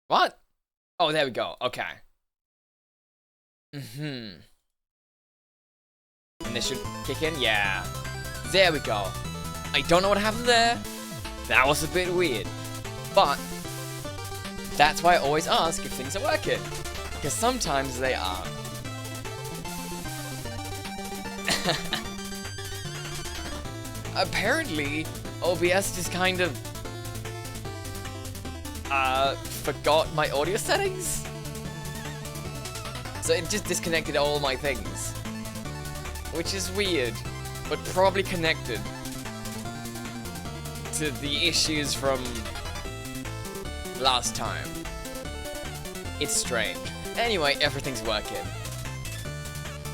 What? Oh, there we go. Okay. And this should kick in? Yeah. There we go. I don't know what happened there. That was a bit weird. But that's why I always ask if things are working. Because sometimes they aren't. Apparently, OBS just kind of forgot my audio settings. So it just disconnected all my things. Which is weird, but probably connected to the issues from last time. It's strange. Anyway, everything's working.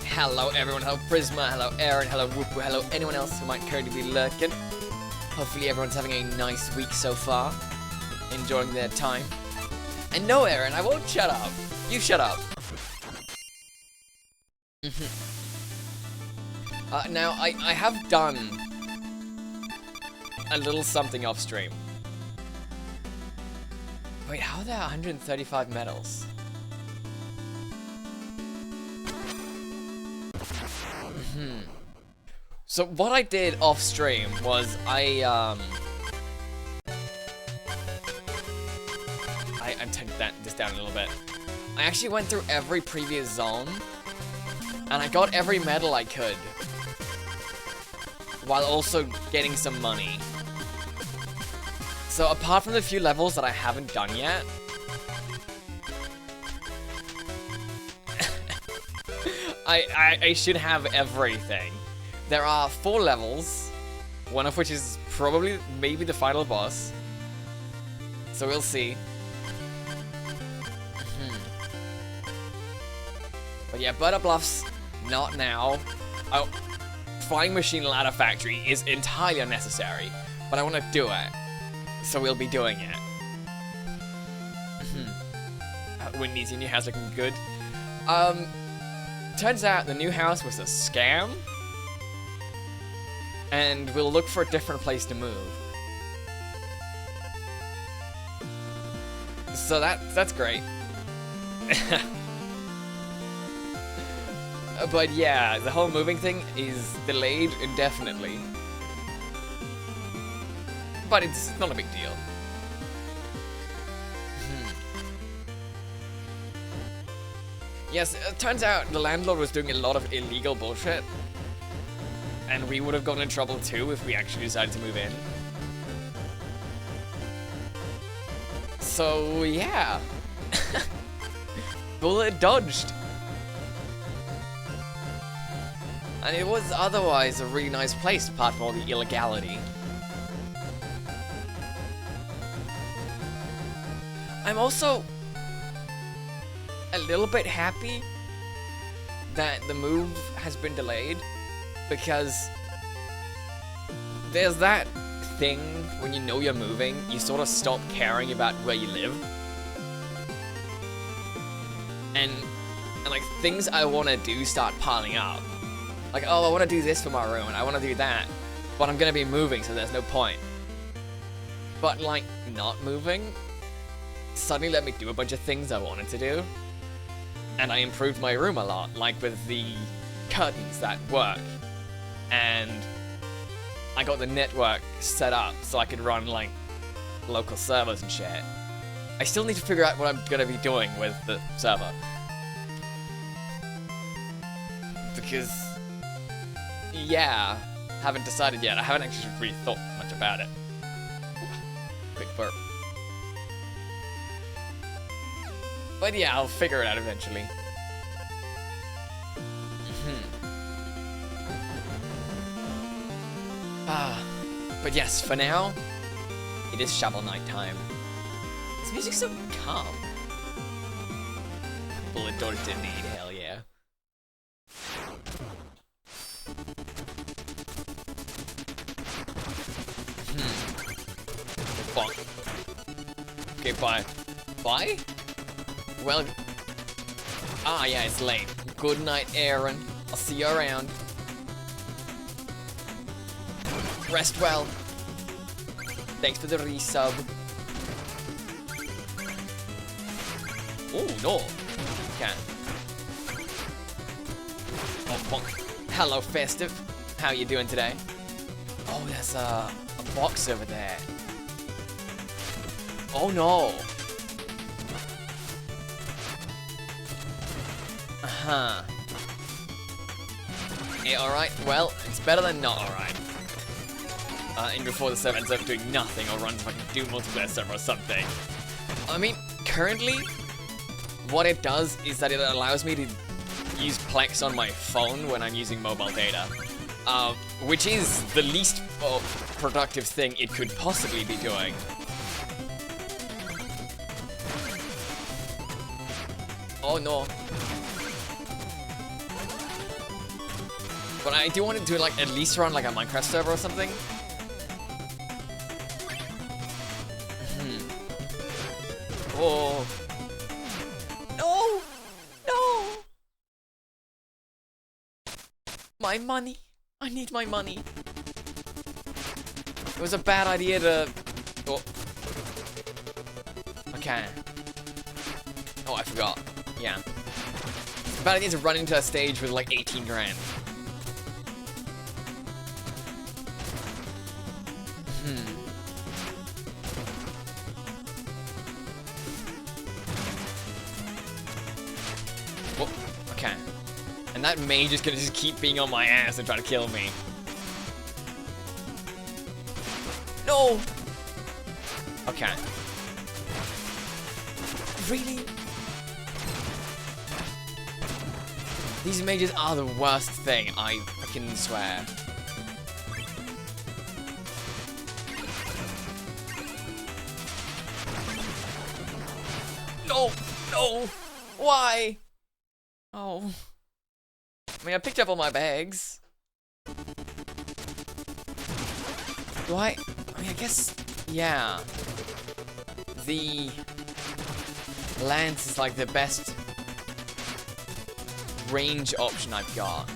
Hello everyone, hello Prisma, hello Aaron, hello Whoopu, hello anyone else who might currently be lurking. Hopefully everyone's having a nice week so far. Enjoying their time. And no, Aaron, I won't shut up. You shut up. Now, I have done a little something off stream. Wait, how are there 135 medals? So what I did off stream was I'm taking this down a little bit. I actually went through every previous zone, and I got every medal I could, while also getting some money. So apart from the few levels that I haven't done yet, I should have everything. There are 4 levels, one of which is probably maybe the final boss. So we'll see. But yeah, Butter Bluffs, not now. Oh, Flying Machine Ladder Factory is entirely unnecessary, but I want to do it. So we'll be doing it. Wendy's new house looking good. Turns out the new house was a scam. And we'll look for a different place to move. So that's great. But yeah, the whole moving thing is delayed indefinitely. But it's not a big deal. Yes, it turns out the landlord was doing a lot of illegal bullshit. And we would have gotten in trouble too if we actually decided to move in. So, yeah. Bullet dodged. And it was otherwise a really nice place, apart from all the illegality. I'm also a little bit happy that the move has been delayed, because there's that thing when you know you're moving, you sort of stop caring about where you live. And like things I want to do start piling up. Like, oh, I want to do this for my room, and I want to do that, but I'm going to be moving, so there's no point. But like, not moving suddenly let me do a bunch of things I wanted to do. And I improved my room a lot, like with the curtains that work. And I got the network set up so I could run like local servers and shit. I still need to figure out what I'm gonna be doing with the server. Because, yeah, haven't decided yet. I haven't actually really thought much about it. Quick burp. But yeah, I'll figure it out eventually. But yes, for now, it is shovel night time. This music's so calm. Bullet dodged indeed, hell yeah. Bonk. Okay, bye. Bye? Well, yeah, it's late. Good night, Aaron. I'll see you around. Rest well. Thanks for the resub. Oh, no. Okay. Oh, bonk. Hello, Festive. How you doing today? Oh, there's a box over there. Oh, no. Uh-huh. Yeah, alright. Well, it's better than not alright. And before the server ends up doing nothing or runs like a Doom multiplayer server or something. I mean, currently, what it does is that it allows me to use Plex on my phone when I'm using mobile data. Which is the least productive thing it could possibly be doing. Oh no. But I do want to do like at least run like a Minecraft server or something. Oh. No! No! My money. I need my money. It was a bad idea to... Oh. Okay. Oh, I forgot. Yeah. It's a bad idea to run into a stage with like 18 grand. Oh, okay. And that mage is gonna just keep being on my ass and try to kill me. No! Okay. Really? These mages are the worst thing, I fucking swear. No! No! Why? Oh. I mean, I picked up all my bags. Do I mean, I guess, yeah. The lance is like the best range option I've got.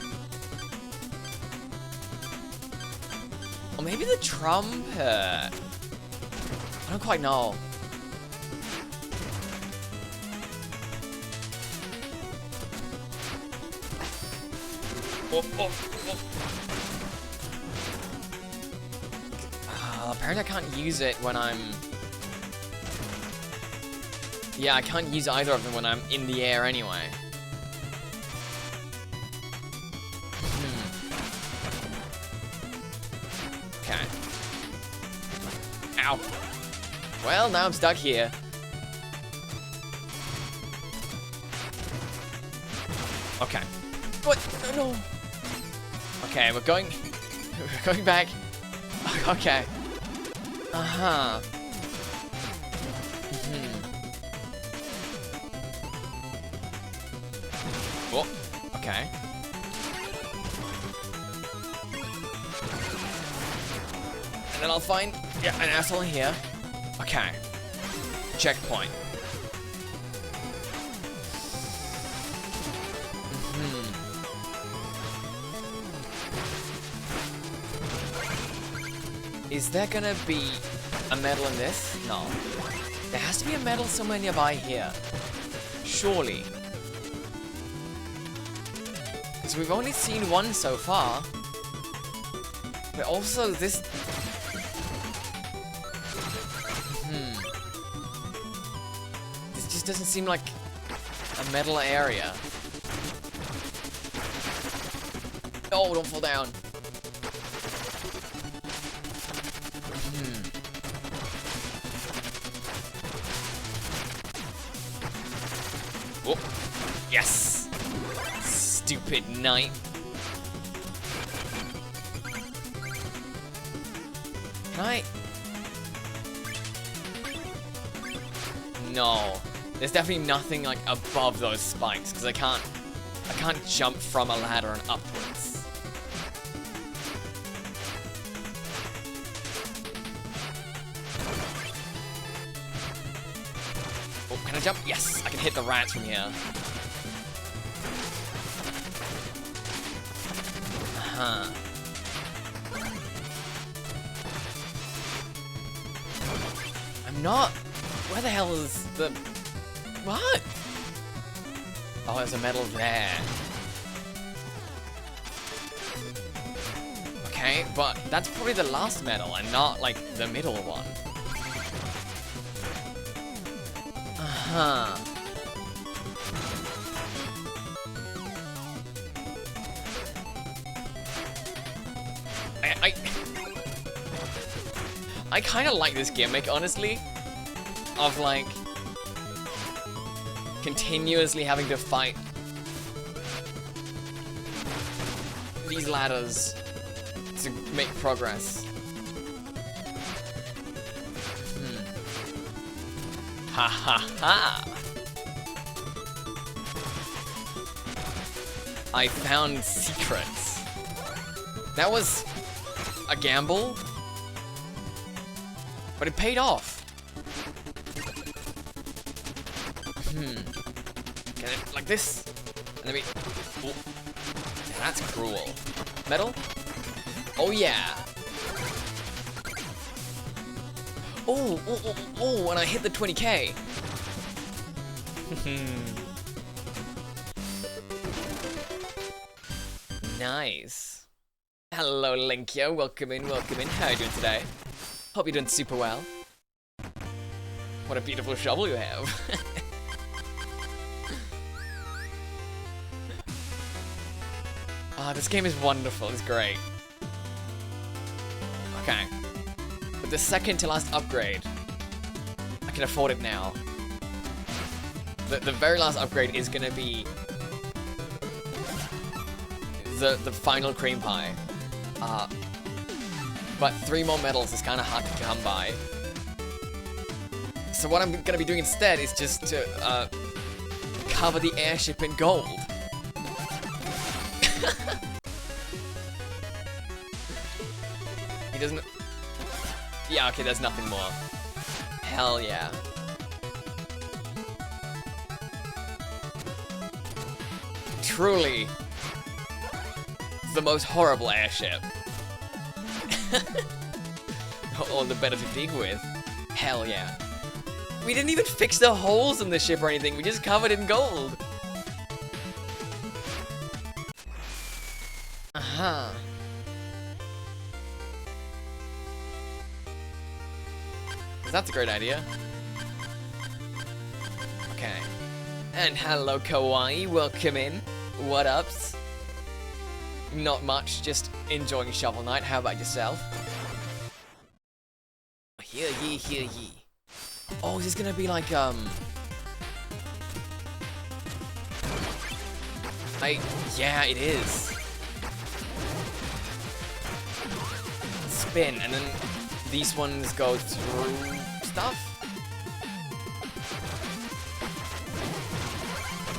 Or maybe the trumpet. I don't quite know. Oh, oh, oh. Apparently I can't use it when I'm... Yeah, I can't use either of them when I'm in the air anyway. Okay. Ow. Well, now I'm stuck here. Okay. What? No. Okay, we're going back. Okay. Uh-huh. Oh, okay. And then I'll find an asshole in here. Okay. Checkpoint. Is there gonna be a medal in this? No. There has to be a medal somewhere nearby here. Surely. Because we've only seen one so far. But also this... This just doesn't seem like a medal area. Oh, don't fall down. Oh, yes! Stupid knight. Can I? No. There's definitely nothing like above those spikes, because I can't jump from a ladder and upwards. Oh, can I jump? Yes, I can hit the rats from here. Uh-huh. I'm not... Where the hell is the... What? Oh, there's a medal there. Okay, but that's probably the last medal and not, like, the middle one. Uh-huh. I kind of like this gimmick, honestly, of, like, continuously having to fight these ladders to make progress. Ha ha ha! I found secrets. That was a gamble, but it paid off. Get it like this, and then we. Oh, that's cruel. Metal? Oh yeah. Oh, and I hit the 20k. Nice. Hello, Linkyo. Welcome in, welcome in. How are you doing today? Hope you're doing super well. What a beautiful shovel you have. Ah, this game is wonderful. It's great. Okay. With the second to last upgrade, I can afford it now. The very last upgrade is gonna be the final cream pie. But 3 more medals is kind of hard to come by. So what I'm gonna be doing instead is just to cover the airship in gold. He doesn't. Yeah, okay, there's nothing more. Hell yeah. Truly the most horrible airship. All the better to dig with. Hell yeah. We didn't even fix the holes in the ship or anything, we just covered it in gold. Uh-huh. That's a great idea. Okay. And hello, Kawaii. Welcome in. What ups? Not much, just enjoying Shovel Knight. How about yourself? Hear ye, hear ye. Oh, is this gonna be like, yeah, it is. Spin, and then these ones go through stuff?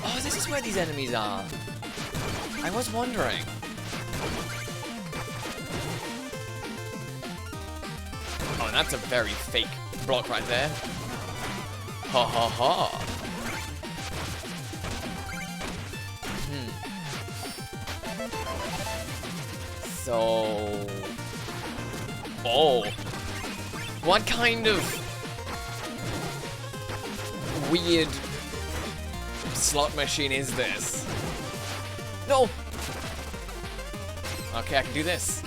Oh, this is where these enemies are. I was wondering. Oh, and that's a very fake block right there. Ha ha ha. So... Oh. What kind of weird slot machine is this? No! Okay, I can do this.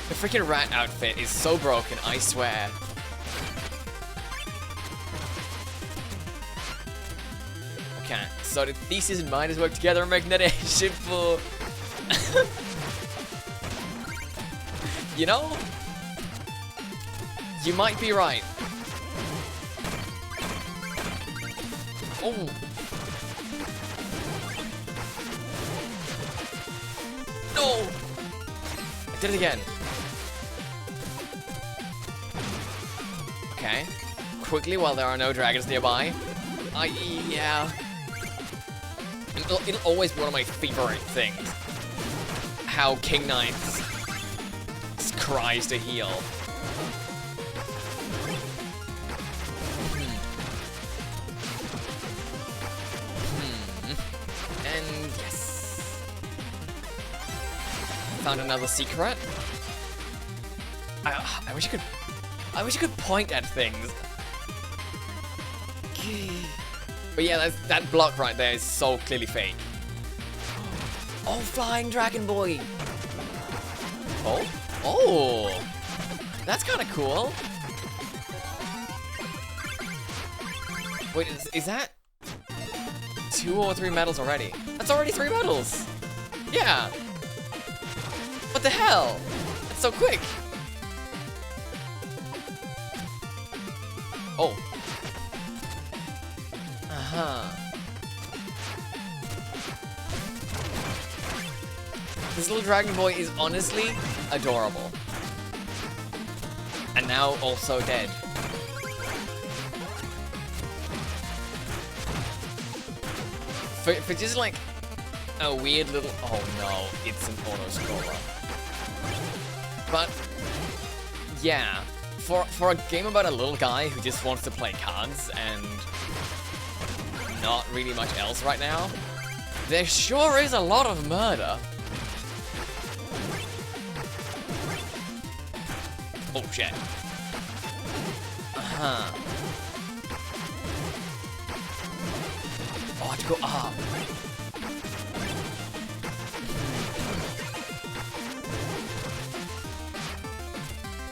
The freaking rat outfit is so broken, I swear. Okay, so the thesis and miners work together and make that airship for... You know? You might be right. Oh. No! I did it again. Okay. Quickly, while there are no dragons nearby. Yeah. It'll always be one of my favorite things. How King Knights cries to heal. And yes. Found another secret. I wish you could point at things. But yeah, that block right there is so clearly fake. Oh, flying dragon boy. Oh, oh, that's kind of cool. Wait, is that 2 or 3 medals already? That's already 3 medals. Yeah. What the hell? That's so quick. Oh. This little dragon boy is honestly adorable. And now also dead. For just like a weird little... Oh no, it's an auto-scroller. But yeah, for a game about a little guy who just wants to play cards and not really much else right now, there sure is a lot of murder. Oh shit. Oh, I have to go up.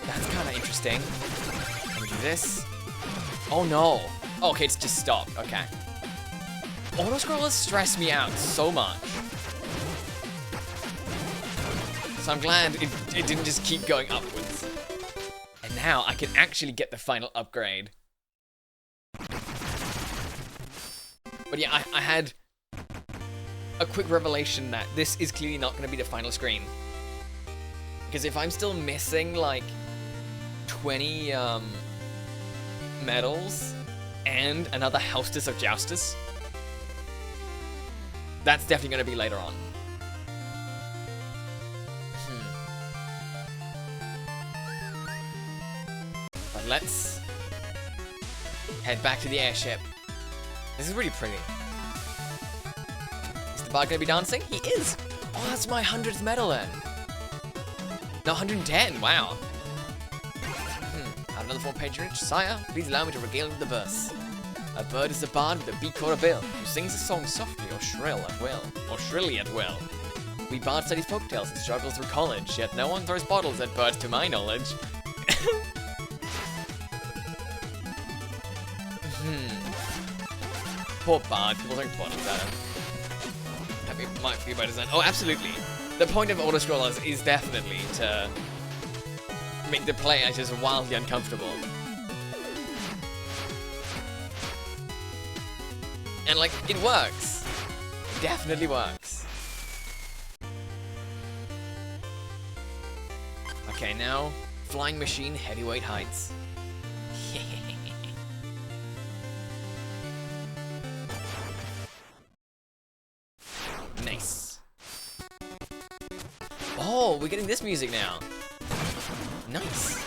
That's kind of interesting. Can we do this? Oh no. Oh, okay, it's just stopped. Okay. Auto-scrollers stress me out so much. So I'm glad it didn't just keep going upwards. And now I can actually get the final upgrade. But yeah, I had a quick revelation that this is clearly not going to be the final screen. Because if I'm still missing, like, 20 medals and another Hostess of Joustus, that's definitely going to be later on. But let's head back to the airship. This is really pretty. Is the bard going to be dancing? He is! Oh, that's my 100th medal then. No, 110, wow. I have another 4 patronage. Sire, please allow me to regale you with the verse. A bird is a bard with a beak or a bill, who sings a song softly or shrill at will, or shrilly at will. We bards study folktales and struggle through college, yet no one throws bottles at birds to my knowledge. Poor bard, people throwing bottles at him. That might be by design. Oh, absolutely. The point of auto-scrollers is definitely to make the player just wildly uncomfortable. And like, it works. It definitely works. Okay, now, flying machine heavyweight heights. Nice. Oh, we're getting this music now. Nice.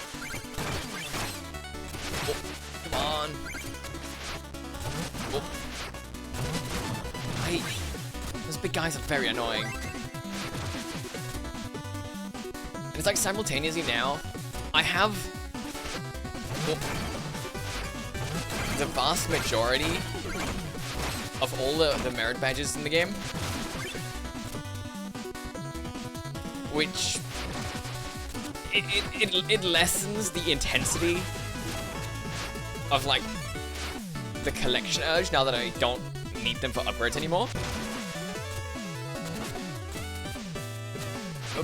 Oh, come on. Oh. Those big guys are very annoying. And it's like simultaneously now, I have the vast majority of all the merit badges in the game, which it lessens the intensity of like the collection urge now that I don't need them for upgrades anymore.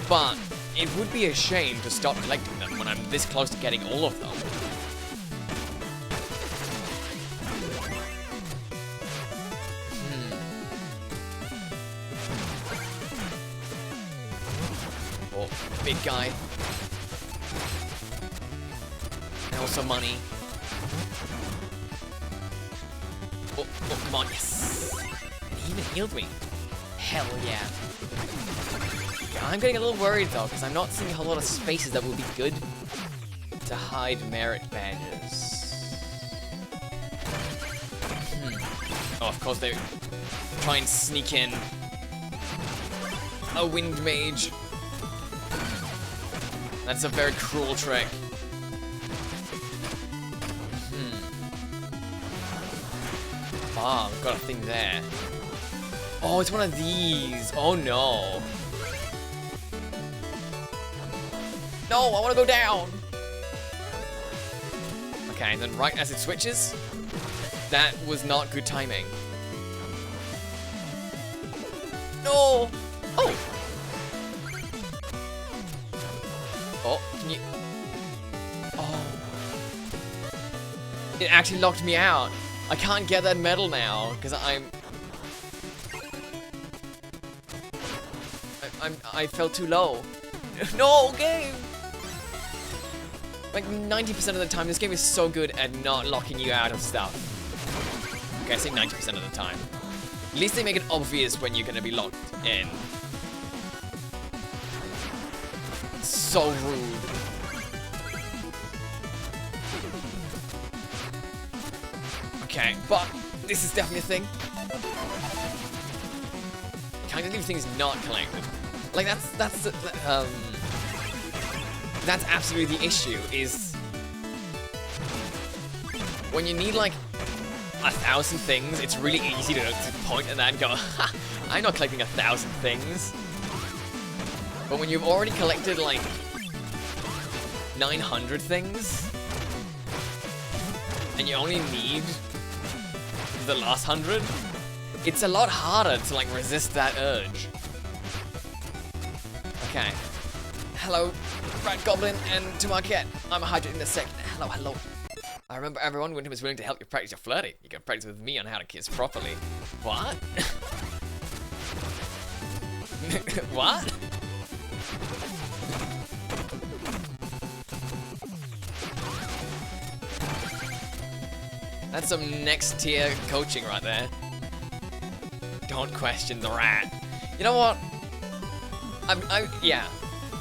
But it would be a shame to stop collecting them when I'm this close to getting all of them. Oh, big guy. And also money. Oh, come on, yes. And he even healed me. Hell yeah. Okay, I'm getting a little worried though, because I'm not seeing a whole lot of spaces that would be good to hide merit badges. Oh, of course they try and sneak in a wind mage. That's a very cruel trick. far. We've got a thing there. Oh, it's one of these. Oh, no. No, I want to go down. Okay, and then right as it switches, that was not good timing. No! Oh! Oh, can you... Oh. It actually locked me out. I can't get that medal now, because I fell too low. No, game! Like, 90% of the time, this game is so good at not locking you out of stuff. Okay, I say 90% of the time. At least they make it obvious when you're gonna be locked in. So rude. Okay, but this is definitely a thing. Can't leave things not collected. Like, that's absolutely the issue, is when you need like 1,000 things, it's really easy to point at that and go, ha, I'm not collecting 1,000 things. But when you've already collected like 900 things, and you only need the last 100, it's a lot harder to like resist that urge. Okay. Hello, Rat Goblin and Tomarket. I'm a hydrate in a second. Hello, hello. I remember everyone when he was willing to help you practice your flirting. You can practice with me on how to kiss properly. What? What? That's some next tier coaching right there. Don't question the rat. You know what? Yeah.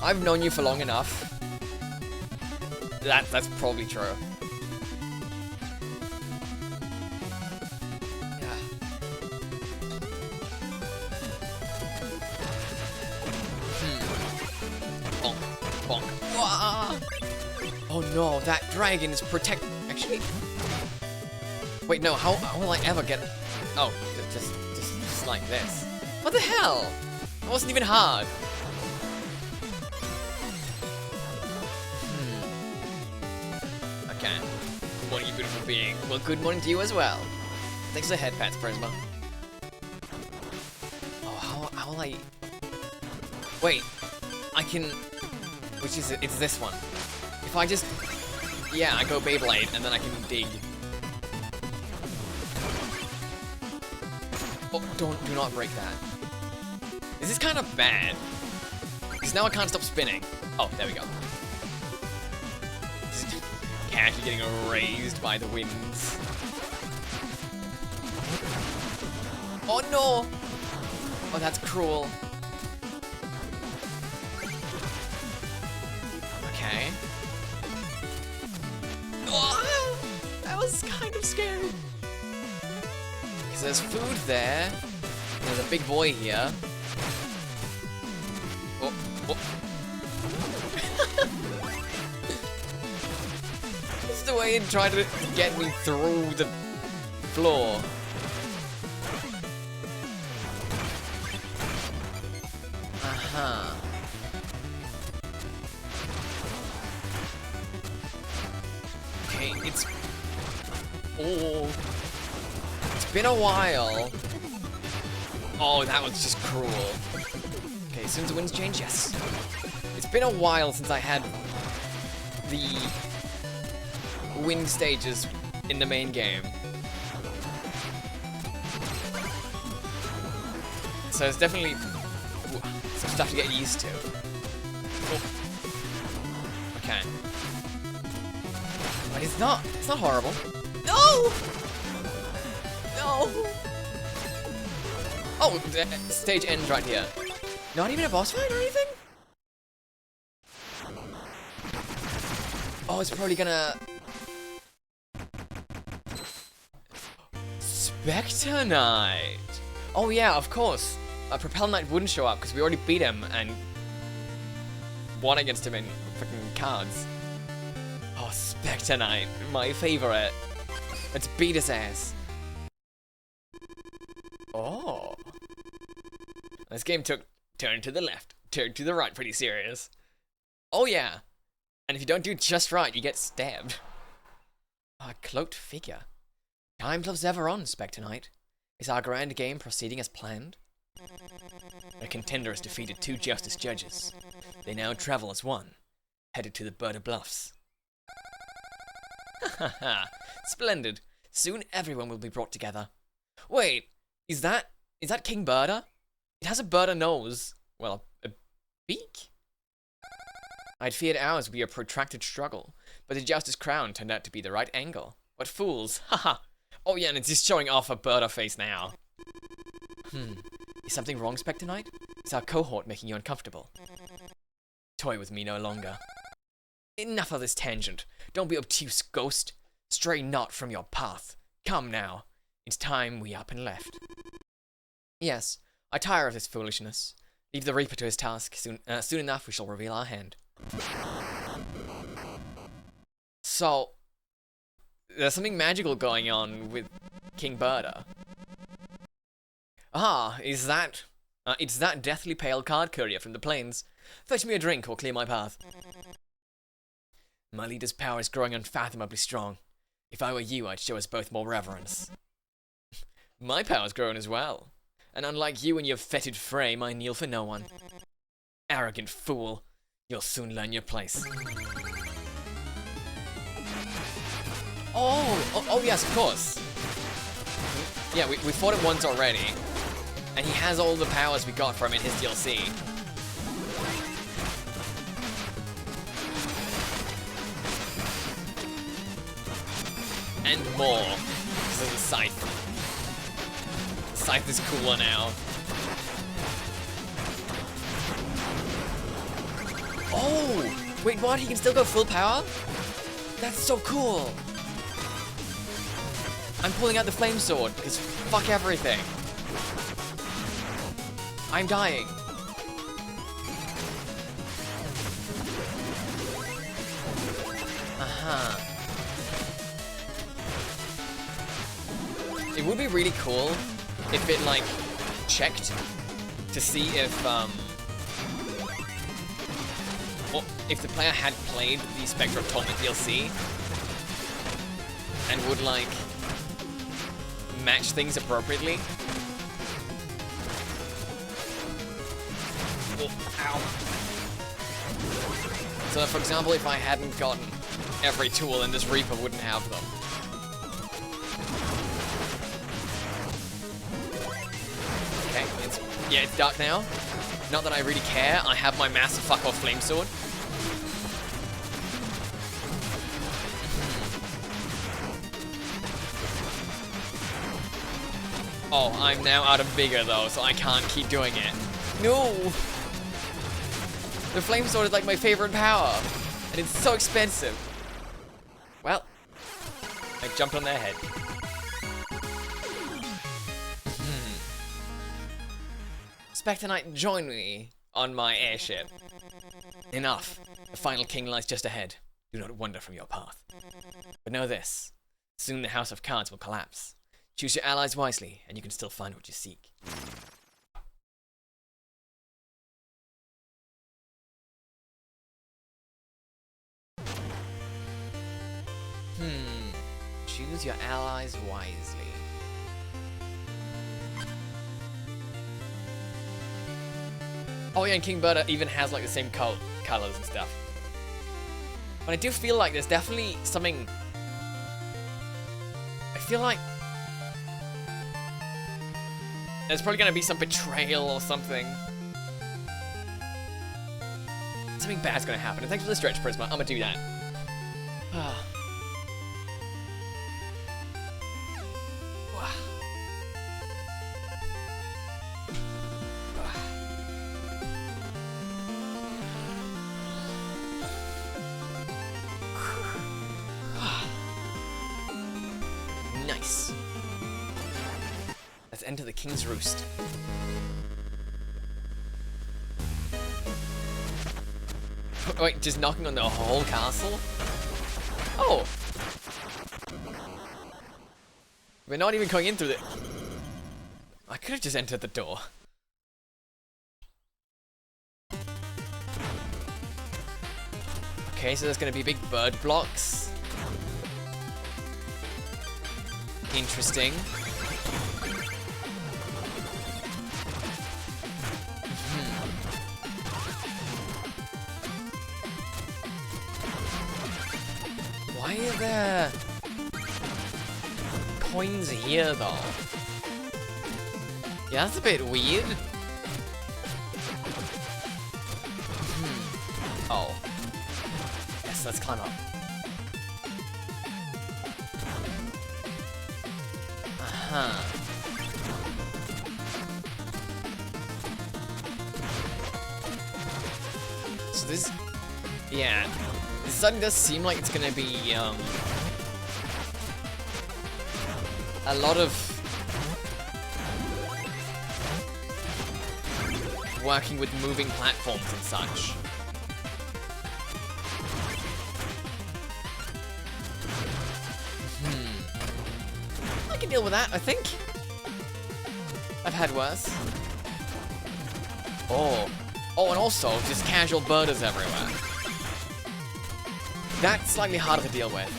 I've known you for long enough. That's probably true. Yeah. Bonk. Bonk. Wah! Oh no, that dragon is actually... Wait, no, how will I ever get... Oh, just like this. What the hell? It wasn't even hard. Okay. Good morning, you beautiful being. Well, good morning to you as well. Thanks for the head pats, Prisma. Oh, how will I... Wait. I can... Which is it? It's this one. If I just... Yeah, I go Beyblade, and then I can dig. Oh, do not break that. This is kind of bad. Because now I can't stop spinning. Oh, there we go. Casually getting erased by the winds. Oh no! Oh, that's cruel. Okay. Oh, that was kind of scary. Because there's food there. There's a big boy here. Oh, oh. This is the way it tried to get me through the floor. Uh-huh. Okay, it's... Oh. It's been a while. Oh, that was just cruel. Okay, as soon as the winds change, yes. It's been a while since I had the wind stages in the main game. So it's definitely some stuff to get used to. Oh. Okay. But it's not horrible. No! No! Oh, the stage ends right here. Not even a boss fight or anything? Oh, it's probably gonna... Spectre Knight! Oh yeah, of course. Propel Knight wouldn't show up because we already beat him and won against him in freaking cards. Oh, Spectre Knight, my favorite. Let's beat his ass. Oh. This game took turn to the left, turn to the right pretty serious. Oh yeah. And if you don't do just right, you get stabbed. A cloaked figure. Time loves ever on, Spectre Knight. Is our grand game proceeding as planned? A contender has defeated 2 justice judges. They now travel as one, headed to the Birder Bluffs. Ha ha! Splendid. Soon everyone will be brought together. Wait, is that King Birder? It has a Birder nose. Well, a beak? I'd feared ours would be a protracted struggle, but the Justice Crown turned out to be the right angle. What fools! Haha! Oh yeah, and it's just showing off a Birder face now. Is something wrong, Spectre Knight? Is our cohort making you uncomfortable? Toy with me no longer. Enough of this tangent. Don't be obtuse, ghost. Stray not from your path. Come now. It's time we up and left. Yes, I tire of this foolishness. Leave the Reaper to his task. Soon enough we shall reveal our hand. So, there's something magical going on with King Birder. Ah, it's that deathly pale card courier from the plains. Fetch me a drink or clear my path. My leader's power is growing unfathomably strong. If I were you, I'd show us both more reverence. My power's grown as well. And unlike you and your fetid frame, I kneel for no one. Arrogant fool. You'll soon learn your place. Oh yes, of course. Yeah, we fought him once already. And he has all the powers we got from in his DLC. And more. This is a Scythe. Scythe is cooler now. Oh! Wait, what? He can still go full power? That's so cool! I'm pulling out the flame sword, because fuck everything. I'm dying. Uh-huh. It would be really cool if it, like, checked to see if, well, if the player had played the Spectre of Torment DLC and would, like, match things appropriately. Oh, ow. So, for example, if I hadn't gotten every tool, then this Reaper wouldn't have them. Okay, it's dark now. Not that I really care. I have my massive fuck-off flame sword. Oh, I'm now out of vigor though, so I can't keep doing it. No! The flame sword is like my favorite power, and it's so expensive. Well, I jumped on their head. Spectre Knight, join me on my airship. Enough. The final king lies just ahead. Do not wander from your path. But know this. Soon the House of Cards will collapse. Choose your allies wisely, and you can still find what you seek. Choose your allies wisely. Oh yeah, and King Birder even has like the same colors and stuff. But I do feel like there's definitely something... I feel like there's probably gonna be some betrayal or something. Something bad's gonna happen. And thanks for the stretch, Prisma. I'm gonna do that. Nice. Let's enter the King's Roost. Wait, just knocking on the whole castle? Oh! We're not even going in through the... I could have just entered the door. Okay, so there's gonna be big bird blocks. Interesting. Why are there coins here, though? Yeah, that's a bit weird. Oh. Yes, let's climb up. Uh-huh. So this... Yeah. This suddenly does seem like it's gonna be, a lot of working with moving platforms and such. I can deal with that, I think. I've had worse. Oh. Oh, and also, just casual birders everywhere. That's slightly harder to deal with.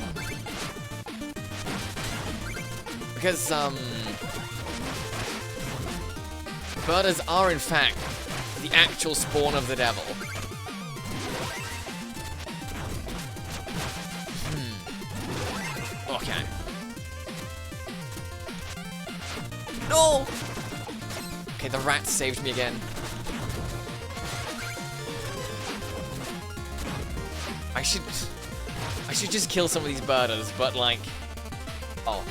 Because, birders are, in fact, the actual spawn of the devil. Okay. No! Okay, the rat saved me again. I should just kill some of these birders, but like... Oh.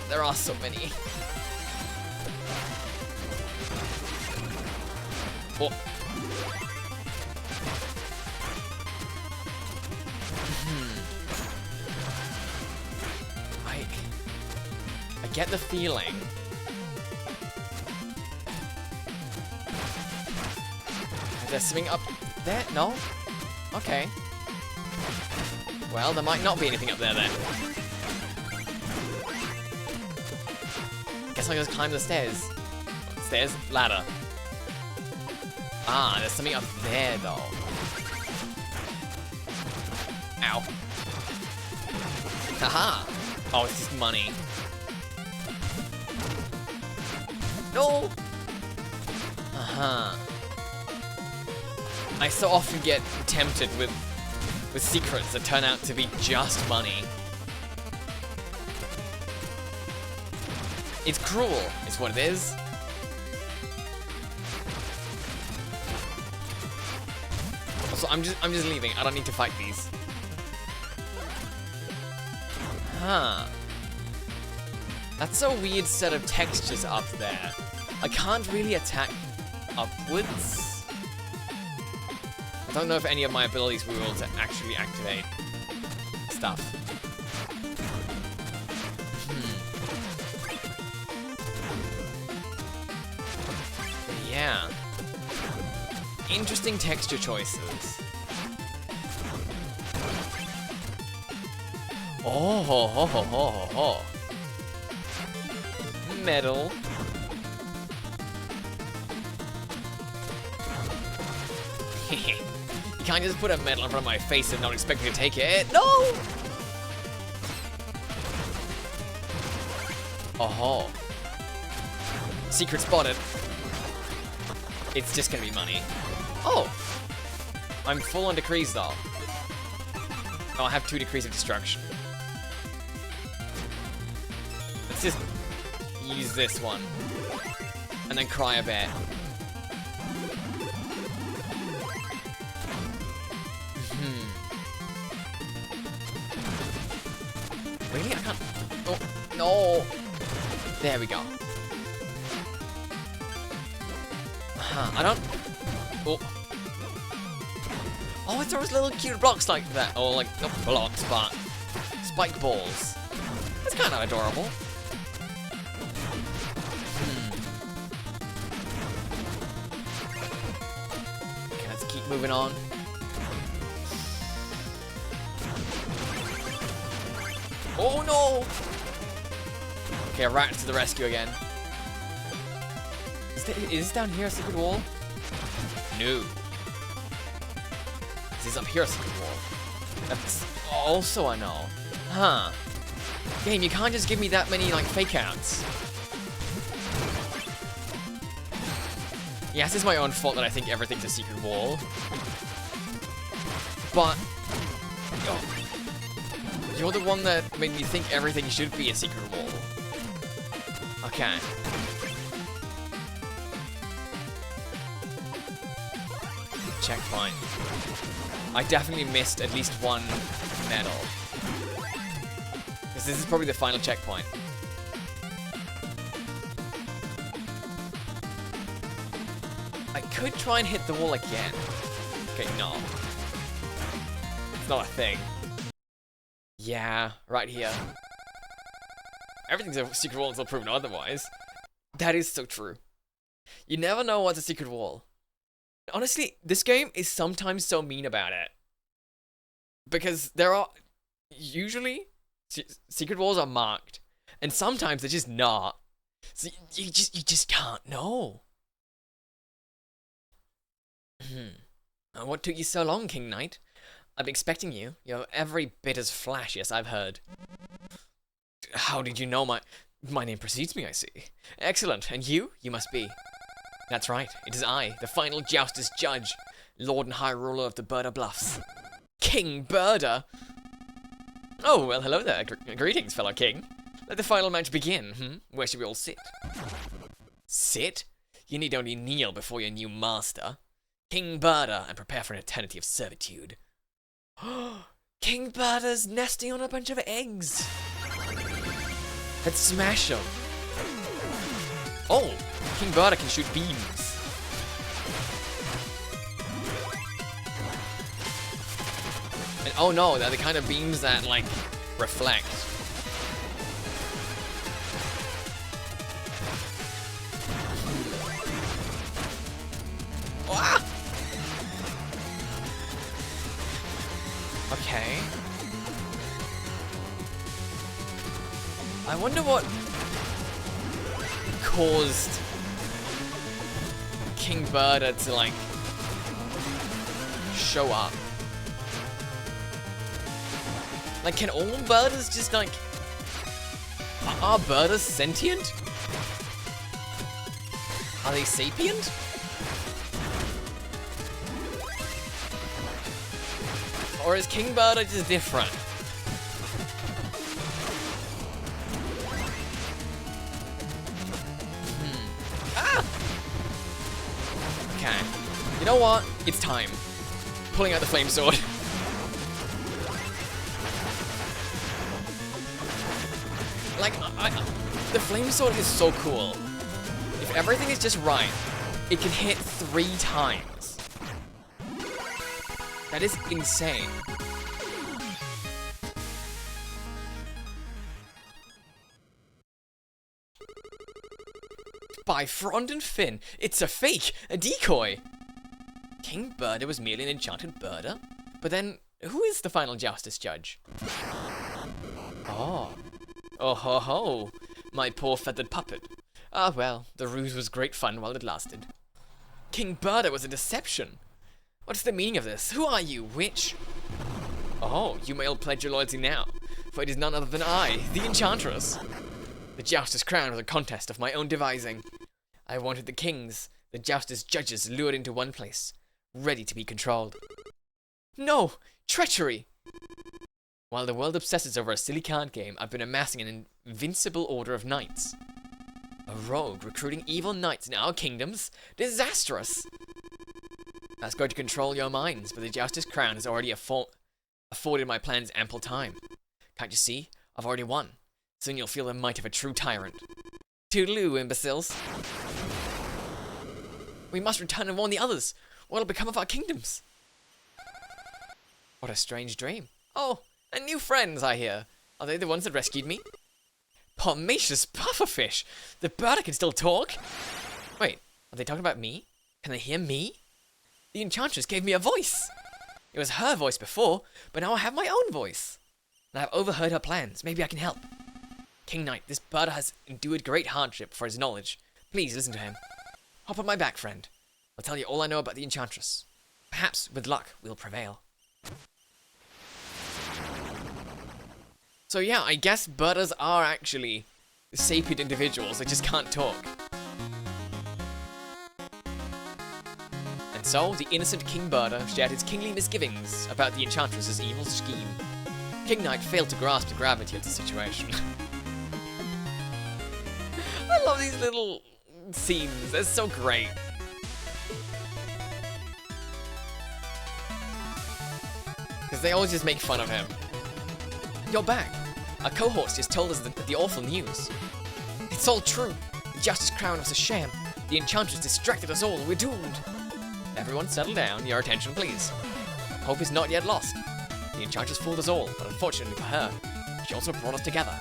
There are so many. Oh. I get the feeling... There's something up there? No? Okay. Well, there might not be anything up there then. Guess I'll just climb the stairs. Stairs? Ladder. Ah, there's something up there though. Ow. Haha! Oh, it's just money. No! Uh-huh. I so often get tempted with secrets that turn out to be just money. It's cruel, is what it is. Also, I'm just leaving. I don't need to fight these. Huh. That's a weird set of textures up there. I can't really attack upwards. I don't know if any of my abilities will be able to actually activate stuff. Yeah. Interesting texture choices. Oh, ho, ho, ho, ho, ho. Metal. You can't just put a medal in front of my face and not expect me to take it. No! Oh. Secret spotted. It's just gonna be money. Oh! I'm full on decrees though. Oh, I have 2 decrees of destruction. Let's just use this one. And then cry a bit. Really? I can't... Oh, no! There we go. I don't... Oh. Oh, it throws little cute blocks like that. Or like, not blocks, but... spike balls. That's kind of adorable. Okay, let's keep moving on. Oh no! Okay, a rat to the rescue again. Is down here a secret wall? No. Is up here a secret wall? That's also a no. Huh. Game, you can't just give me that many, like, fake outs. Yes, it's my own fault that I think everything's a secret wall. But... oh, you're the one that made me think everything should be a secret wall. Okay. Checkpoint. I definitely missed at least one medal. Because this is probably the final checkpoint. I could try and hit the wall again. Okay, no. It's not a thing. Yeah, right here. Everything's a secret wall until proven otherwise. That is so true. You never know what's a secret wall. Honestly, this game is sometimes so mean about it. Because there are... usually, secret walls are marked. And sometimes they're just not. So you just can't know. What took you so long, King Knight? I've been expecting you. You're every bit as flashy as I've heard. How did you know my name precedes me, I see. Excellent. And you? You must be. That's right. It is I, the final Joustus Judge, Lord and High Ruler of the Burda Bluffs. King Burda! Oh, well, hello there. Greetings, fellow king. Let the final match begin, Where should we all sit? Sit? You need only kneel before your new master. King Burda, and prepare for an eternity of servitude. King Burda's nesting on a bunch of eggs. Let's smash them. Oh, King Burda can shoot beams. And oh no, they're the kind of beams that, like, reflect. Ah! Okay. I wonder what caused King Burda to, like, show up. Like, can all Burdas just, like... are Burdas sentient? Are they sapient? Or is King Burda just different? Ah! Okay. You know what? It's time. Pulling out the flame sword. Like, the flame sword is so cool. If everything is just right, it can hit 3 times. That is insane. By front and fin, it's a fake, a decoy. King Burda was merely an enchanted Burda? But then, who is the final Joustus Judge? Oh. Oh ho ho, my poor feathered puppet. Ah well, the ruse was great fun while it lasted. King Burda was a deception. What's the meaning of this? Who are you, witch? Oh, you may all pledge your loyalty now, for it is none other than I, the Enchantress. The Joustus crown was a contest of my own devising. I wanted the kings, the Joustus judges lured into one place, ready to be controlled. No! Treachery! While the world obsesses over a silly card game, I've been amassing an invincible order of knights. A rogue recruiting evil knights in our kingdoms? Disastrous! I was going to control your minds, but the Joustus crown has already afforded my plans ample time. Can't you see? I've already won. Soon you'll feel the might of a true tyrant. Toodaloo, imbeciles. We must return and warn the others. What'll become of our kingdoms? What a strange dream. Oh, and new friends, I hear. Are they the ones that rescued me? Pomacious pufferfish! The Burda can still talk? Wait, are they talking about me? Can they hear me? The Enchantress gave me a voice! It was her voice before, but now I have my own voice. And I've overheard her plans. Maybe I can help. King Knight, this Burda has endured great hardship for his knowledge. Please listen to him. Hop on my back, friend. I'll tell you all I know about the Enchantress. Perhaps, with luck, we'll prevail. So yeah, I guess birders are actually sapient individuals, they just can't talk. And so, the innocent King Birder shared his kingly misgivings about the Enchantress's evil scheme. King Knight failed to grasp the gravity of the situation. I love these little scenes, they're so great. Because they always just make fun of him. You're back. Our cohorts just told us the awful news. It's all true. The Justice Crown was a sham. The Enchantress distracted us all. We're doomed. Everyone settle down. Your attention, please. Hope is not yet lost. The Enchantress fooled us all, but unfortunately for her, she also brought us together.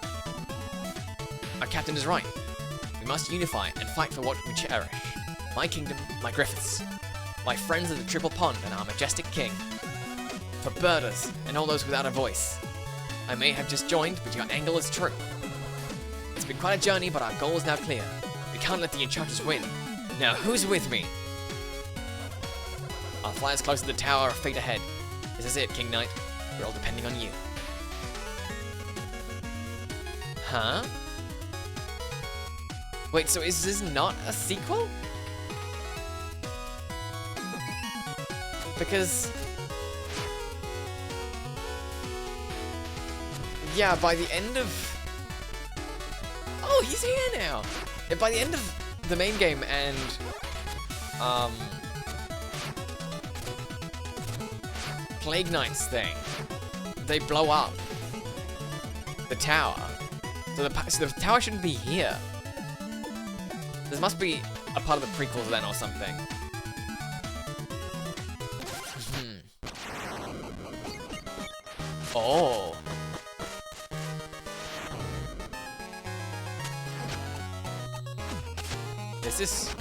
Our captain is right. We must unify and fight for what we cherish. My kingdom, my Griffiths. My friends of the Triple Pond and our majestic king. For birders and all those without a voice. I may have just joined, but your angle is true. It's been quite a journey, but our goal is now clear. We can't let the Enchantress win. Now, who's with me? I'll fly as close to the tower of fate ahead. This is it, King Knight. We're all depending on you. Huh? Wait, so is this not a sequel? Because... yeah, by the end of... oh, he's here now! Yeah, by the end of the main game and... Plague Knight's thing, they blow up the tower. So the tower shouldn't be here. This must be a part of the prequels then or something. Oh. This is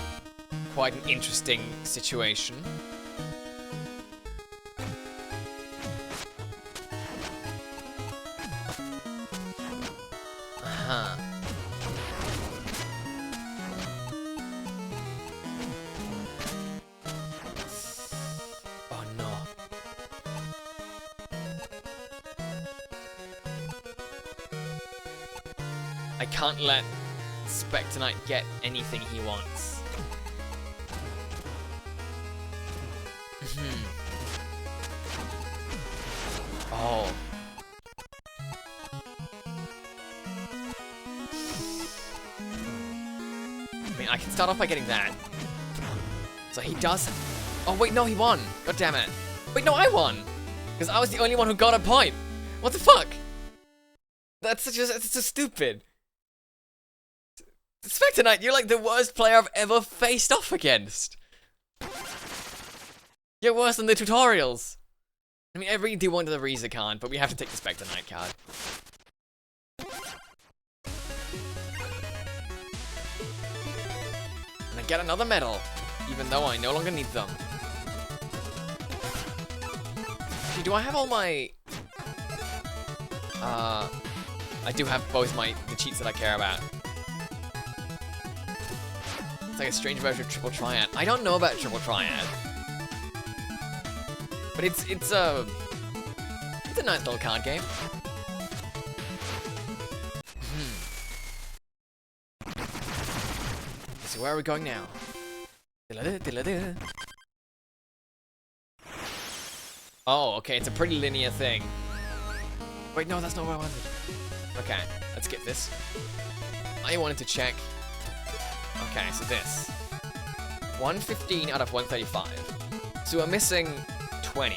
quite an interesting situation. Huh. Oh no. I can't let Spectre Knight get anything he wants. Oh. I mean, I can start off by getting that. So he does... oh wait, no, he won. God damn it. Wait, no, I won. Because I was the only one who got a point. What the fuck? That's so stupid. Spectre Knight, you're like the worst player I've ever faced off against. You're worse than the tutorials. I mean, I really do want the Reza card, but we have to take the Spectre Knight card. And I get another medal, even though I no longer need them. Actually, do I have all my... I do have both the cheats that I care about. It's like a strange version of Triple Triad. I don't know about Triple Triad. But it's a nice little card game. So where are we going now? Oh, okay, it's a pretty linear thing. Wait, no, that's not what I wanted. Okay, let's get this. I wanted to check. Okay, so this. 115 out of 135. So we're missing 20.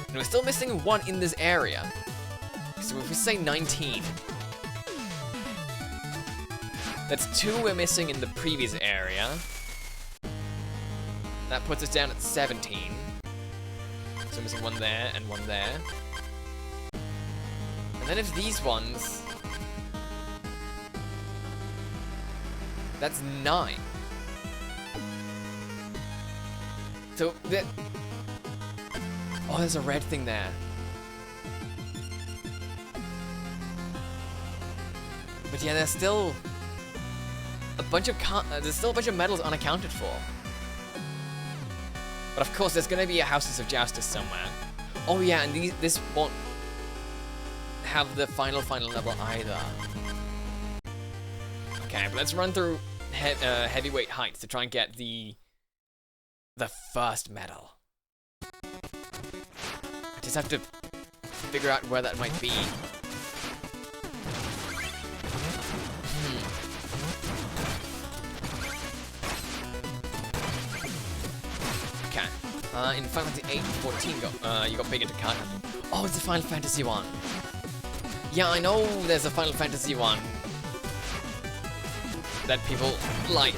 And we're still missing 1 in this area. So if we say 19, that's 2 we're missing in the previous area. That puts us down at 17. So we're missing 1 there and 1 there. And then if these ones... that's 9. So that... oh, there's a red thing there. But yeah, there's still there's still a bunch of medals unaccounted for. But of course, there's gonna be a Houses of Joustus somewhere. Oh yeah, and this won't have the final level either. Okay, but let's run through heavyweight heights to try and get the first medal. I just have to figure out where that might be. Okay. In Final Fantasy 8 and 14, you got big into card hunting. Oh, it's a Final Fantasy one. Yeah, I know there's a Final Fantasy one that people like.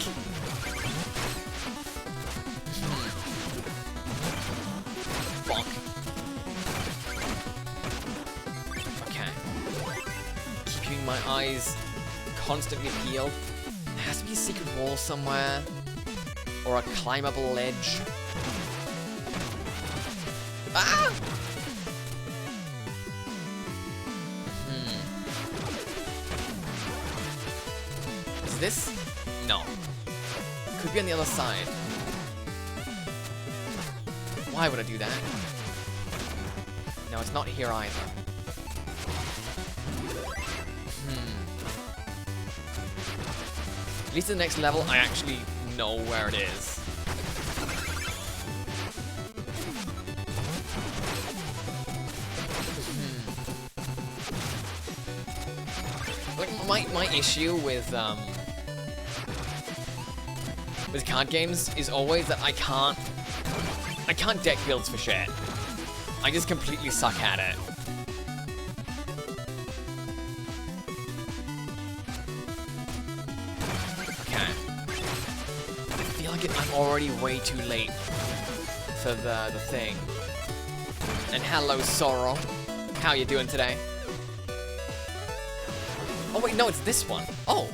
Bonk. Okay. Keeping my eyes constantly peeled. There has to be a secret wall somewhere. Or a climbable ledge. Ah! Is this? No. Could be on the other side. Why would I do that? No, it's not here either. At least the next level, I actually know where it is. Like my issue with card games is always that I can't deck builds for shit. I just completely suck at it. Okay. I feel like I'm already way too late for the thing. And hello, Sorrow. How you doing today? Oh wait, no, it's this one. Oh.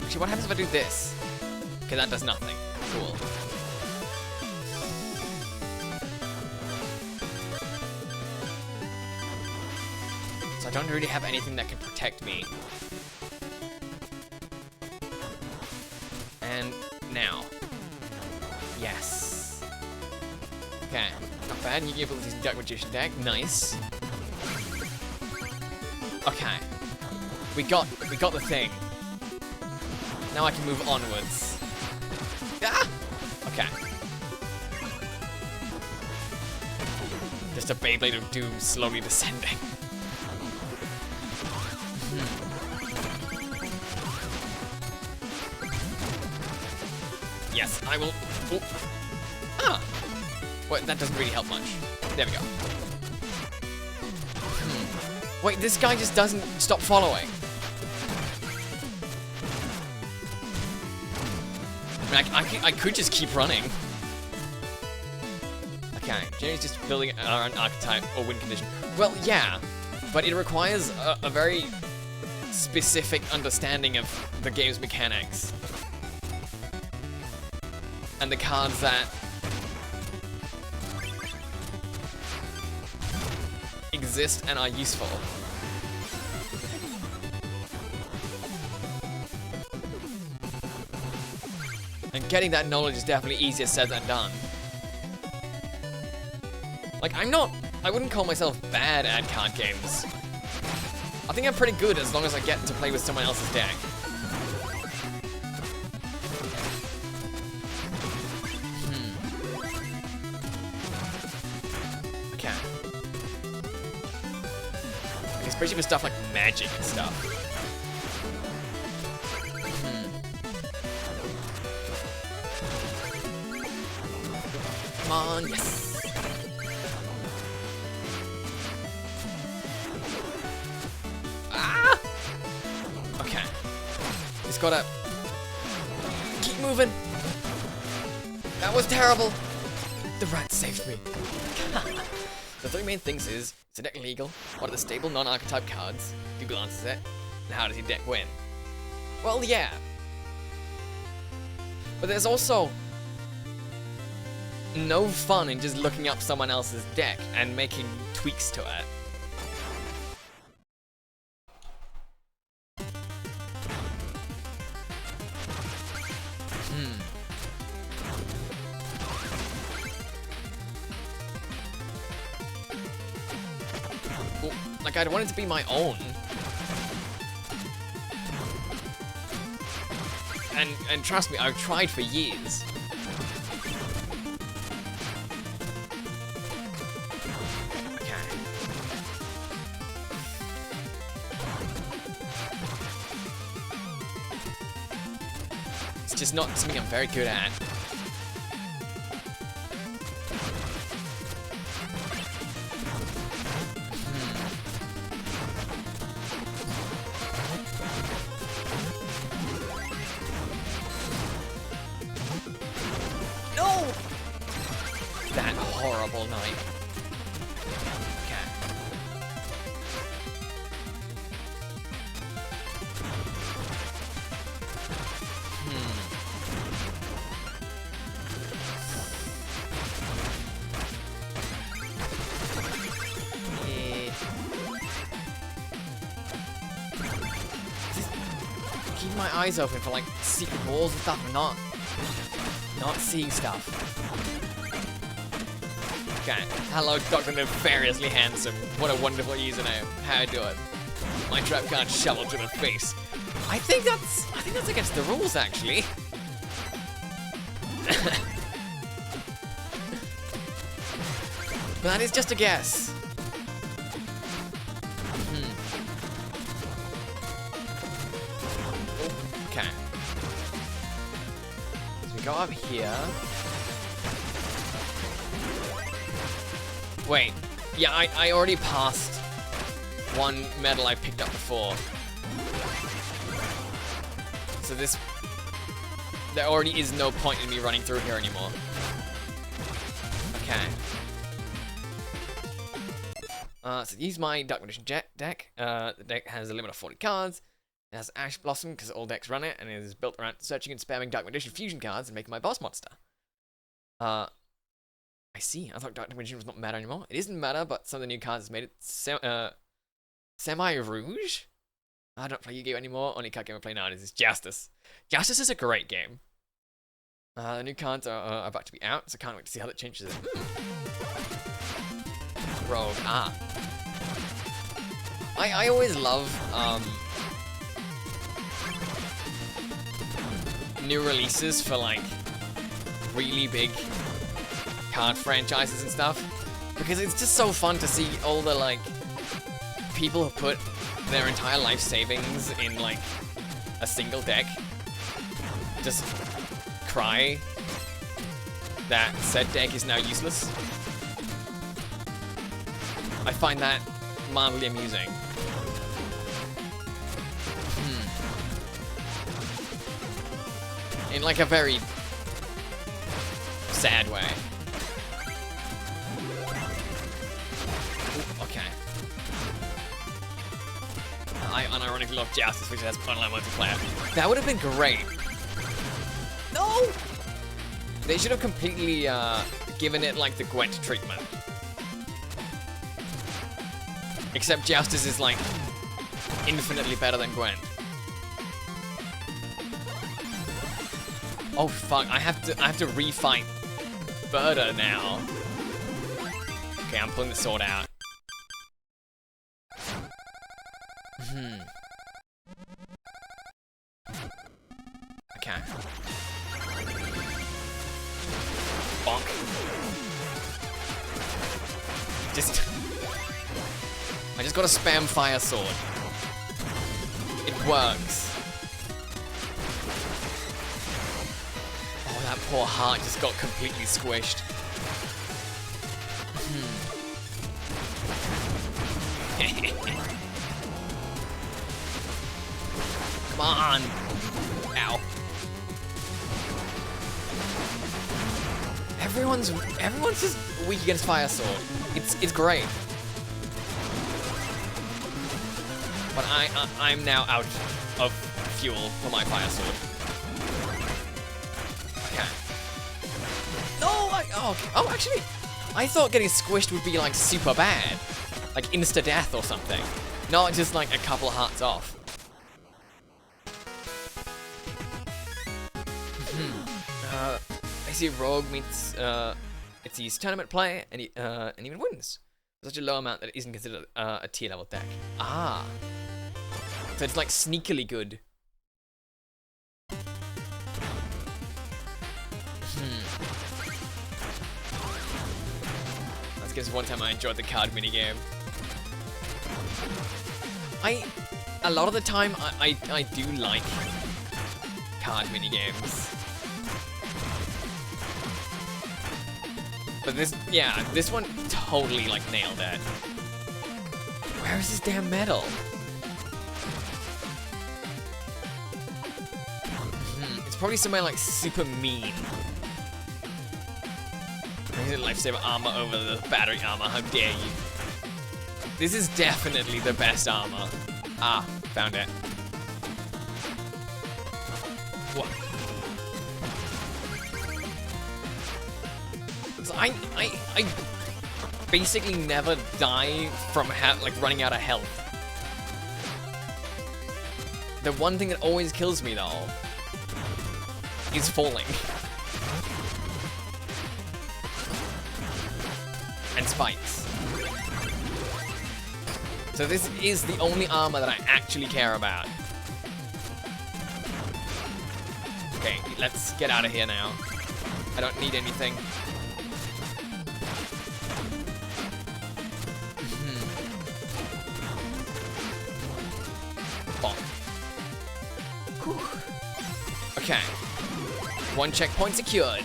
Actually, what happens if I do this? Okay, that does nothing. Cool. So I don't really have anything that can protect me. And now. Yes. Okay. Not bad. New abilities in Dark Magician deck. Nice. Okay. We got the thing. Now I can move onwards. Ah! Okay. Just a Beyblade of Doom slowly descending. Yes, I will. Ooh. Ah! Wait, that doesn't really help much. There we go. Wait, this guy just doesn't stop following. I mean, I could just keep running. Okay, Jenny's just building an archetype or win condition. Well, yeah, but it requires a very specific understanding of the game's mechanics. And the cards that exist and are useful. And getting that knowledge is definitely easier said than done. Like, I wouldn't call myself bad at card games. I think I'm pretty good as long as I get to play with someone else's deck. Okay. Especially with stuff like magic and stuff. Come on, yes. Ah! Okay. Just gotta keep moving. That was terrible. The rat saved me. The three main things is the deck legal? What are the stable non-archetype cards? Google answers it. And how does your deck win? Well, yeah. But there's also no fun in just looking up someone else's deck and making tweaks to it. Like, I'd want it to be my own. And trust me, I've tried for years. Okay. It's just not something I'm very good at. That horrible knight. Okay. Yeah. Just keep my eyes open for like secret walls and stuff, and not seeing stuff. Okay. Hello, Dr. Nefariously Handsome. What a wonderful username. How you doing? My trap card shovel to the face. I think that's against the rules, actually. But that is just a guess. Okay. So we go up here. Wait, yeah, I already passed one medal I picked up before. So there already is no point in me running through here anymore. Okay. So use my Dark Magician deck. The deck has a limit of 40 cards. It has Ash Blossom because all decks run it, and it is built around searching and spamming Dark Magician fusion cards and making my boss monster. I see. I thought Dark Magician was not meta anymore. It isn't meta, but some of the new cards has made it semi-rouge. I don't play Yu-Gi-Oh anymore. Only card game I play nowadays is Justice. Justice is a great game. The new cards are about to be out, so I can't wait to see how that changes it. Rogue. I always love new releases for like really big card franchises and stuff, because it's just so fun to see all the like people who put their entire life savings in like a single deck just cry that said deck is now useless. I find that mildly amusing. In like a very sad way. Okay. I unironically love Justice, which has online multiplayer. That would have been great. No! They should have completely given it like the Gwent treatment. Except Justice is like infinitely better than Gwent. Oh fuck! I have to refight Berta now. Okay, I'm pulling the sword out. Okay. Bonk. I just gotta spam fire sword. It works. Oh, that poor heart just got completely squished. Come on. Ow. Everyone's just weak against fire sword. It's great. But I'm now out of fuel for my fire sword. Okay. No, oh, actually, I thought getting squished would be like super bad, like insta death or something, not just like a couple of hearts off. I see Rogue meets it's his tournament play and he even wins. Such a low amount that it isn't considered a tier level deck. Ah. So it's like sneakily good. That's because one time I enjoyed the card minigame. A lot of the time, I do like card minigames. But this one totally, like, nailed it. Where is this damn medal? It's probably somewhere, like, super mean. Lifesaver armor over the battery armor, how dare you. This is definitely the best armor. Ah, found it. What? So I basically never die from like running out of health. The one thing that always kills me though is falling. And spikes. So this is the only armor that I actually care about. Okay, let's get out of here now. I don't need anything. Bonk. Whew. Okay. One checkpoint secured.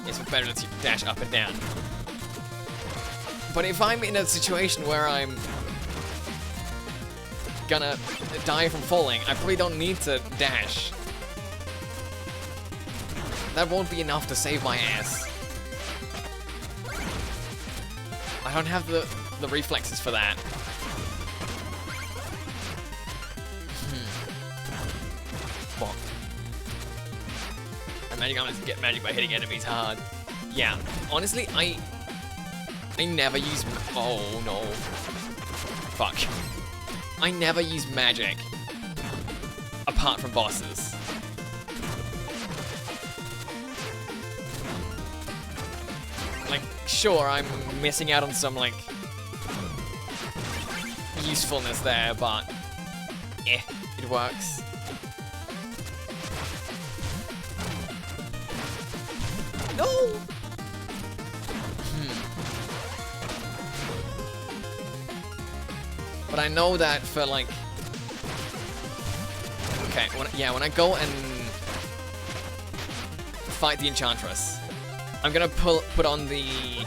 Yes, but better lets you dash up and down. But if I'm in a situation where I'm gonna die from falling, I probably don't need to dash. That won't be enough to save my ass. I don't have the reflexes for that. Bonk. And magic armor get magic by hitting enemies hard. Yeah, honestly, I never use... Oh, no. Fuck. I never use magic. Apart from bosses. Like, sure, I'm missing out on some, like, usefulness there, but... it works. No! But I know that for, like... Okay, when I go and fight the Enchantress, I'm gonna put on the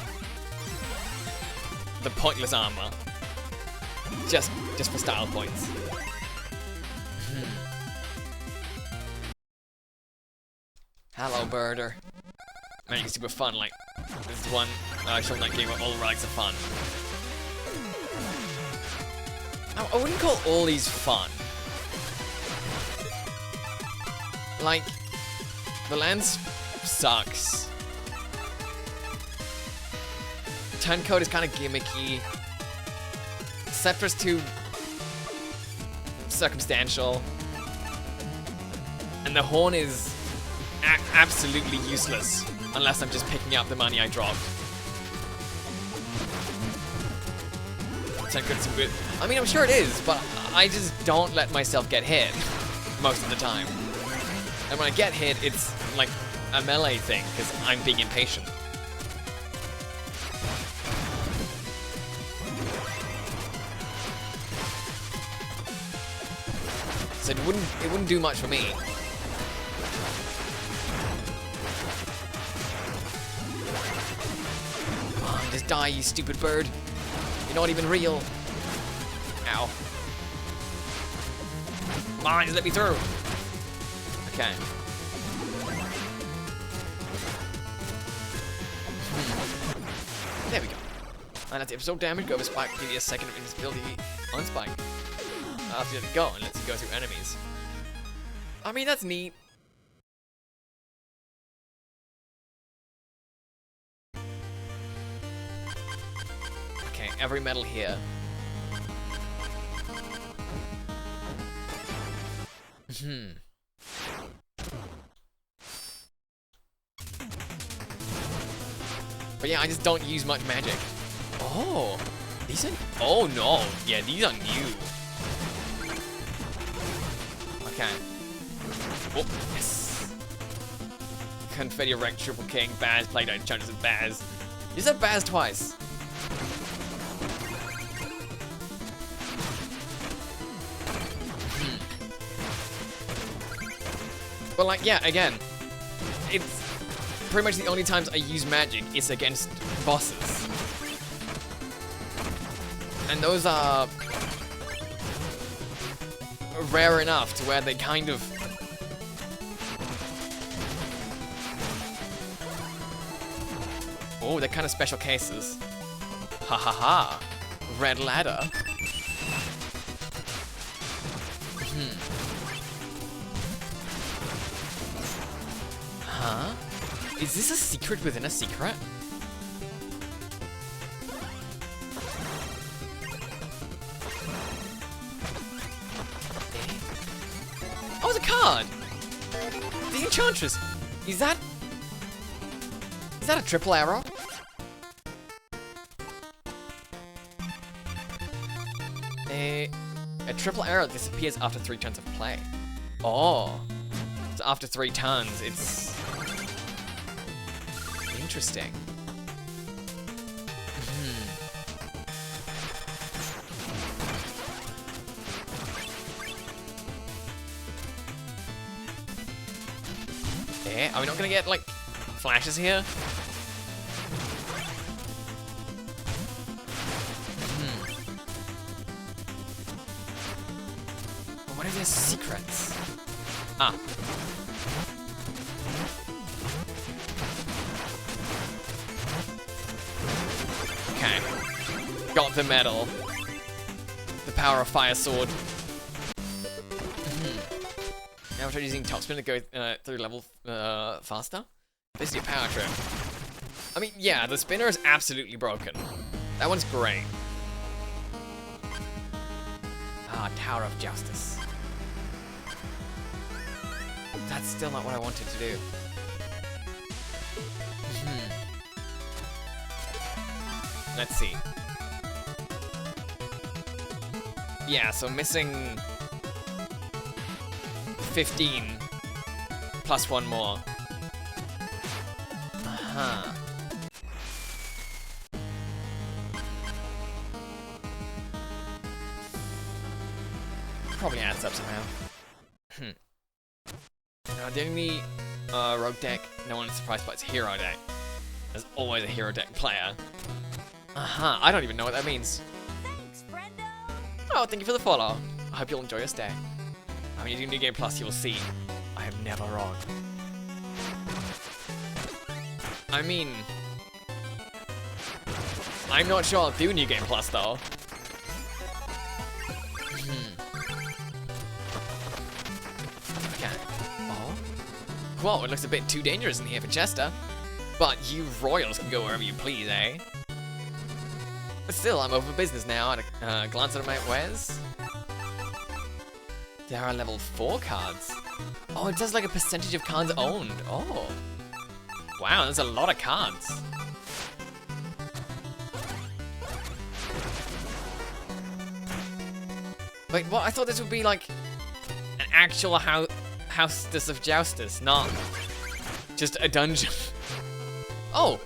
pointless armor. Just for style points. Hello, birder. Man, it's super fun, like, this is one shown that game where all relics are fun. I wouldn't call all these fun. Like, the lens sucks. Turncoat is kind of gimmicky. Scepter's too circumstantial. And the horn is absolutely useless. Unless I'm just picking up the money I dropped. Turncoat's a bit... I mean, I'm sure it is, but I just don't let myself get hit most of the time. And when I get hit, it's like a melee thing, because I'm being impatient. So it wouldn't do much for me. Come on, just die, you stupid bird. You're not even real. Ow. Come on, just let me through. Okay. There we go. And that's the episode damage. Go over Spike. Give you a second of invisibility on Spike. After you let it go, and lets you go through enemies. I mean, that's neat. Okay, every medal here. But yeah, I just don't use much magic. Oh, these are... Oh no, yeah, these are new. Okay. Oh, yes. Confetti Wreck, Triple King, Baz, Playdough, Charges of Baz. You said Baz twice. But like, yeah, again, it's pretty much the only times I use magic is against bosses. And those are rare enough to where they kind of... Oh, they're kind of special cases. Ha ha ha. Red ladder. Huh? Is this a secret within a secret? Oh, it's a card! The Enchantress! Is that a triple arrow? A triple arrow disappears after 3 turns of play. Oh. So after 3 turns, it's... Interesting. Yeah, are we not gonna get, like, flashes here? What are their secrets? Ah. Okay. Got the medal. The power of Fire Sword. Now I've tried using top spin to go through level faster. Basically a power trip. I mean, yeah, the spinner is absolutely broken. That one's great. Ah, Tower of Justice. That's still not what I wanted to do. Let's see. Yeah, so missing 15 plus 1 more. Uh-huh. Probably adds up somehow. The only rogue deck no one is surprised by is hero deck. There's always a hero deck player. Uh-huh, I don't even know what that means. Thanks, friendo. Oh, thank you for the follow. I hope you'll enjoy your stay. When you do New Game Plus, you will see I am never wrong. I mean, I'm not sure I'll do New Game Plus though. Okay. Oh. Whoa, it looks a bit too dangerous in here for Chester. But you royals can go wherever you please, eh? But still, I'm over business now. At a glance at my wares. There are level 4 cards. Oh, it does like a percentage of cards owned. Oh. Wow, there's a lot of cards. Wait, what? I thought this would be like an actual Hostess of Joustus, not just a dungeon. Oh,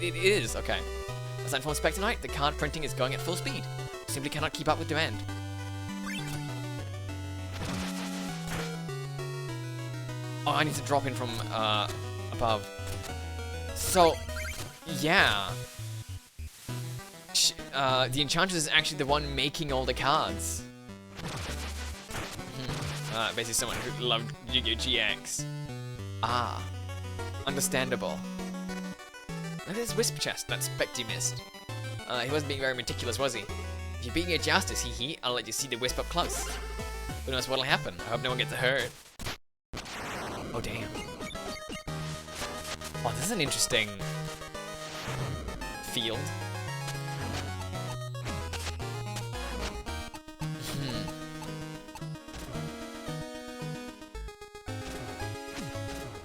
it is, okay. Aside from Spectronite, the card printing is going at full speed. Simply cannot keep up with demand. Oh, I need to drop in from above. So, yeah. The Enchantress is actually the one making all the cards. Basically someone who loved Yu-Gi-Oh! GX. Ah, understandable. Look at this Wisp chest that Specty missed. He wasn't being very meticulous, was he? If you're being a justice, hee, I'll let you see the Wisp up close. Who knows what'll happen? I hope no one gets hurt. Oh, damn. Oh, this is an interesting field.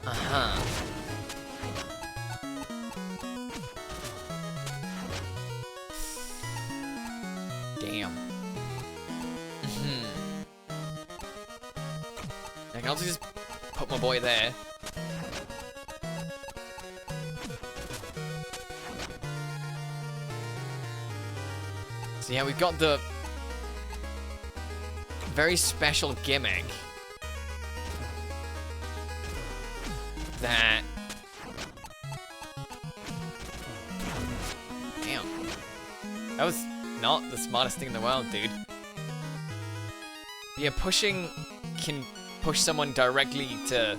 Uh-huh. also just put my boy there. So yeah, we've got the very special gimmick that... Damn. That was not the smartest thing in the world, dude. Yeah, pushing can push someone directly to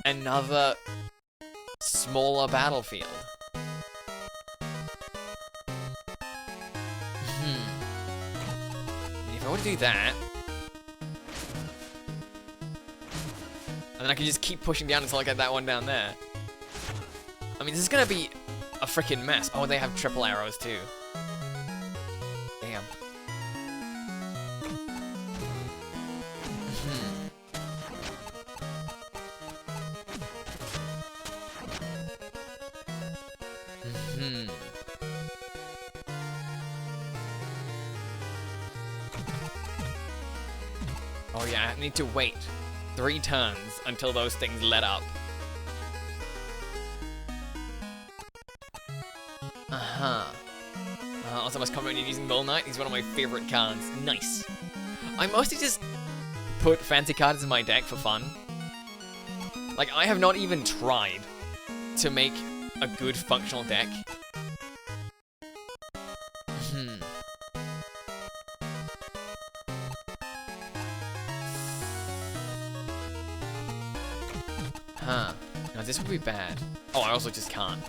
another smaller battlefield. If I were to do that, and then I can just keep pushing down until I get that one down there. I mean, this is gonna be a freaking mess. Oh, they have triple arrows too. Damn. Oh yeah, I need to wait 3 turns until those things let up. Also, must comment using Bull Knight. He's one of my favorite cards. Nice. I mostly just put fancy cards in my deck for fun. Like, I have not even tried to make a good functional deck. Now this would be bad. Oh, I also just can't.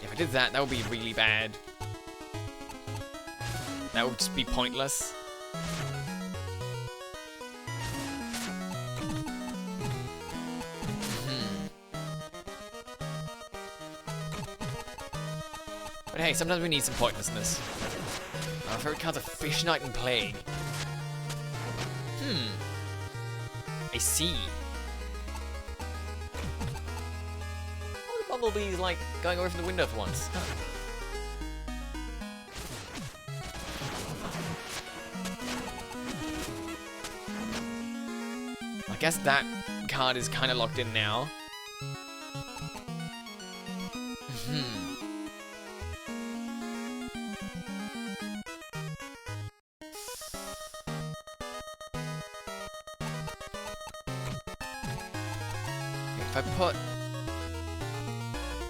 If I did that, that would be really bad. That would just be pointless. But hey, sometimes we need some pointlessness. Our favorite cards are Fish Knight and Plague. I see. Oh, the bumblebee's like going away from the window for once. Huh. I guess that card is kind of locked in now. If I put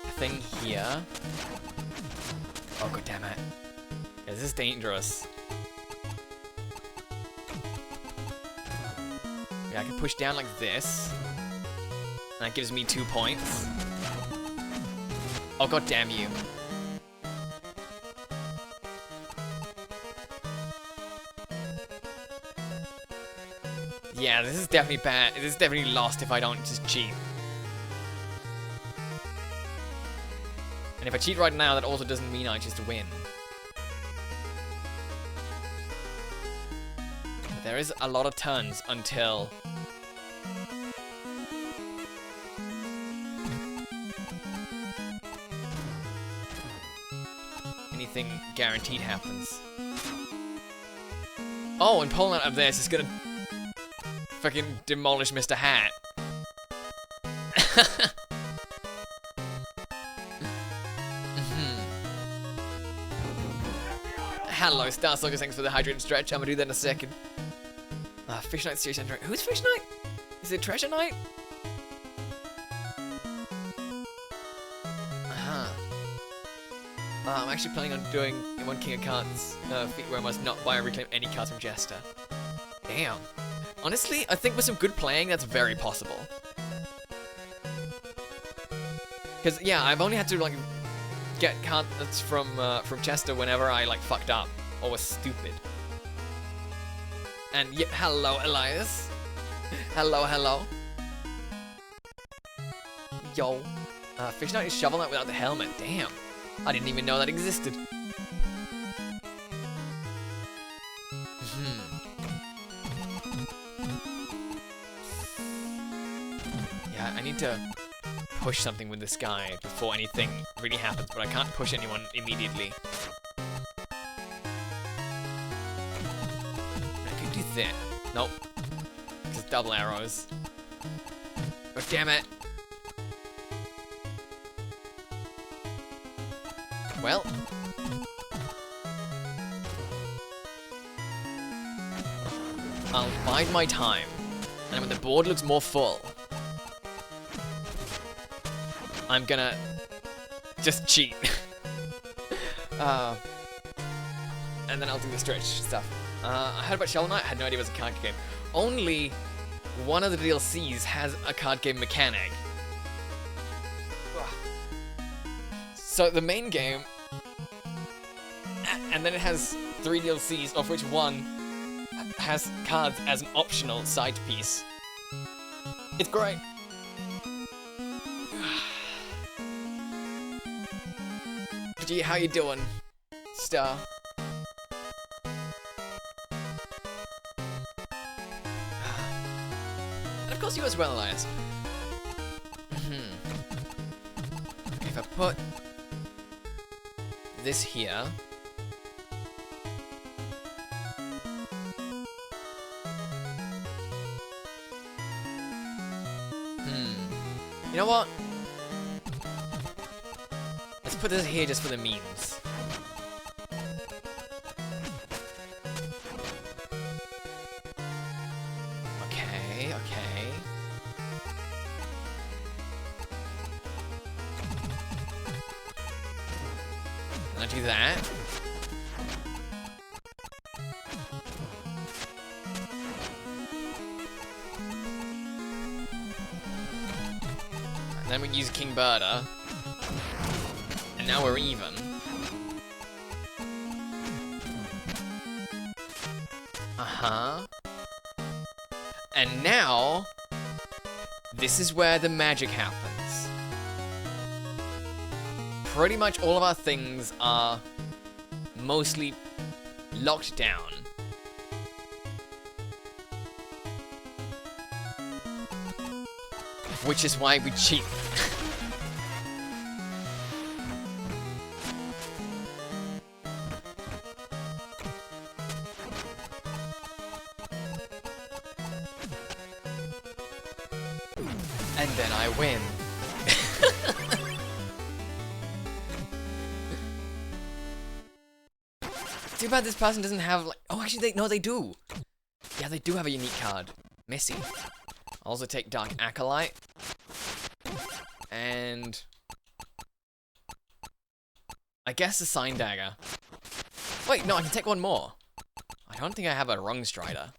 a thing here... Oh, god damn it. Yeah, this is dangerous. Yeah, I can push down like this. And that gives me 2 points. Oh, god damn you. Yeah, this is definitely bad. This is definitely lost if I don't just cheat. And if I cheat right now, that also doesn't mean I just win. But there is a lot of turns until... anything guaranteed happens. Oh, and pulling out of this is gonna fucking demolish Mr. Hat. Hello, Starstalker, thanks for the hydrated stretch. I'm gonna do that in a second. Fish Knight Serious Android. Who's Fish Knight? Is it Treasure Knight? I'm actually planning on doing one King of Cards feat where I must not buy or reclaim any cards from Jester. Damn. Honestly, I think with some good playing, that's very possible. Because yeah, I've only had to like get cards from Chester whenever I like fucked up or was stupid. And yeah, hello Elias. Hello. Yo. Fish Knight is Shovel Knight without the helmet. Damn. I didn't even know that existed. Yeah, I need to push something with this guy before anything really happens, but I can't push anyone immediately. I could do it. Nope. Just double arrows. Oh, damn it. Well. I'll bide my time. And when the board looks more full, I'm gonna just cheat. And then I'll do the stretch stuff. I heard about Shovel Knight, I had no idea it was a card game. Only one of the DLCs has a card game mechanic. So the main game, and then it has 3 DLCs, of which one has cards as an optional side piece. It's great. Gee, how you doing, Star? And of course you as well, Elias. If I put this here. You know what? Let's put this here just for the memes. Okay, okay. And I do that. And then we use King Berta. And now we're even. Uh-huh. And now, this is where the magic happens. Pretty much all of our things are mostly locked down. Which is why we cheat. And then I win. Too bad this person doesn't have, like... Oh, actually, they do. Yeah, they do have a unique card. Missy. I'll also take Dark Acolyte. And... I guess a Sign Dagger. Wait, no, I can take one more. I don't think I have a Rung Strider.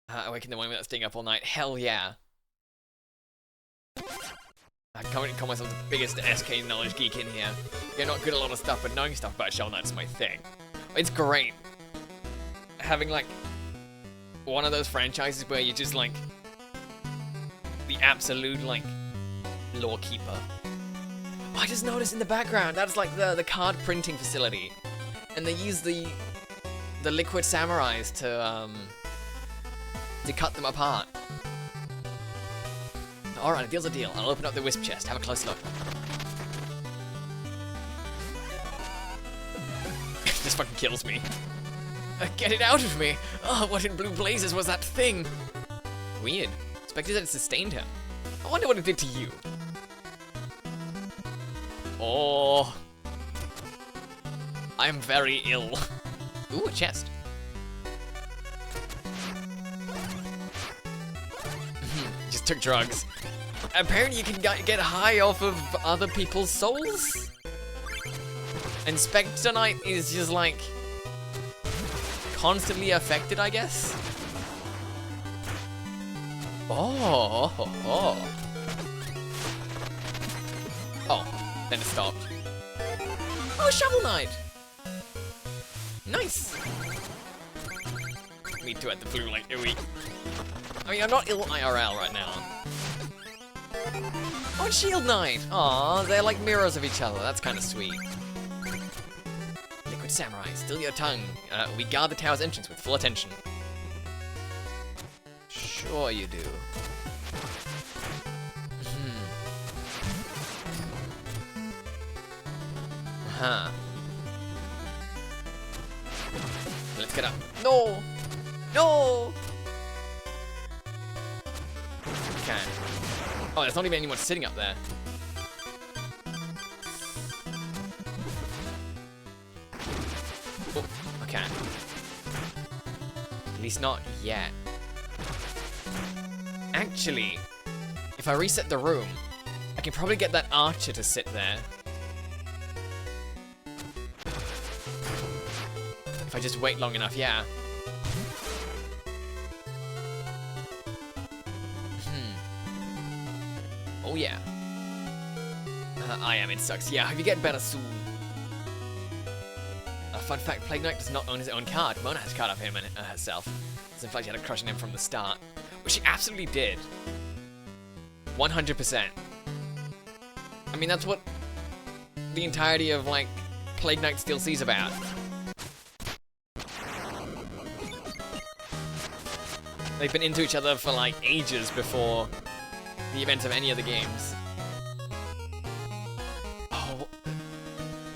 Awaken the one without staying up all night. Hell yeah. I can't call myself the biggest SK knowledge geek in here. You're not good at a lot of stuff, but knowing stuff about Shovel Knight is my thing. It's great. Having, like, one of those franchises where you're just, like, the absolute, like, lore keeper. Oh, I just noticed in the background, that's, like, the card printing facility. And they use the liquid samurais to cut them apart. Alright, a deal's a deal. I'll open up the wisp chest. Have a close look. This fucking kills me. Get it out of me! Oh, what in blue blazes was that thing? Weird. Expected that it sustained him. I wonder what it did to you. Oh. I am very ill. Ooh, a chest. Just took drugs. Apparently you can get high off of other people's souls? And Spectre Knight is just like... constantly affected, I guess? Oh, oh, then it stopped. Oh, Shovel Knight! Nice! Me too at the blue like ooey. I mean, I'm not ill IRL right now. Oh, Shield Knight! Aw, they're like mirrors of each other. That's kind of sweet. Liquid Samurai, still your tongue. We guard the tower's entrance with full attention. Sure you do. Huh. Let's get up. No! No! Okay. Oh, there's not even anyone sitting up there. Oh, okay. At least not yet. Actually, if I reset the room, I can probably get that archer to sit there. If I just wait long enough, yeah. Oh yeah. I am, it sucks. Yeah, I hope you get better soon. A fun fact, Plague Knight does not own his own card. Mona has a card of him and herself. So in fact, she had a crush on him from the start. Which she absolutely did. 100%. I mean, that's what the entirety of, like, Plague Knight's DLC's about. They've been into each other for, like, ages before the event of any of the games. Oh.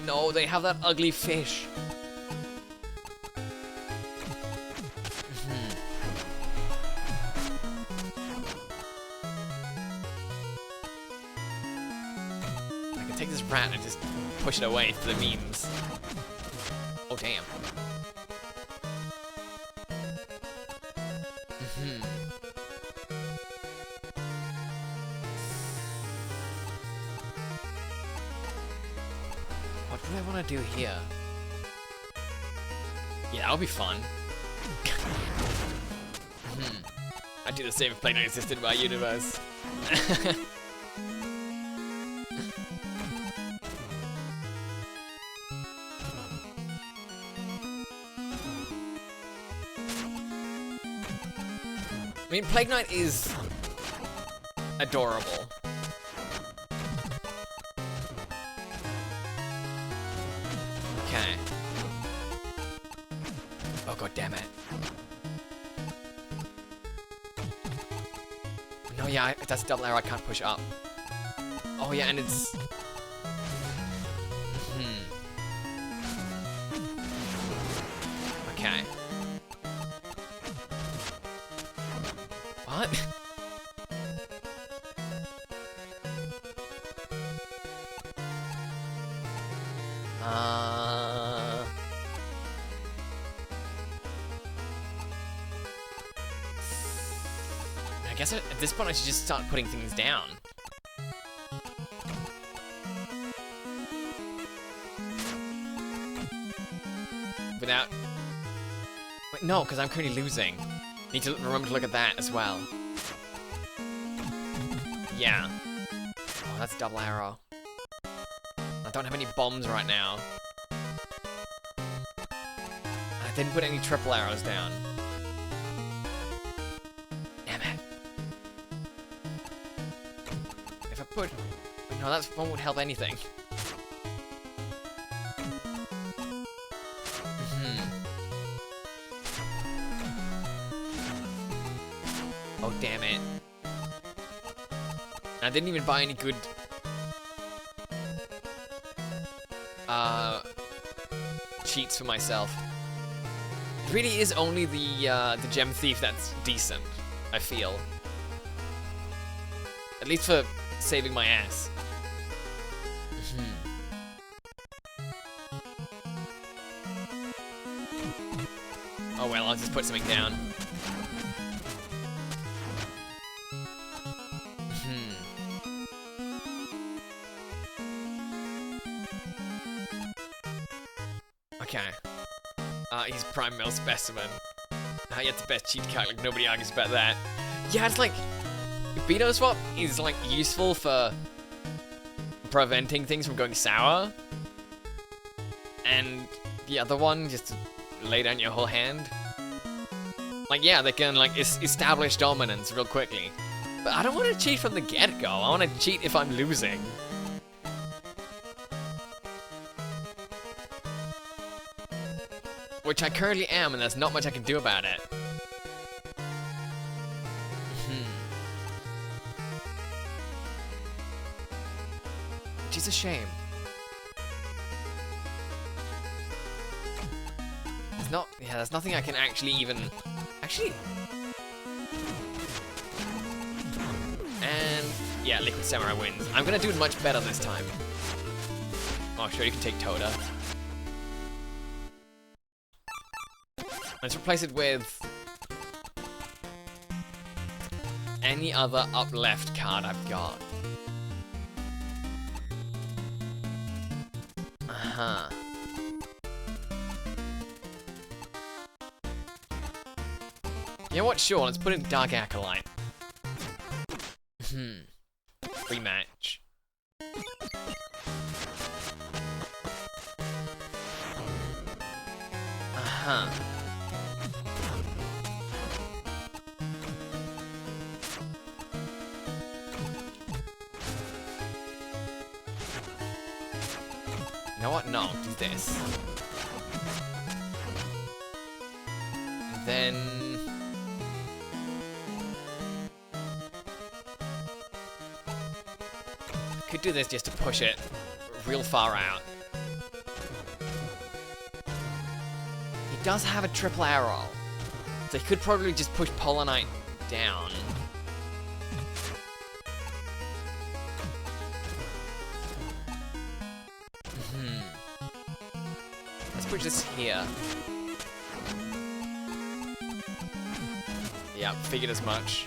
No, they have that ugly fish. I can take this rat and just push it away for the memes. Oh, damn. What do I want to do here? Yeah, that'll be fun. I'd do the same if Plague Knight existed in my universe. I mean, Plague Knight is adorable. Okay. Oh, god damn it. No, yeah, that's double arrow, I can't push up. Oh yeah, and it's... Okay. What? I guess at this point I should just start putting things down. Without... Wait, no, because I'm currently losing. Need to remember to look at that as well. Yeah. Oh, that's double arrow. I don't have any bombs right now. I didn't put any triple arrows down. Damn it. If I put... No, that one won't help anything. Oh, damn it. I didn't even buy any good... cheats for myself. It really is only the gem thief that's decent, I feel. At least for saving my ass. Oh well, I'll just put something down. Okay. He's prime male specimen. Yet the best cheat card, like nobody argues about that. Yeah, it's like Beto Swap is like useful for preventing things from going sour. And the other one, just to lay down your whole hand. Like, yeah, they can like establish dominance real quickly. But I don't want to cheat from the get-go. I want to cheat if I'm losing. Which I currently am, and there's not much I can do about it. Which is a shame. there's nothing I can actually even... Actually... And... Yeah, Liquid Samurai wins. I'm gonna do it much better this time. Oh, sure, you can take Toda. Let's replace it with... any other up left card I've got. Uh-huh. You know what? Sure, let's put in Dark Acolyte. Rematch. Uh-huh. You know what? No, do this. And then... could do this just to push it real far out. He does have a triple arrow, so he could probably just push Polar Knight down. Let's put this here. Yeah, figured as much.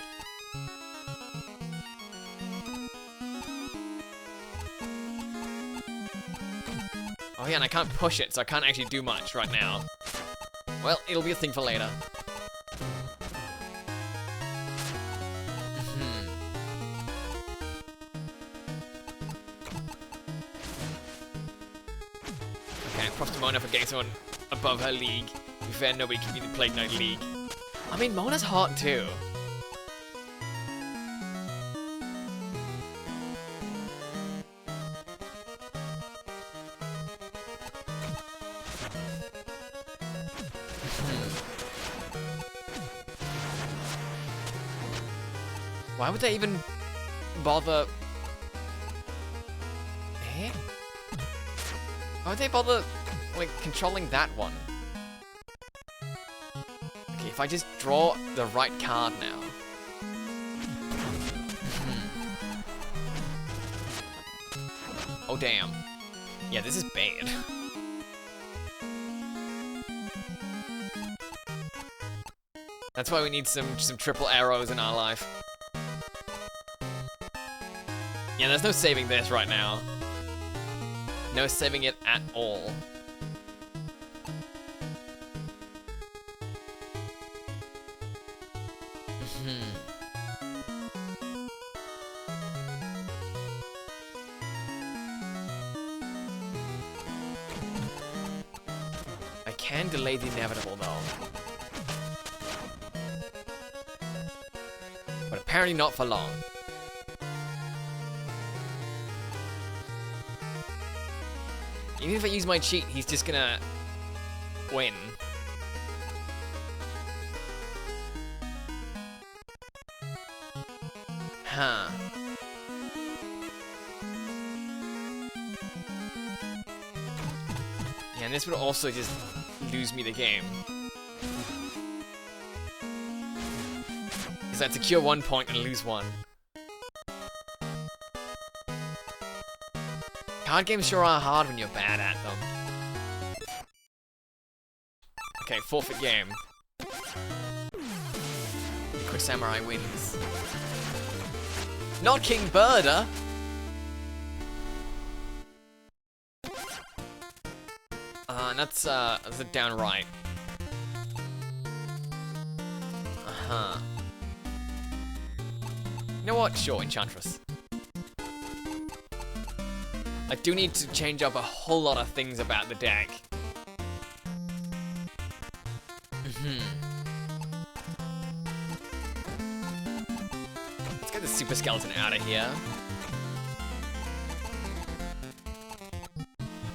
Oh yeah, and I can't push it, so I can't actually do much right now. Well, it'll be a thing for later. Okay, props to Mona for getting someone above her league. To be fair, nobody can beat the Plague Knight League. I mean, Mona's hot too. Why would they even bother? Eh? Why would they bother, like, controlling that one? Okay, if I just draw the right card now. Oh, damn. Yeah, this is bad. That's why we need some triple arrows in our life. Yeah, there's no saving this right now. No saving it at all. I can delay the inevitable, though. But apparently not for long. Even if I use my cheat, he's just gonna win. Huh. Yeah, and this would also just lose me the game. Because I'd secure 1 point and lose 1. Card games sure are hard when you're bad at them. Okay, forfeit game. Liquid Samurai wins. Not King Birder! And that's a down right. Uh-huh. You know what? Sure, Enchantress. I do need to change up a whole lot of things about the deck. Let's get the Super Skeleton out of here.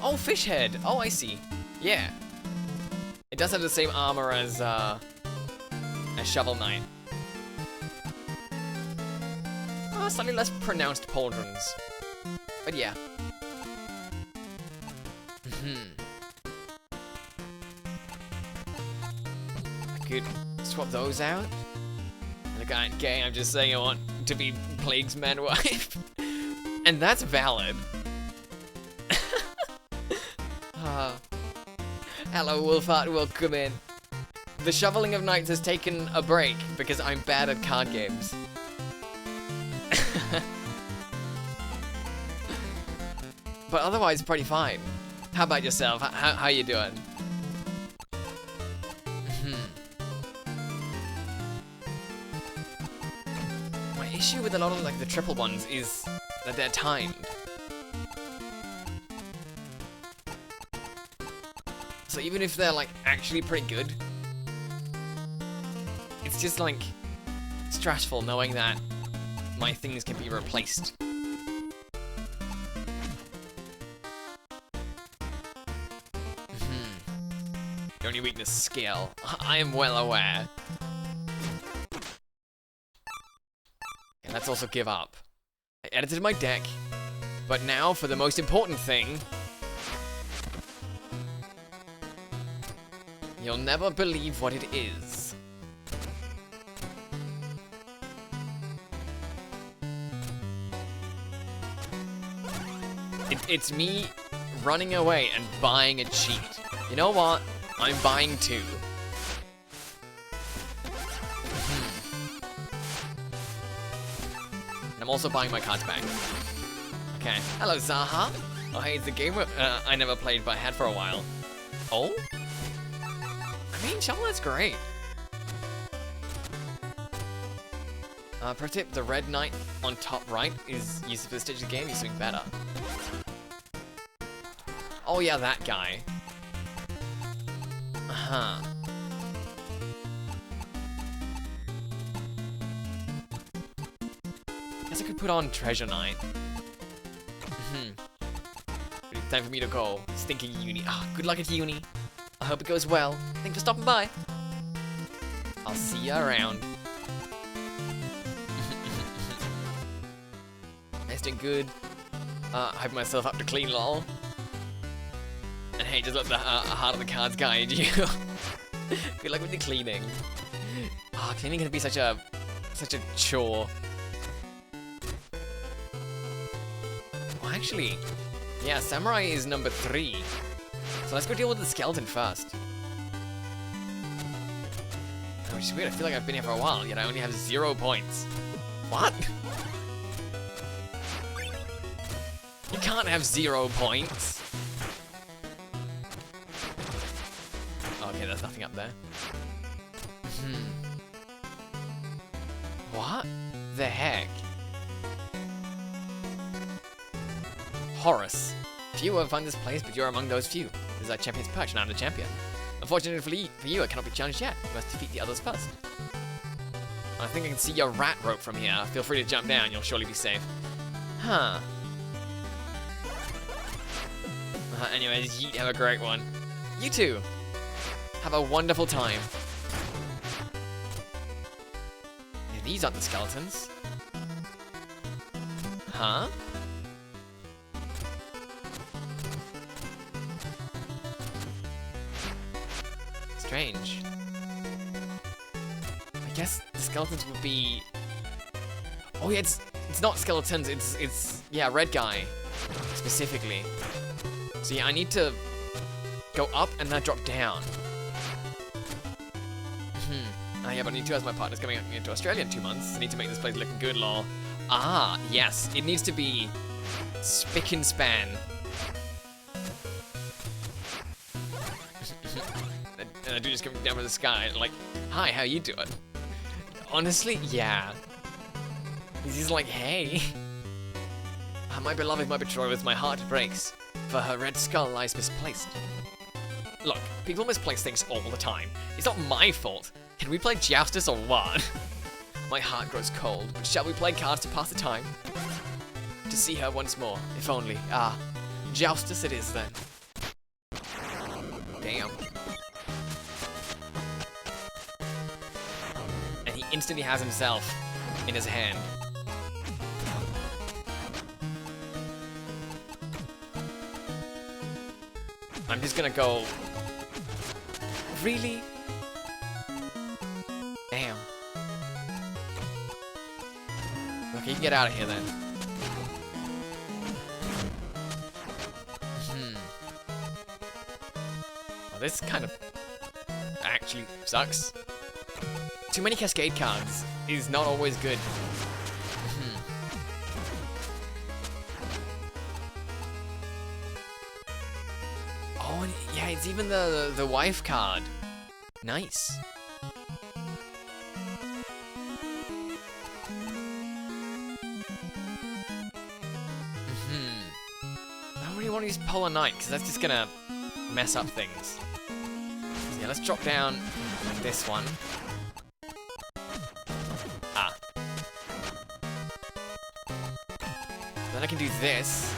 Oh, Fish Head! Oh, I see. Yeah. It does have the same armor as Shovel Knight. Oh, slightly less pronounced pauldrons. But yeah. could swap those out. Look, I ain't gay, I'm just saying I want to be Plague's man wife. And that's valid. Hello, Wolfheart, welcome in. The shoveling of nights has taken a break because I'm bad at card games. But otherwise, pretty fine. How about yourself? How you doing? My issue with a lot of like the triple ones is that they're timed. So even if they're like actually pretty good, it's just like stressful knowing that my things can be replaced. Your only weakness, skill. I am well aware. And let's also give up. I edited my deck, but now for the most important thing. You'll never believe what it is. It's me running away and buying a cheat. You know what? I'm buying 2. And I'm also buying my cards back. Okay. Hello, Zaha. Oh, hey, it's a game I never played but had for a while. Oh? I mean, Shovelhead's great. Pro tip, the red knight on top right is used for the stage of the game, he's doing better. Oh yeah, that guy. Uh-huh. Guess I could put on Treasure Knight. Time for me to go. Stinking uni. Ah, good luck at uni. I hope it goes well. Thanks for stopping by. I'll see you around. Nice doing good. Hype myself up to clean, lol. And hey, just let the heart of the cards guide you. Good luck with the cleaning. Ah, cleaning can be such a chore. Well, actually, yeah, Samurai is number 3. So let's go deal with the skeleton first. Oh, which is weird. I feel like I've been here for a while, yet I only have 0 points. What? You can't have 0 points. Okay, there's nothing up there. What the heck? Horus. Few have found this place, but you're among those few. This is our champion's perch, and I'm the champion. Unfortunately for you, I cannot be challenged yet. You must defeat the others first. I think I can see your rat rope from here. Feel free to jump down, you'll surely be safe. Huh. Anyways, yeet, have a great one. You too. Have a wonderful time. Yeah, these aren't the skeletons. Huh? Strange. I guess the skeletons would be... Oh yeah, it's not skeletons, it's yeah, red guy specifically. So yeah, I need to go up and then drop down. Yeah, but I need to, as my partner's coming into Australia in 2 months. I need to make this place looking good, lol. Ah, yes, it needs to be spick and span. And I do just come down from the sky, like, hi, how you doing? Honestly, yeah. He's just like, hey. My beloved, my betrothed, my heart breaks, for her red skull lies misplaced. Look, people misplace things all the time. It's not my fault. Can we play Joustus or what? My heart grows cold, but shall we play cards to pass the time? To see her once more, if only. Ah, Joustus it is then. Damn. And he instantly has himself in his hand. I'm just gonna go... Really? You can get out of here then. Well, this kind of actually sucks. Too many Cascade cards is not always good. Oh, and yeah, it's even the wife card. Nice. I don't really want to use Polar Knight, because that's just gonna mess up things. So yeah, let's drop down this one. Ah. Then I can do this.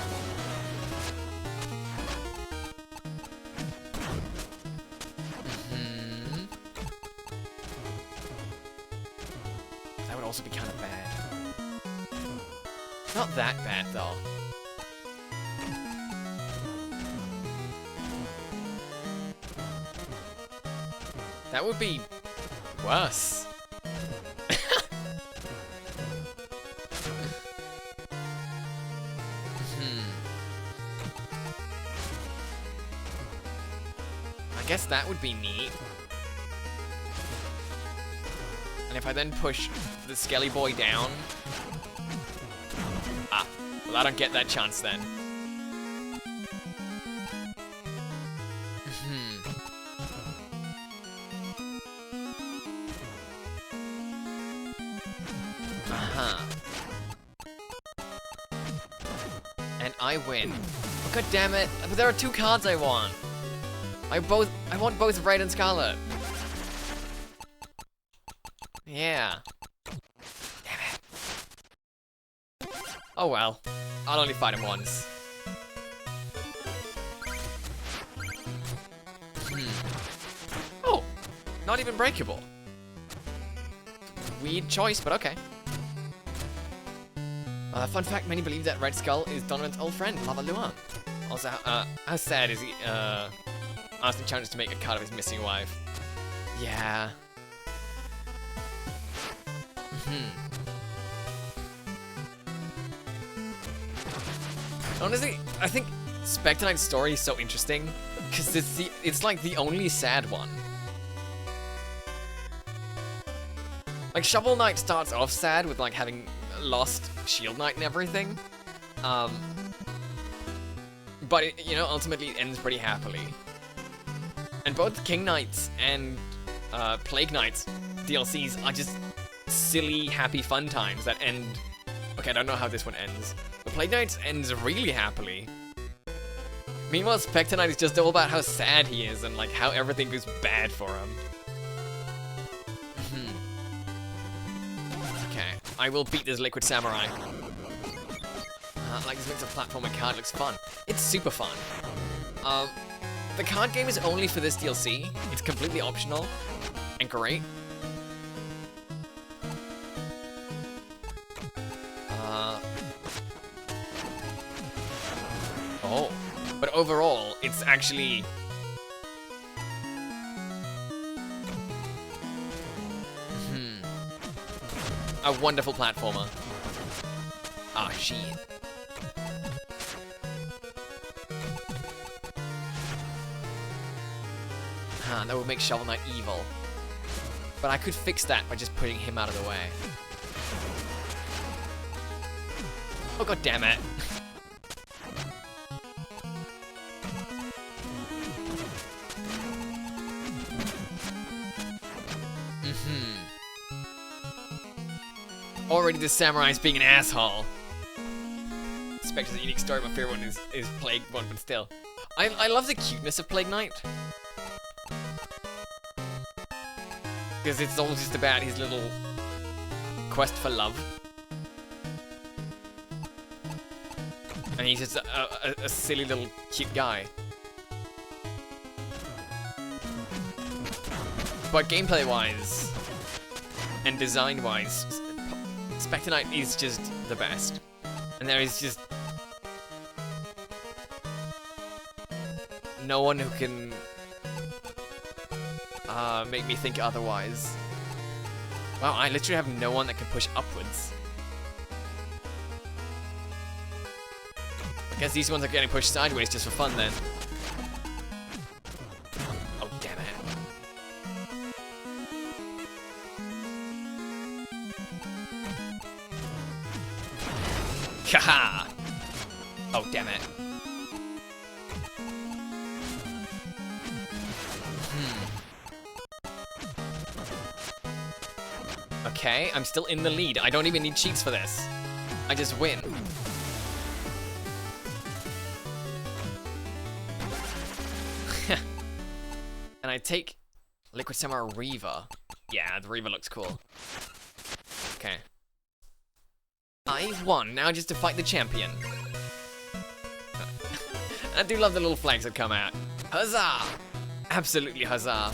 That would also be kind of bad. Not that bad, though. That would be worse. I guess that would be neat. And if I then push the Skelly Boy down... Ah, well I don't get that chance then. And I win. Oh, God damn it! But there are two cards I want. I want both Red and Scarlet. Yeah. Damn it. Oh well. I'll only fight him once. Oh, not even breakable. Weird choice, but okay. Fun fact, many believe that Red Skull is Donovan's old friend, Lava Lua. Also, how sad is he, asking challenges to make a card of his missing wife? Yeah. Honestly, I think Spectre Knight's story is so interesting, because it's like the only sad one. Like, Shovel Knight starts off sad with, like, having lost Shield Knight and everything. But, you know, ultimately it ends pretty happily. And both King Knights and Plague Knights DLCs are just silly, happy, fun times that end... Okay, I don't know how this one ends. But Plague Knights ends really happily. Meanwhile, Spectre Knight is just all about how sad he is and, like, how everything goes bad for him. I will beat this Liquid Samurai. Like this mix of platform and card looks fun. It's super fun. The card game is only for this DLC. It's completely optional and great. Oh, but overall, it's actually... a wonderful platformer. Ah, shit. That would make Shovel Knight evil. But I could fix that by just putting him out of the way. Oh, God damn it. Already the Samurai's being an asshole. Spectre's a unique story. My favorite one is Plague one, but still. I love the cuteness of Plague Knight. Because it's all just about his little quest for love. And he's just a silly little cute guy. But gameplay-wise, and design-wise, Spectre Knight is just the best. And there is just no one who can make me think otherwise. Wow, I literally have no one that can push upwards. Guess these ones are getting pushed sideways just for fun then. Oh, damn it. Haha! Oh, damn it. Okay, I'm still in the lead. I don't even need cheats for this. I just win. And I take Liquid Samurai Reaver. Yeah, the Reaver looks cool. Okay. I won. Now just to fight the champion. I do love the little flags that come out. Huzzah! Absolutely huzzah.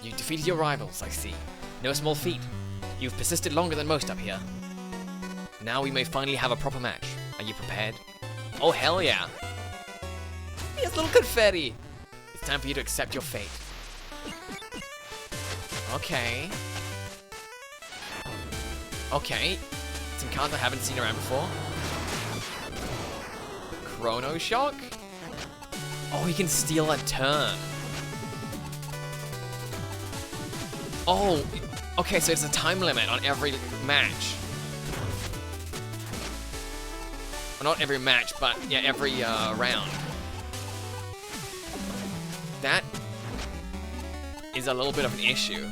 You defeated your rivals, I see. No small feat. You've persisted longer than most up here. Now we may finally have a proper match. Are you prepared? Oh, hell yeah. Yes, little confetti. It's time for you to accept your fate. Okay. Okay. Some cards I haven't seen around before. Chrono Shock? Oh, he can steal a turn. Oh, okay, so it's a time limit on every match. Well, not every match, but yeah, every round. That is a little bit of an issue.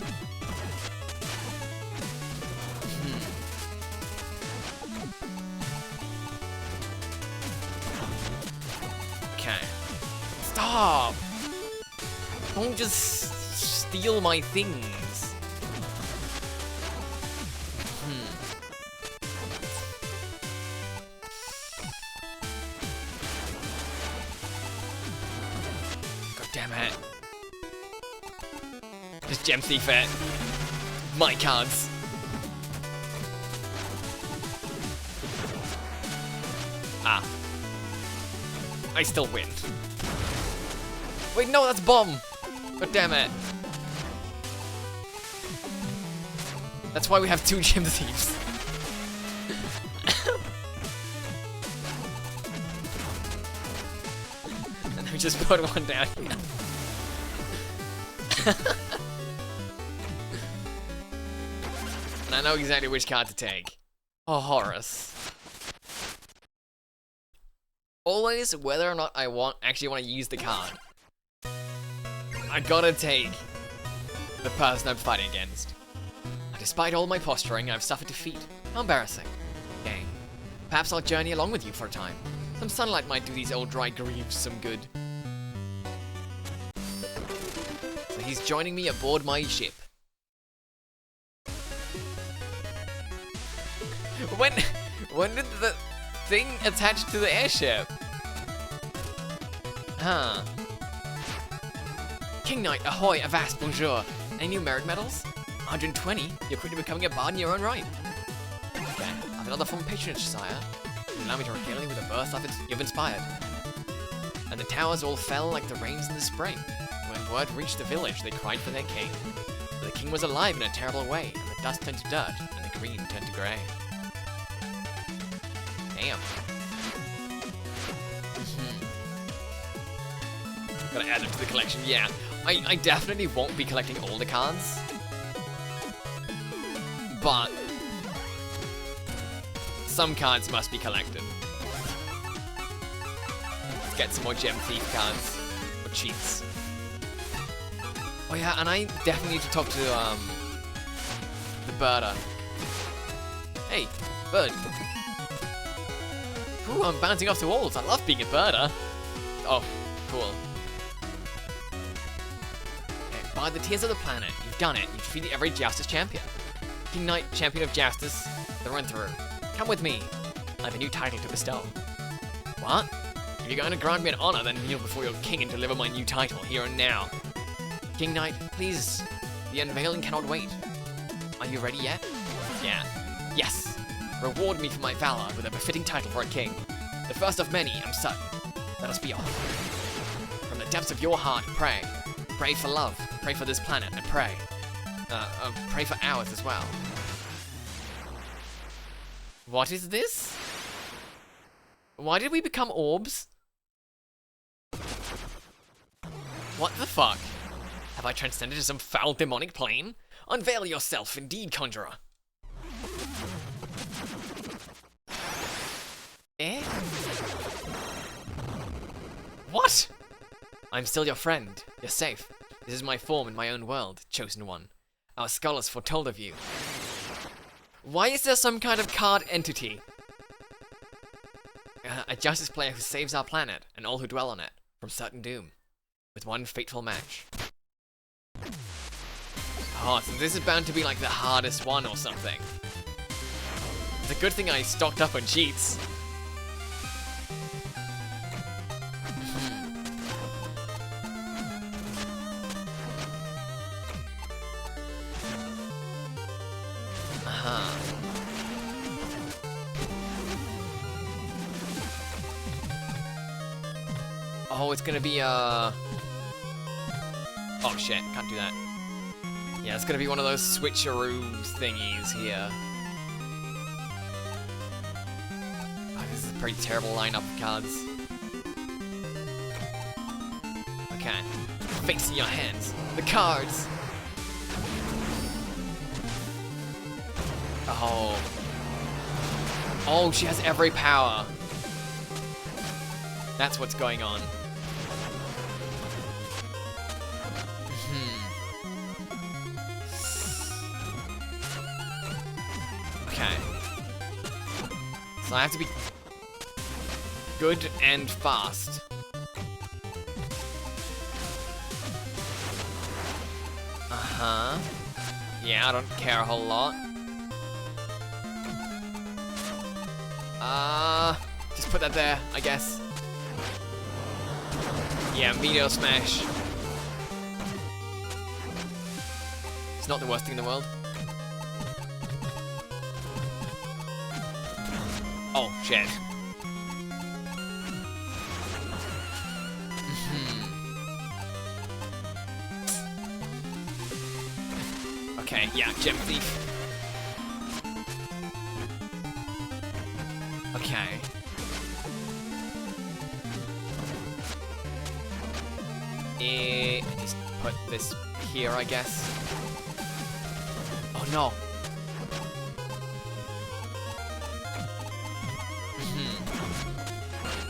Okay. Stop! Don't just steal my things. God damn it. Just gem thief it. My cards. Ah. I still win. Wait, no, that's bomb. God damn it. That's why we have 2 gem thieves. And we just put one down here. And I know exactly which card to take. Oh, Horus. Always, whether or not I actually want to use the card, I gotta take the person I'm fighting against. Despite all my posturing, I've suffered defeat. How embarrassing. Okay. Perhaps I'll journey along with you for a time. Some sunlight might do these old dry greaves some good. So he's joining me aboard my ship. When did the thing attach to the airship? Huh. King Knight, ahoy, avast, bonjour. Any new merit medals? 120? You're quickly becoming a bard in your own right. Okay, I have another form of patronage, sire. Allow me to regale you with a birth you've inspired. And the towers all fell like the rains in the spring. When word reached the village, they cried for their king. For the king was alive in a terrible way, and the dust turned to dirt, and the green turned to grey. Damn. Gotta add them to the collection, yeah. I definitely won't be collecting all the cards. But some cards must be collected. Let's get some more gem thief cards. Or cheats. Oh yeah, and I definitely need to talk to the birder. Hey, bird. Ooh, I'm bouncing off the walls. I love being a birder. Oh, cool. Okay, by the tears of the planet, you've done it. You've defeated every Joustus champion. King Knight, champion of Joustus, through and through. Come with me. I have a new title to bestow. What? If you're going to grant me an honor, then kneel before your king and deliver my new title, here and now. King Knight, please. The unveiling cannot wait. Are you ready yet? Yeah. Yes. Reward me for my valor with a befitting title for a king. The first of many, I'm certain. Let us be off. From the depths of your heart, pray. Pray for love. Pray for this planet, and pray. Pray for ours as well. What is this? Why did we become orbs? What the fuck? Have I transcended to some foul demonic plane? Unveil yourself, indeed, conjurer. Eh? What? I'm still your friend. You're safe. This is my form in my own world, chosen one. Our scholars foretold of you. Why is there some kind of card entity? A justice player who saves our planet and all who dwell on it from certain doom, with one fateful match. Oh, so this is bound to be like the hardest one or something. It's a good thing I stocked up on cheats. Oh, it's gonna be, oh shit, can't do that. Yeah, it's gonna be one of those switcheroo thingies here. Oh, this is a pretty terrible lineup of cards. Okay. Face in your hands. The cards! Oh. Oh, she has every power. That's what's going on. Okay. So I have to be good and fast. Uh-huh. Yeah, I don't care a whole lot. Just put that there, I guess. Yeah, Meteor Smash. It's not the worst thing in the world. Oh, shit. Okay, yeah, Gem Thief. Okay. Just put this here, I guess. Oh no.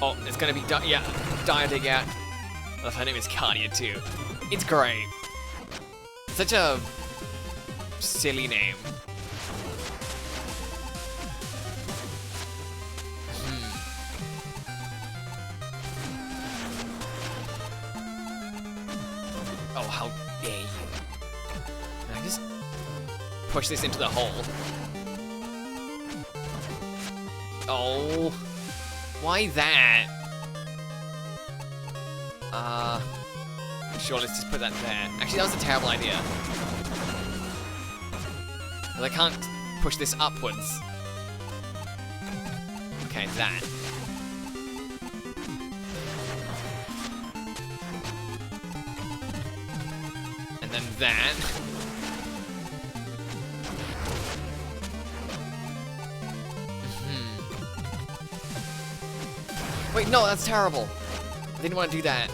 Oh, it's gonna be Diadigat. Oh, her name is Cardia too. It's great. Such a silly name. Oh, how dare you. Can I just push this into the hole? Oh. Why that? Sure, let's just put that there. Actually, that was a terrible idea. But I can't push this upwards. Okay, that. And then that. Wait, no, that's terrible. I didn't want to do that.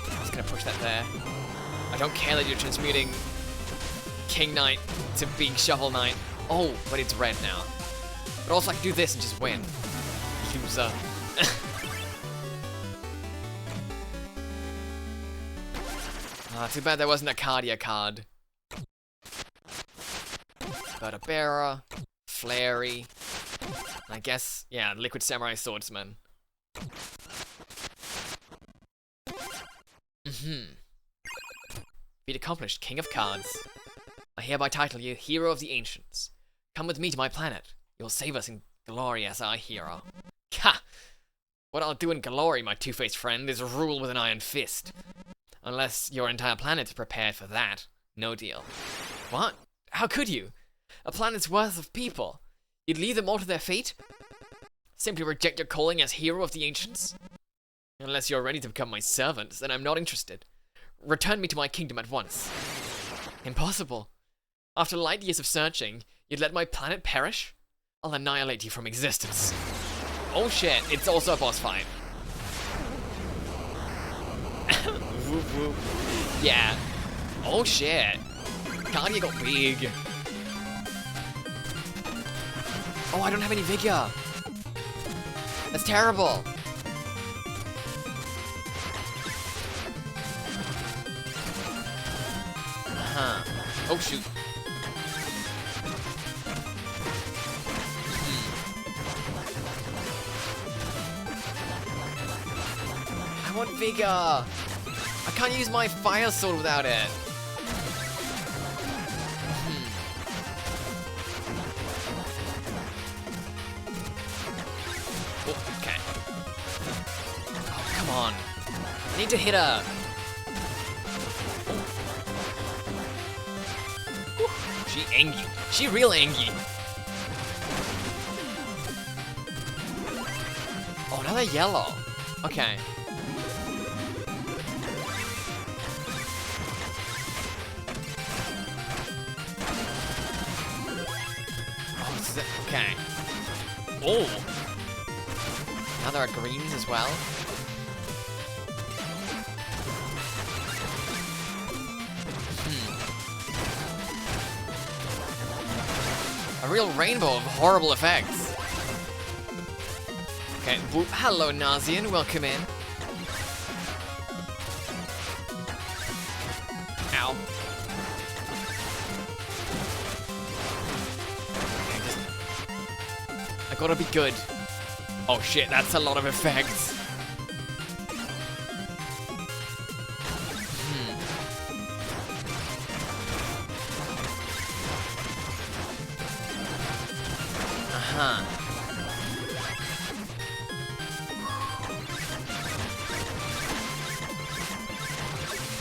I'm just gonna push that there. I don't care that you're transmuting King Knight to Big Shovel Knight. Oh, but it's red now. But also I can do this and just win. Loser. Too bad there wasn't a Cardia card. But a bearer, Flary, and I guess, yeah, Liquid Samurai Swordsman. Feat accomplished, King of Cards. I hereby title you Hero of the Ancients. Come with me to my planet. You'll save us in glory as our hero. Ha! What I'll do in glory, my two-faced friend, is rule with an iron fist. Unless your entire planet's prepared for that. No deal. What? How could you? A planet's worth of people. You'd leave them all to their fate? Simply reject your calling as hero of the ancients? Unless you're ready to become my servants, then I'm not interested. return me to my kingdom at once. Impossible. After light years of searching, you'd let my planet perish? I'll annihilate you from existence. Oh shit, it's also a boss fight. Whoop, whoop. Yeah. Oh shit. Guardia got big. Oh, I don't have any vigor. That's terrible. Oh shoot. I want vigor. I can't use my fire sword without it. Oh, okay. Oh, come on. I need to hit her. She angry. She real angry. Oh, now they're yellow. Okay. Oh, this is it. Okay. Oh. Now there are greens as well. A real rainbow of horrible effects. Okay, hello Nazian, welcome in. Ow. Okay, I gotta be good. Oh shit, that's a lot of effects.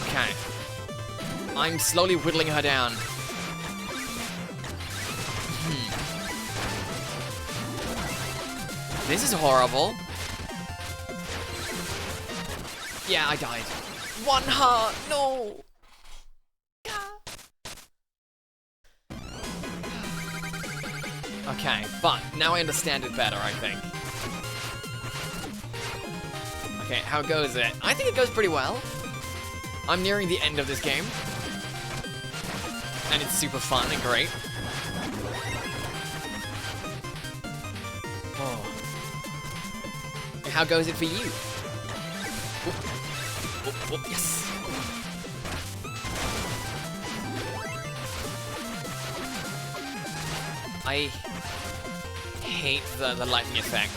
Okay. I'm slowly whittling her down. This is horrible. Yeah, I died. One heart, no! Okay, but now I understand it better, I think. Okay, how goes it? I think it goes pretty well. I'm nearing the end of this game. And it's super fun and great. Oh. How goes it for you? Oop, oop, oop, yes! I hate the lightning effect.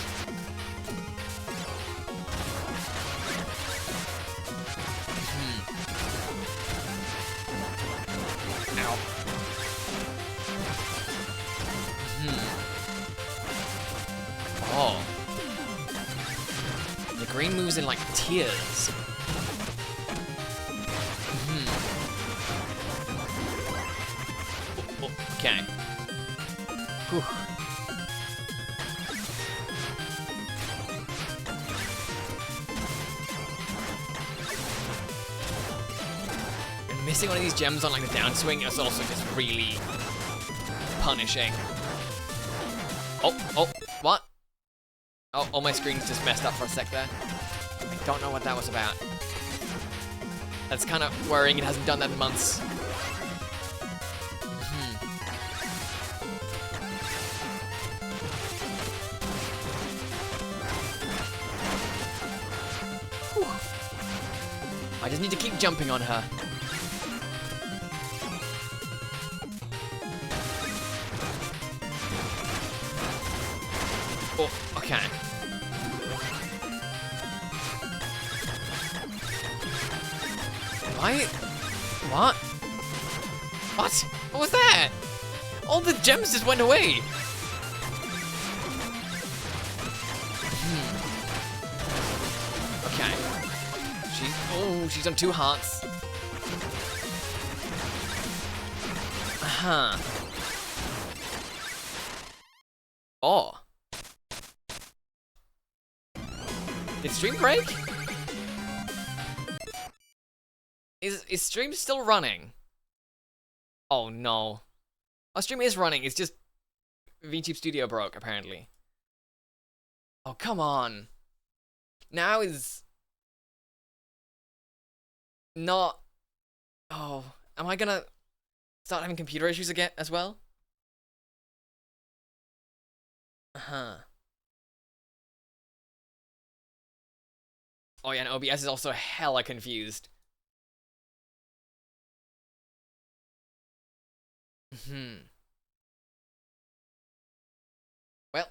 Ow. Oh. The green moves in like tiers. Oh, okay. Whew. And missing one of these gems on like the downswing is also just really punishing. Oh, what? Oh, all my screens just messed up for a sec there. I don't know what that was about. That's kind of worrying, it hasn't done that in months. I just need to keep jumping on her. Oh, okay. What? What? What was that? All the gems just went away. Okay. She's on 2 hearts. Oh. Did stream break? Is stream still running? Oh no. Our stream is running, it's just VTube Studio broke, apparently. Oh, come on. Now is not... Oh, am I gonna start having computer issues again as well? Uh-huh. Oh yeah, and OBS is also hella confused. Well,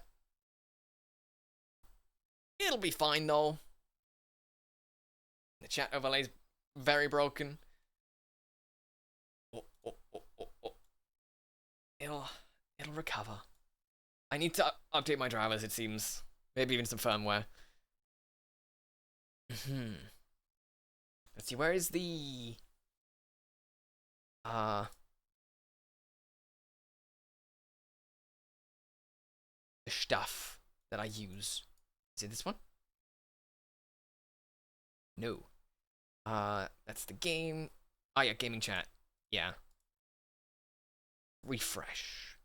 it'll be fine though. The chat overlay's very broken. Oh. It'll recover. I need to update my drivers, it seems. Maybe even some firmware. Let's see, where is the stuff that I use? Is it this one? No. That's the game. Oh yeah, gaming chat. Yeah. Refresh.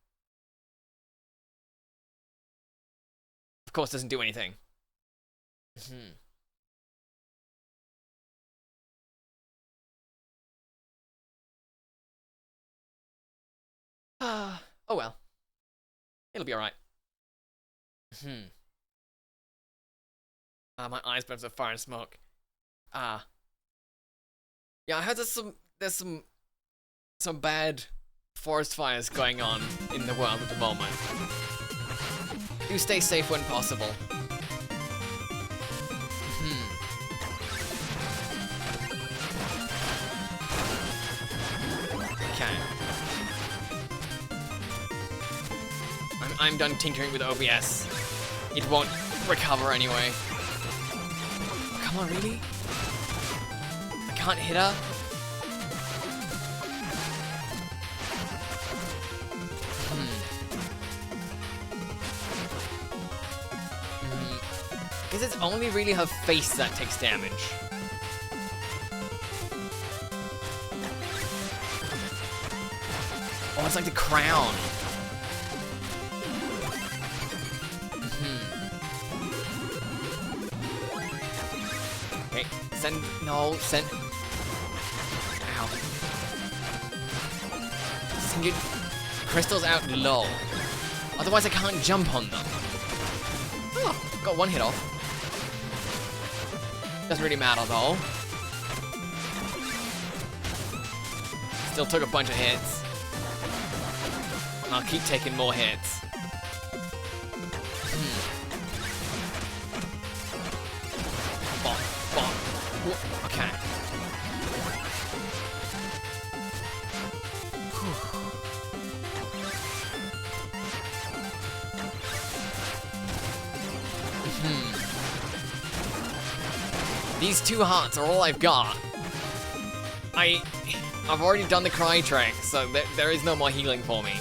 Of course, doesn't do anything. Oh well. It'll be alright. My eyes burn so fire and smoke. Yeah, I heard there's some bad forest fires going on in the world at the moment. Do stay safe when possible. Okay. I'm done tinkering with OBS. It won't recover anyway. Come on, really? I can't hit her? Because it's only really her face that takes damage. Oh, it's like the crown. Okay, send Ow. Send your crystals out low. Otherwise I can't jump on them. Oh, got one hit off. Doesn't really matter though. Still took a bunch of hits. And I'll keep taking more hits. Okay. These 2 hearts are all I've got. I've already done the cry trick, so there is no more healing for me.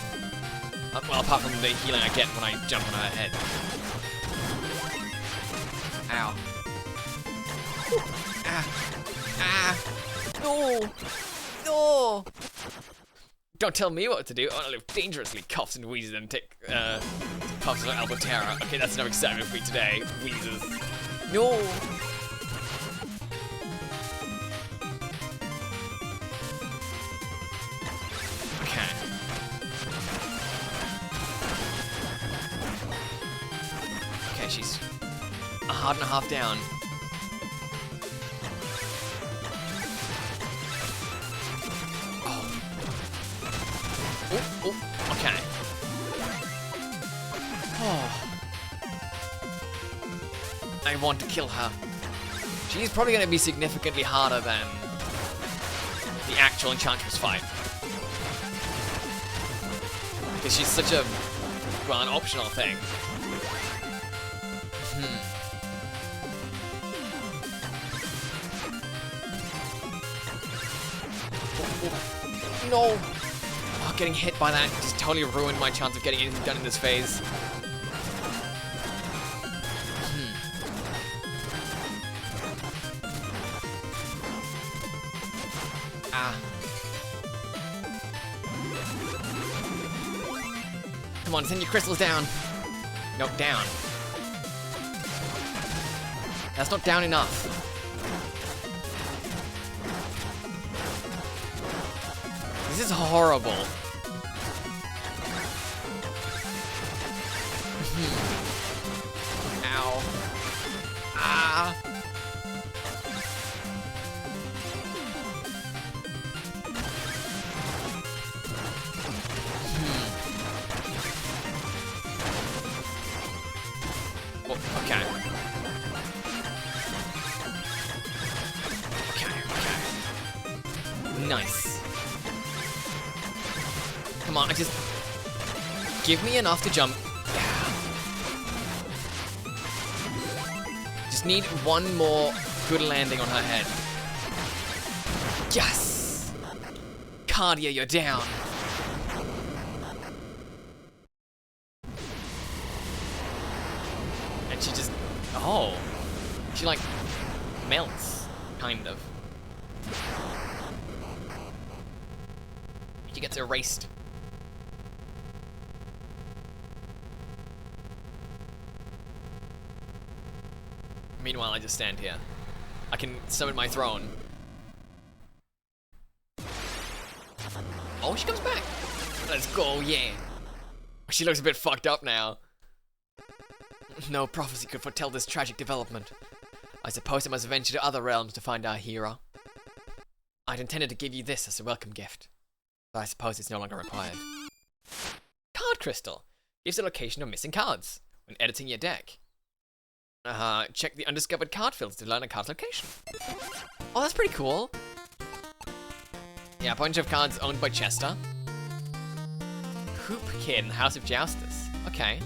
Well, apart from the healing I get when I jump on her head. Ow. No! Don't tell me what to do. I want to live dangerously, coughs and wheezes and take puffs of Albuterra. Okay, that's enough excitement for me today. Wheezes. No! Okay. Okay, she's a heart and a half down. Oh, okay. Oh. I want to kill her. She's probably going to be significantly harder than the actual Enchantress fight. Because she's such a, well, an optional thing. No! Oh, getting hit by that just totally ruined my chance of getting anything done in this phase. Ah. Come on, send your crystals down. No, down. That's not down enough. This is horrible. Ow. Ah. Oh, okay. Okay. Nice. Come on, just give me enough to jump. Yeah. Just need one more good landing on her head. Yes! Cardia, you're down. And she just... Oh. She, like, melts. Kind of. She gets erased. Meanwhile, I just stand here. I can summon my throne. Oh, she comes back. Let's go, yeah. She looks a bit fucked up now. No prophecy could foretell this tragic development. I suppose I must venture to other realms to find our hero. I'd intended to give you this as a welcome gift, but I suppose it's no longer required. Card crystal. Gives the location of missing cards when editing your deck. Check the undiscovered card fields to learn a card's location. Oh, that's pretty cool. Yeah, a bunch of cards owned by Chester. Hoop Kid in the House of Joustus. Okay.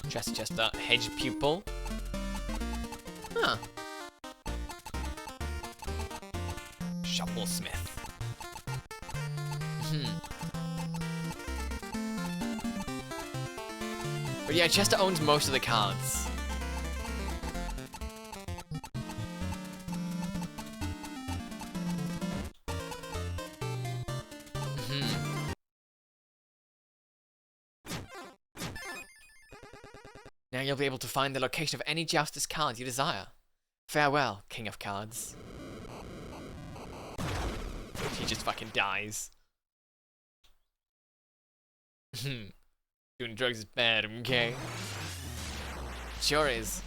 Chester, Hedge Pupil. Huh. Shufflesmith. But yeah, Chester owns most of the cards. Now you'll be able to find the location of any Joustus card you desire. Farewell, King of Cards. He just fucking dies. Doing drugs is bad, okay? Sure is.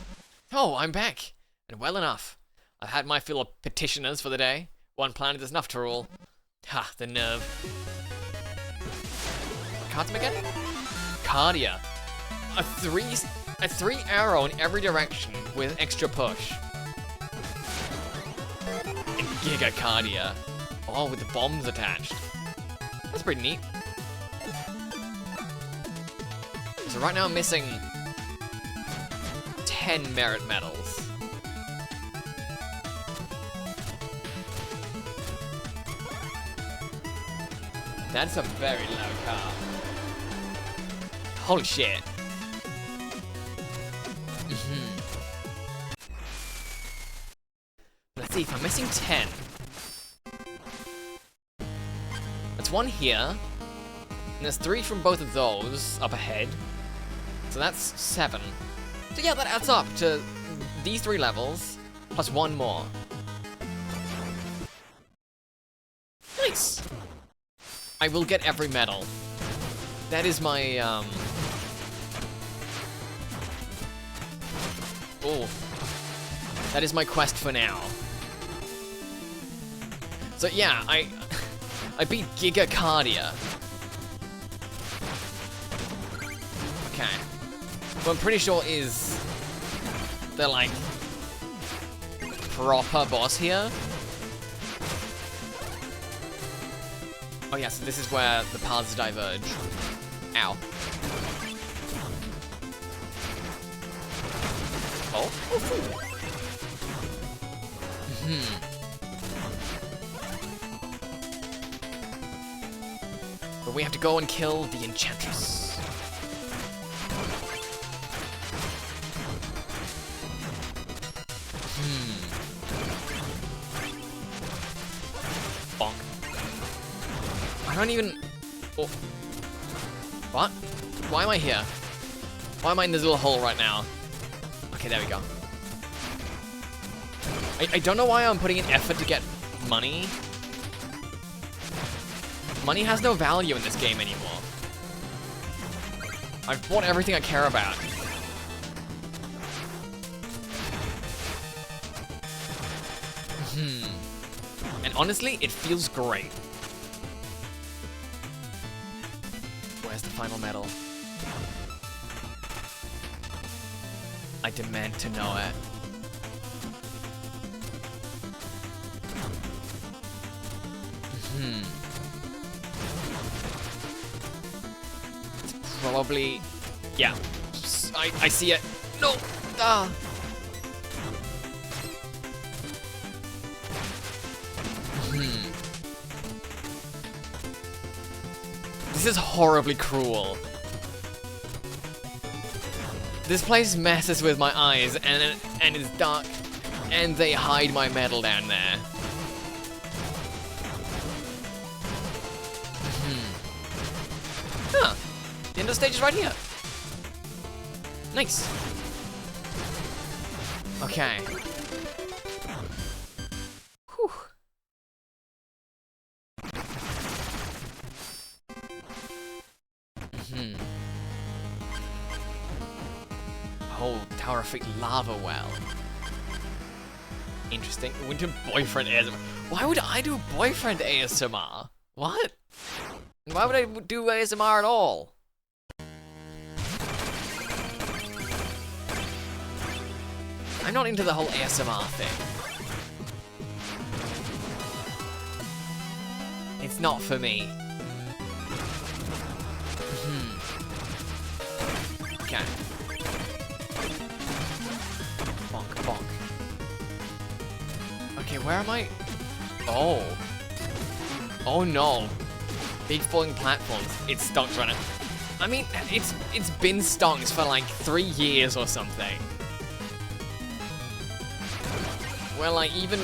Oh, I'm back! And well enough. I've had my fill of petitioners for the day. One planet is enough to rule. Ha, the nerve. Cards again? Cardia. A three arrow in every direction with extra push. And Giga Cardia. Oh, with the bombs attached. That's pretty neat. So right now I'm missing 10 merit medals. That's a very low card. Holy shit. Let's see if I'm missing 10. That's one here. And there's 3 from both of those up ahead. So that's 7. So yeah, that adds up to these 3 levels, plus 1 more. Nice! I will get every medal. That is my, Oh. That is my quest for now. So yeah, I beat Giga Cardia. Okay. What I'm pretty sure is the, like, proper boss here. Oh yeah, so this is where the paths diverge. Ow. Oh? But we have to go and kill the Enchantress. don't even... Oh. What? Why am I here? Why am I in this little hole right now? Okay, there we go. I don't know why I'm putting in effort to get money. Money has no value in this game anymore. I've bought everything I care about. And honestly, it feels great. Where's the final medal? I demand to know it. It's probably... Yeah. I see it. No! Ah! This is horribly cruel. This place messes with my eyes, and it's dark, and they hide my medal down there. Huh. The end of the stage is right here. Nice. Okay. Whew. Oh, Tower of Fate lava well. Interesting. Winter boyfriend ASMR. Why would I do boyfriend ASMR? What? Why would I do ASMR at all? I'm not into the whole ASMR thing. It's not for me. Okay. Bonk, bonk. Okay, where am I? Oh. Oh no. Big falling platforms. It's stonked running. I mean, it's been stonked for like 3 years or something. Well, like even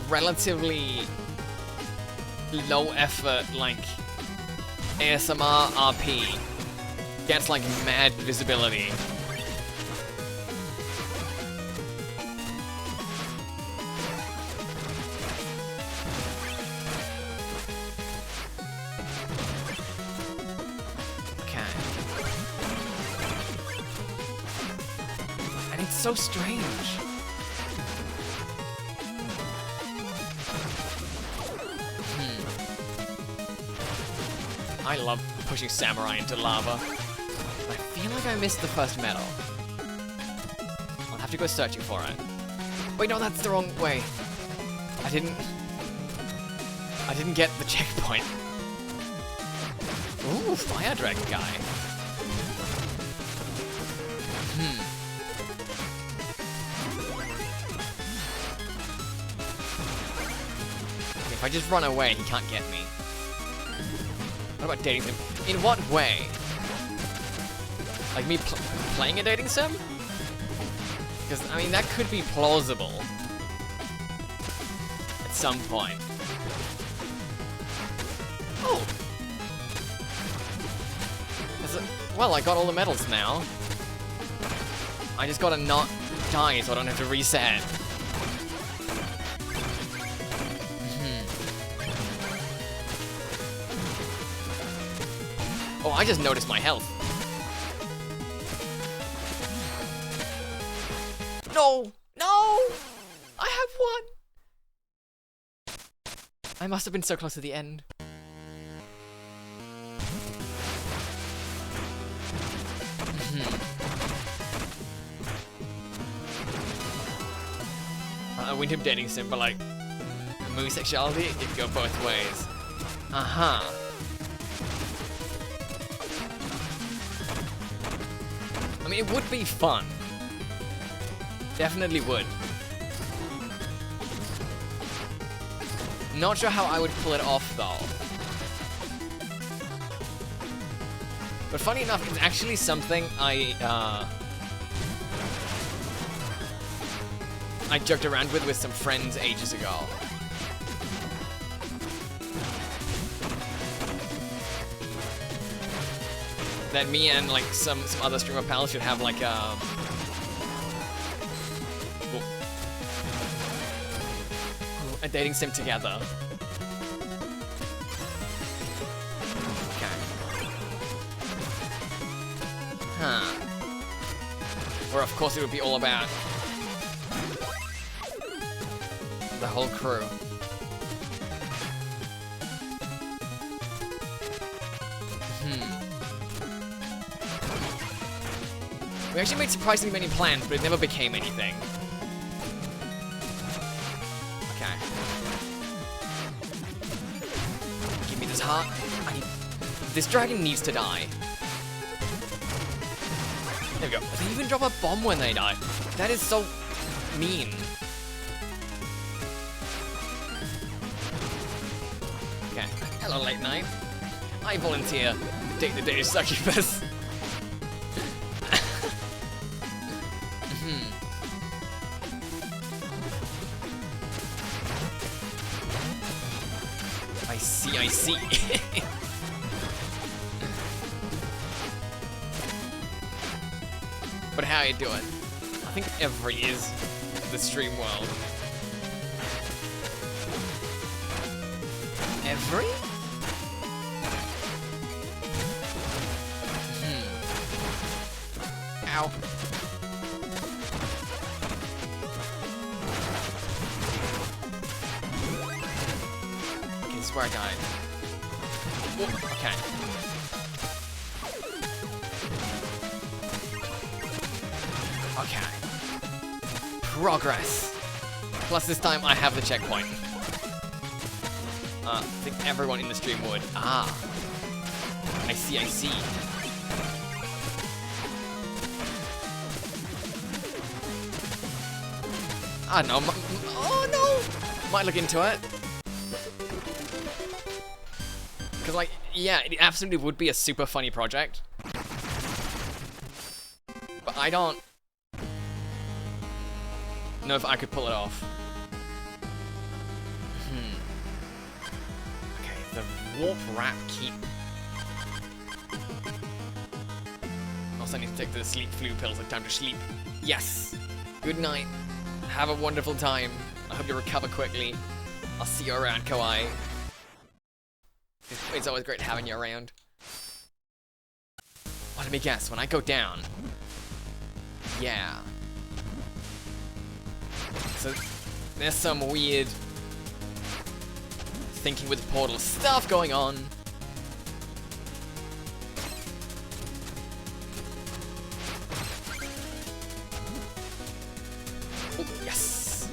relatively low effort, like ASMR RP gets like mad visibility. Okay. And it's so strange. I love pushing samurai into lava. I feel like I missed the first medal. I'll have to go searching for it. Wait, no, that's the wrong way. I didn't get the checkpoint. Ooh, fire dragon guy. If I just run away, he can't get me. What about dating sim? In what way? Like me playing a dating sim? Because, I mean, that could be plausible. At some point. Oh! Well, I got all the medals now. I just gotta not die so I don't have to reset. Oh, I just noticed my health. No! No! I have won! I must have been so close to the end. I win him dating sim, but like, movie sexuality, it could go both ways. Uh-huh. I mean, it would be fun. Definitely would. Not sure how I would pull it off, though. But funny enough, it's actually something I joked around with some friends ages ago. that me and like some other streamer pals should have like a dating sim together. Okay. Huh. Where of course it would be all about the whole crew. We actually made surprisingly many plans, but it never became anything. Okay. Give me this heart. This dragon needs to die. There we go. They even drop a bomb when they die. That is so mean. Okay. Hello, late night. I volunteer. Date the day succubus. I see. But how you doing? I think every is the stream world. Every? Ow. Okay, this is where I died. Okay. Okay. Progress. Plus this time I have the checkpoint. I think everyone in the stream would. Ah. I see, I see. I don't know. Oh no! Might look into it. Because, like, yeah, it absolutely would be a super funny project. But I don't know if I could pull it off. Okay, the warp wrap keep. Also, I need to take the sleep flu pills. It's time to sleep. Yes! Good night. Have a wonderful time. I hope you recover quickly. I'll see you around, Kawaii. It's always great having you around. Well, let me guess, when I go down... Yeah. So, there's some weird... thinking with portal stuff going on. Oh, yes!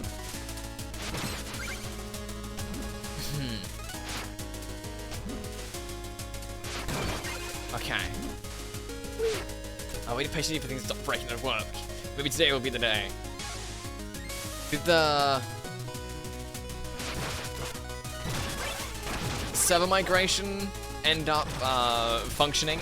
Okay. I'll wait patiently for things to stop breaking at work. Maybe today will be the day. Did the server migration end up functioning?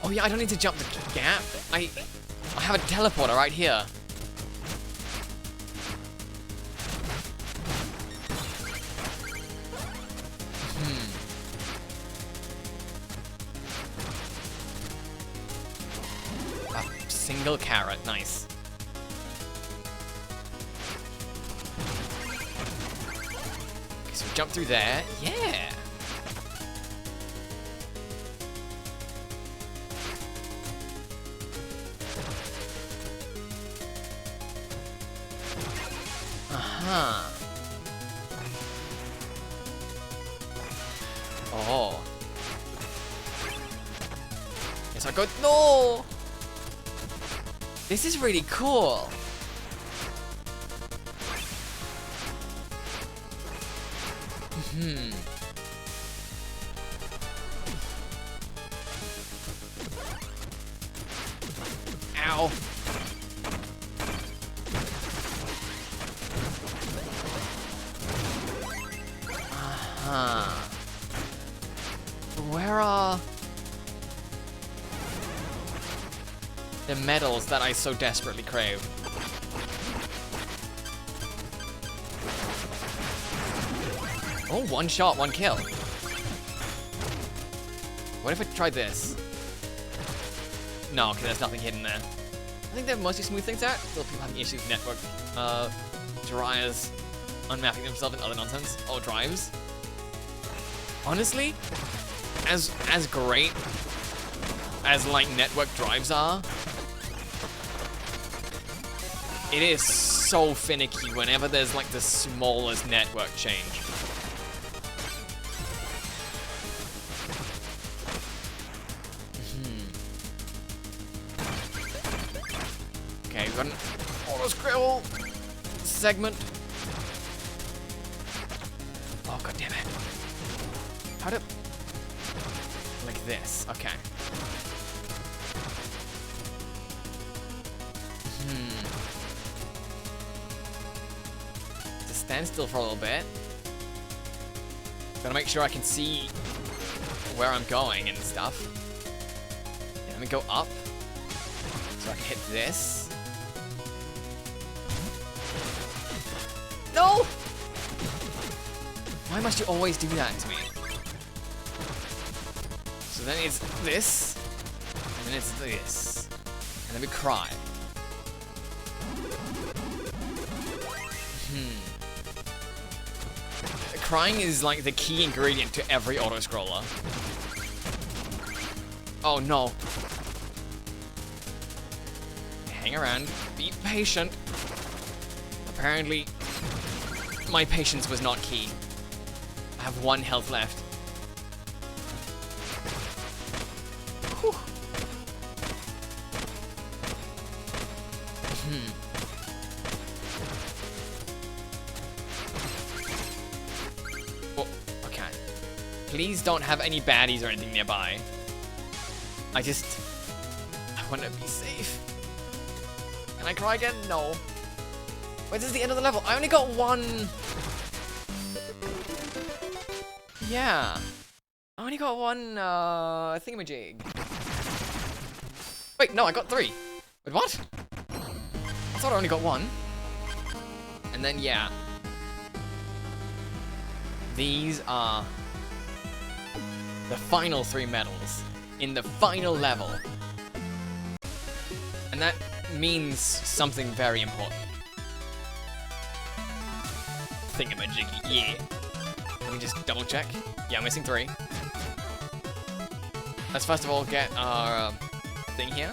Oh yeah, I don't need to jump the gap. I have a teleporter right here. A single carrot, nice. Okay, so we jump through there. Yeah. Huh. Oh. Yes, I go. No! This is really cool. Ow. Where are... the medals that I so desperately crave. Oh, one shot, one kill. What if I tried this? No, because there's nothing hidden there. I think they're mostly smooth things out. Still people having issues with network dryers unmapping themselves and other nonsense. Oh, drives. Honestly, as great as like network drives are, it is so finicky whenever there's like the smallest network change. Okay, we've got an auto scroll segment. Oh, god damn it. How to... Like this, okay. Just stand still for a little bit. Gotta make sure I can see where I'm going and stuff. Yeah, let me go up. So I can hit this. No! Why must you always do that to me? So then it's this, and then it's this, and then we cry. Crying is like the key ingredient to every auto-scroller. Oh no. Hang around, be patient. Apparently, my patience was not key. I have 1 health left. Whew. Oh, okay. Please don't have any baddies or anything nearby. I want to be safe. Can I cry again? No. Wait, this is the end of the level. I only got 1... Yeah. I only got 1, thingamajig. Wait, no, I got 3. Wait, what? I thought I only got 1. And then, yeah. These are the final 3 medals in the final level. And that means something very important. Thingamajiggy, yeah. Let me just double check. Yeah, I'm missing 3. Let's first of all get our thing here.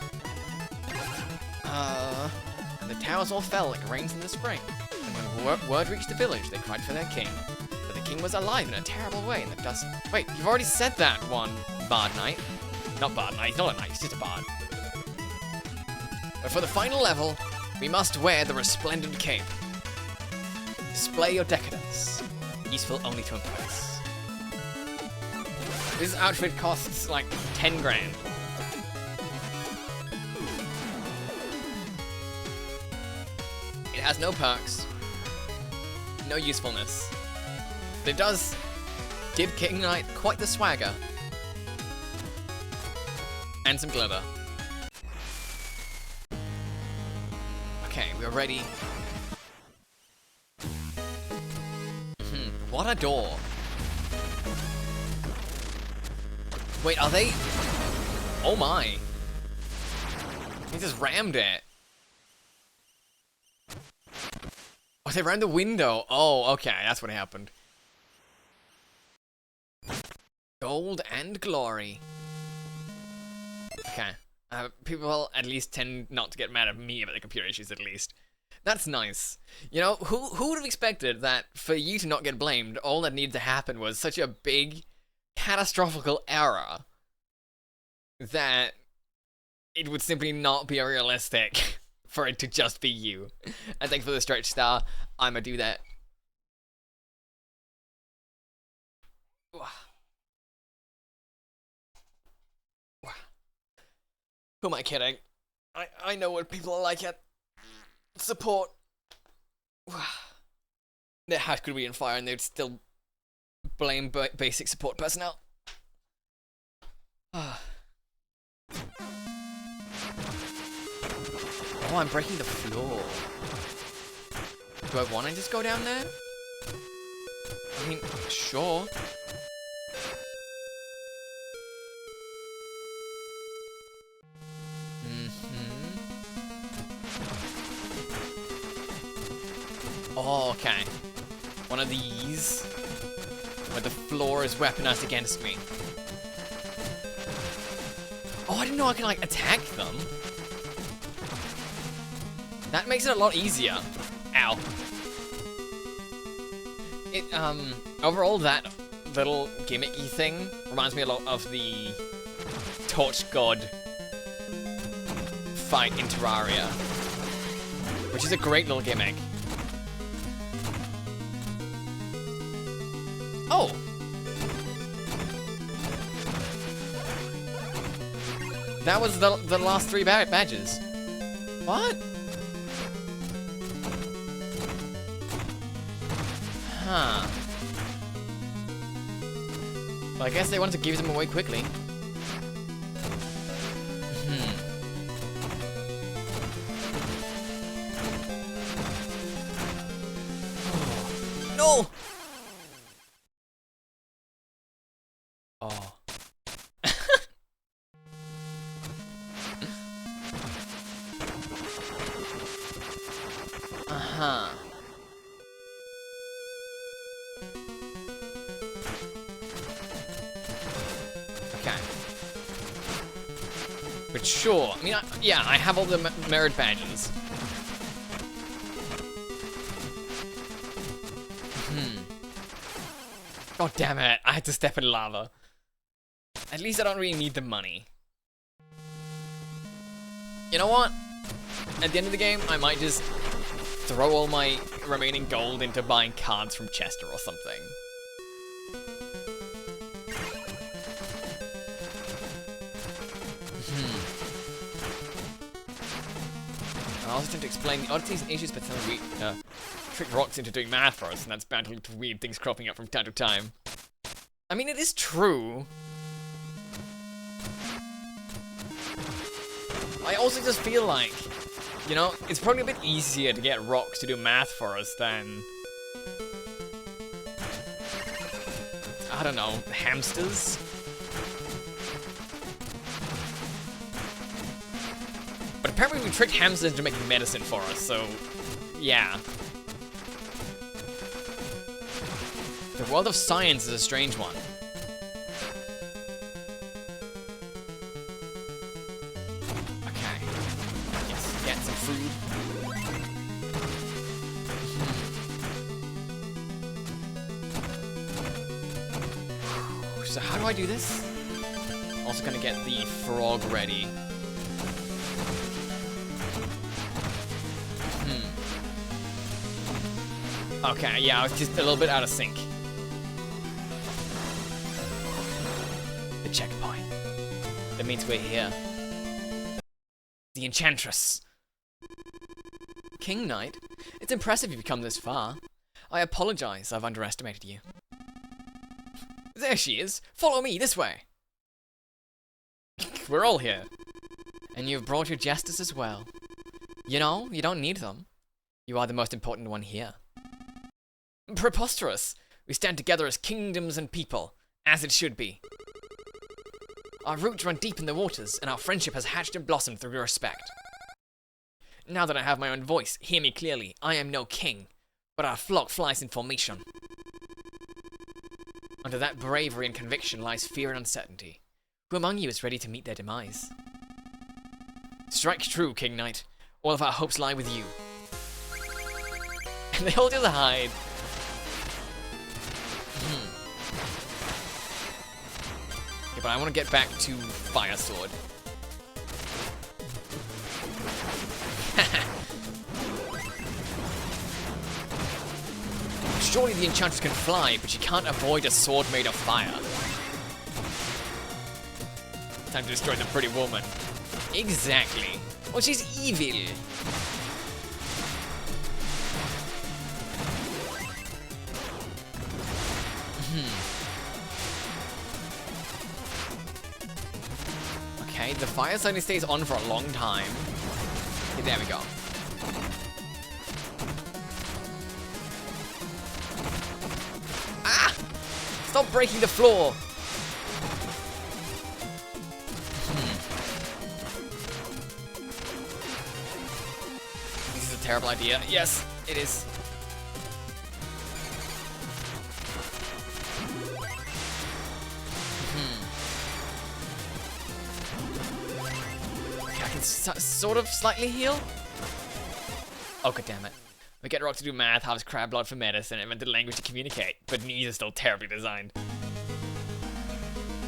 And the towers all fell like rains in the spring. And when word reached the village, they cried for their king. But the king was alive in a terrible way in the dust. Wait, you've already said that one, Bard Knight. Not Bard Knight, he's not a knight, he's just a bard. But for the final level, we must wear the resplendent cape. Display your decadence. Useful only to impress. This outfit costs like 10 grand. It has no perks, no usefulness. But it does give King Knight quite the swagger. And some glitter. Okay, we're ready. What a door. Wait, are they... Oh my. He just rammed it. Oh, they rammed the window. Oh, okay, that's what happened. Gold and glory. Okay. People at least tend not to get mad at me about the computer issues, at least. That's nice. You know, who would have expected that for you to not get blamed, all that needed to happen was such a big, catastrophical error that it would simply not be realistic for it to just be you. And thanks for the stretch star. I'ma do that. Who am I kidding? I know what people are like at support. Their house could be on fire and they'd still blame basic support personnel. Oh, I'm breaking the floor. Do I want to just go down there? I mean, sure. Oh, okay. One of these, where the floor is weaponized against me. Oh, I didn't know I could, like, attack them. That makes it a lot easier. Ow. Overall, that little gimmicky thing reminds me a lot of the Torch God fight in Terraria, which is a great little gimmick. Oh! That was the last 3 badges. What? Huh. Well, I guess they wanted to give them away quickly. No! Oh. Uh-huh. Okay. But sure, I mean, yeah, I have all the merit badges. Oh, damn it. I had to step in lava. At least I don't really need the money. You know what? At the end of the game, I might just throw all my remaining gold into buying cards from Chester or something. I also tend to explain the oddities and issues, but we trick rocks into doing math for us, and that's bound to lead to weird things cropping up from time to time. I mean, it is true. I also just feel like, you know, it's probably a bit easier to get rocks to do math for us than, I don't know, hamsters? But apparently we tricked hamsters into making medicine for us, so yeah. The world of science is a strange one. Okay. Yes, get some food. So how do I do this? Also gonna get the frog ready. Okay, yeah, I was just a little bit out of sync. The checkpoint. That means we're here. The Enchantress. King Knight? It's impressive you've come this far. I apologize, I've underestimated you. There she is. Follow me, this way. We're all here. And you've brought your jesters as well. You know, you don't need them. You are the most important one here. Preposterous! We stand together as kingdoms and people, as it should be. Our roots run deep in the waters, and our friendship has hatched and blossomed through respect. Now that I have my own voice, hear me clearly. I am no king, but our flock flies in formation. Under that bravery and conviction lies fear and uncertainty. Who among you is ready to meet their demise? Strike true, King Knight. All of our hopes lie with you. And they all just hide. Yeah, but I want to get back to Fire Sword. Surely the Enchantress can fly, but she can't avoid a sword made of fire. Time to destroy the pretty woman. Exactly. Well, she's evil. Okay, the fire suddenly stays on for a long time. It There we go. Ah! Stop breaking the floor! This is a terrible idea. Yes, it is. Okay, I can sort of slightly heal. Oh, god damn it. We get Rock to do math, harvest crab blood for medicine, invented language to communicate, but knees are still terribly designed.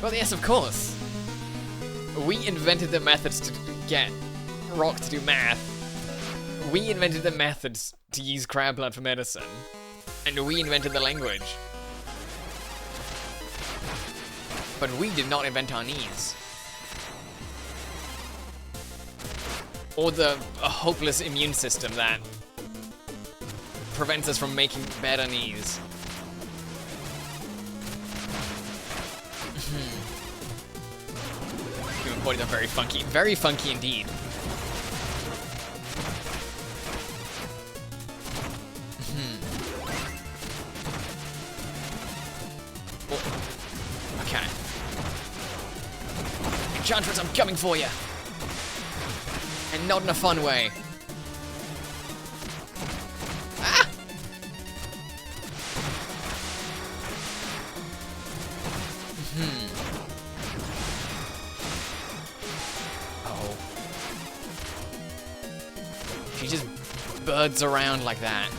Well, yes, of course. We invented the methods to get Rock to do math. We invented the methods to use crab blood for medicine. And we invented the language. But we did not invent our knees. Or the hopeless immune system that prevents us from making better knees. Human bodies are very funky indeed. Oh. Okay. Enchantress, I'm coming for you. And not in a fun way. Ah! Oh. She just birds around like that.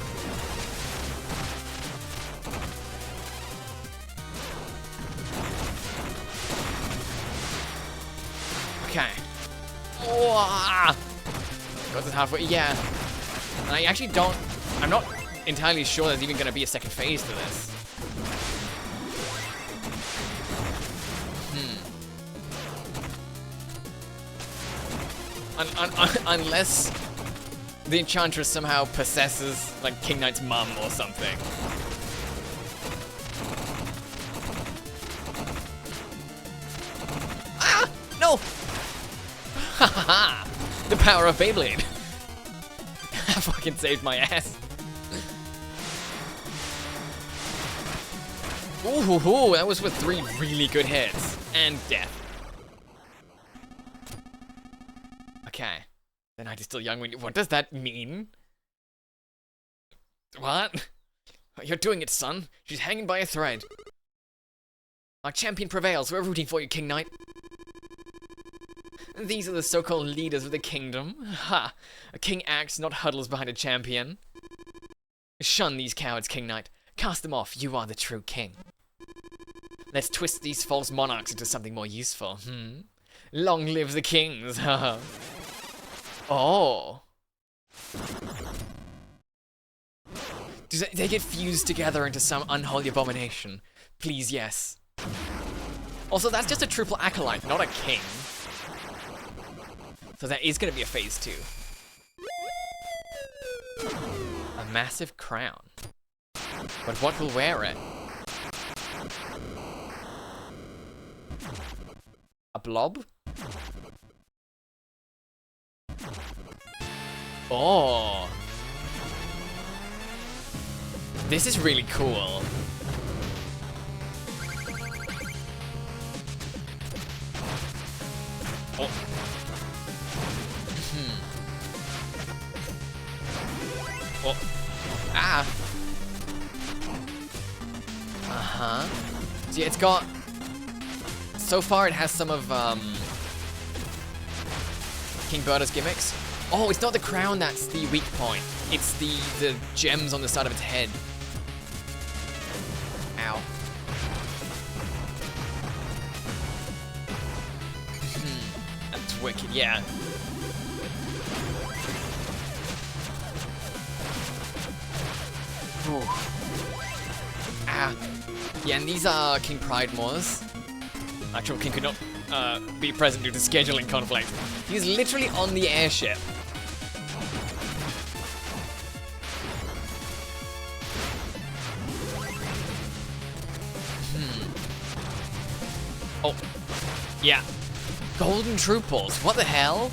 Okay. Got this halfway, yeah. And I actually don't, I'm not entirely sure there's even gonna be a second phase to this. Unless the Enchantress somehow possesses, like, King Knight's mum or something. Ah! No! Ha ha ha! The power of Beyblade! I fucking saved my ass. Ooh, that was with 3 really good hits. And death. Okay. The night is still young when you... What does that mean? What? You're doing it, son. She's hanging by a thread. Our champion prevails. We're rooting for you, King Knight. These are the so-called leaders of the kingdom. Ha! A king acts, not huddles behind a champion. Shun these cowards, King Knight. Cast them off. You are the true king. Let's twist these false monarchs into something more useful. Long live the kings. Oh. Do they get fused together into some unholy abomination? Please, yes. Also, that's just a triple acolyte, not a king. So there is going to be a phase 2. A massive crown. But what will wear it? A blob? Oh. This is really cool. Oh. Oh. Ah. Uh-huh. See, it's got... So far, it has some of, King Berta's gimmicks. Oh, it's not the crown that's the weak point. It's the gems on the side of its head. Ow. That's wicked, yeah. Ooh. Ah. Yeah, and these are King Pridemore's. Actual king could not be present due to scheduling conflict. He's literally on the airship. Oh. Yeah. Golden Trooples. What the hell?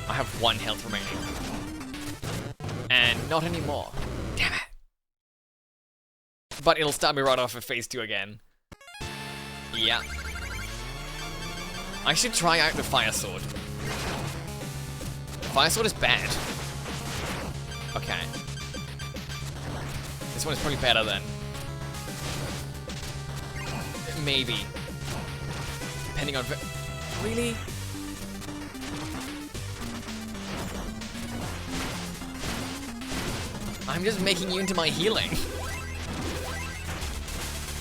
I have 1 health remaining. And not anymore. Damn it. But it'll start me right off at phase 2 again. Yeah. I should try out the Fire Sword. Fire Sword is bad. Okay. This one is probably better then. Maybe. Depending on... Really? I'm just making you into my healing.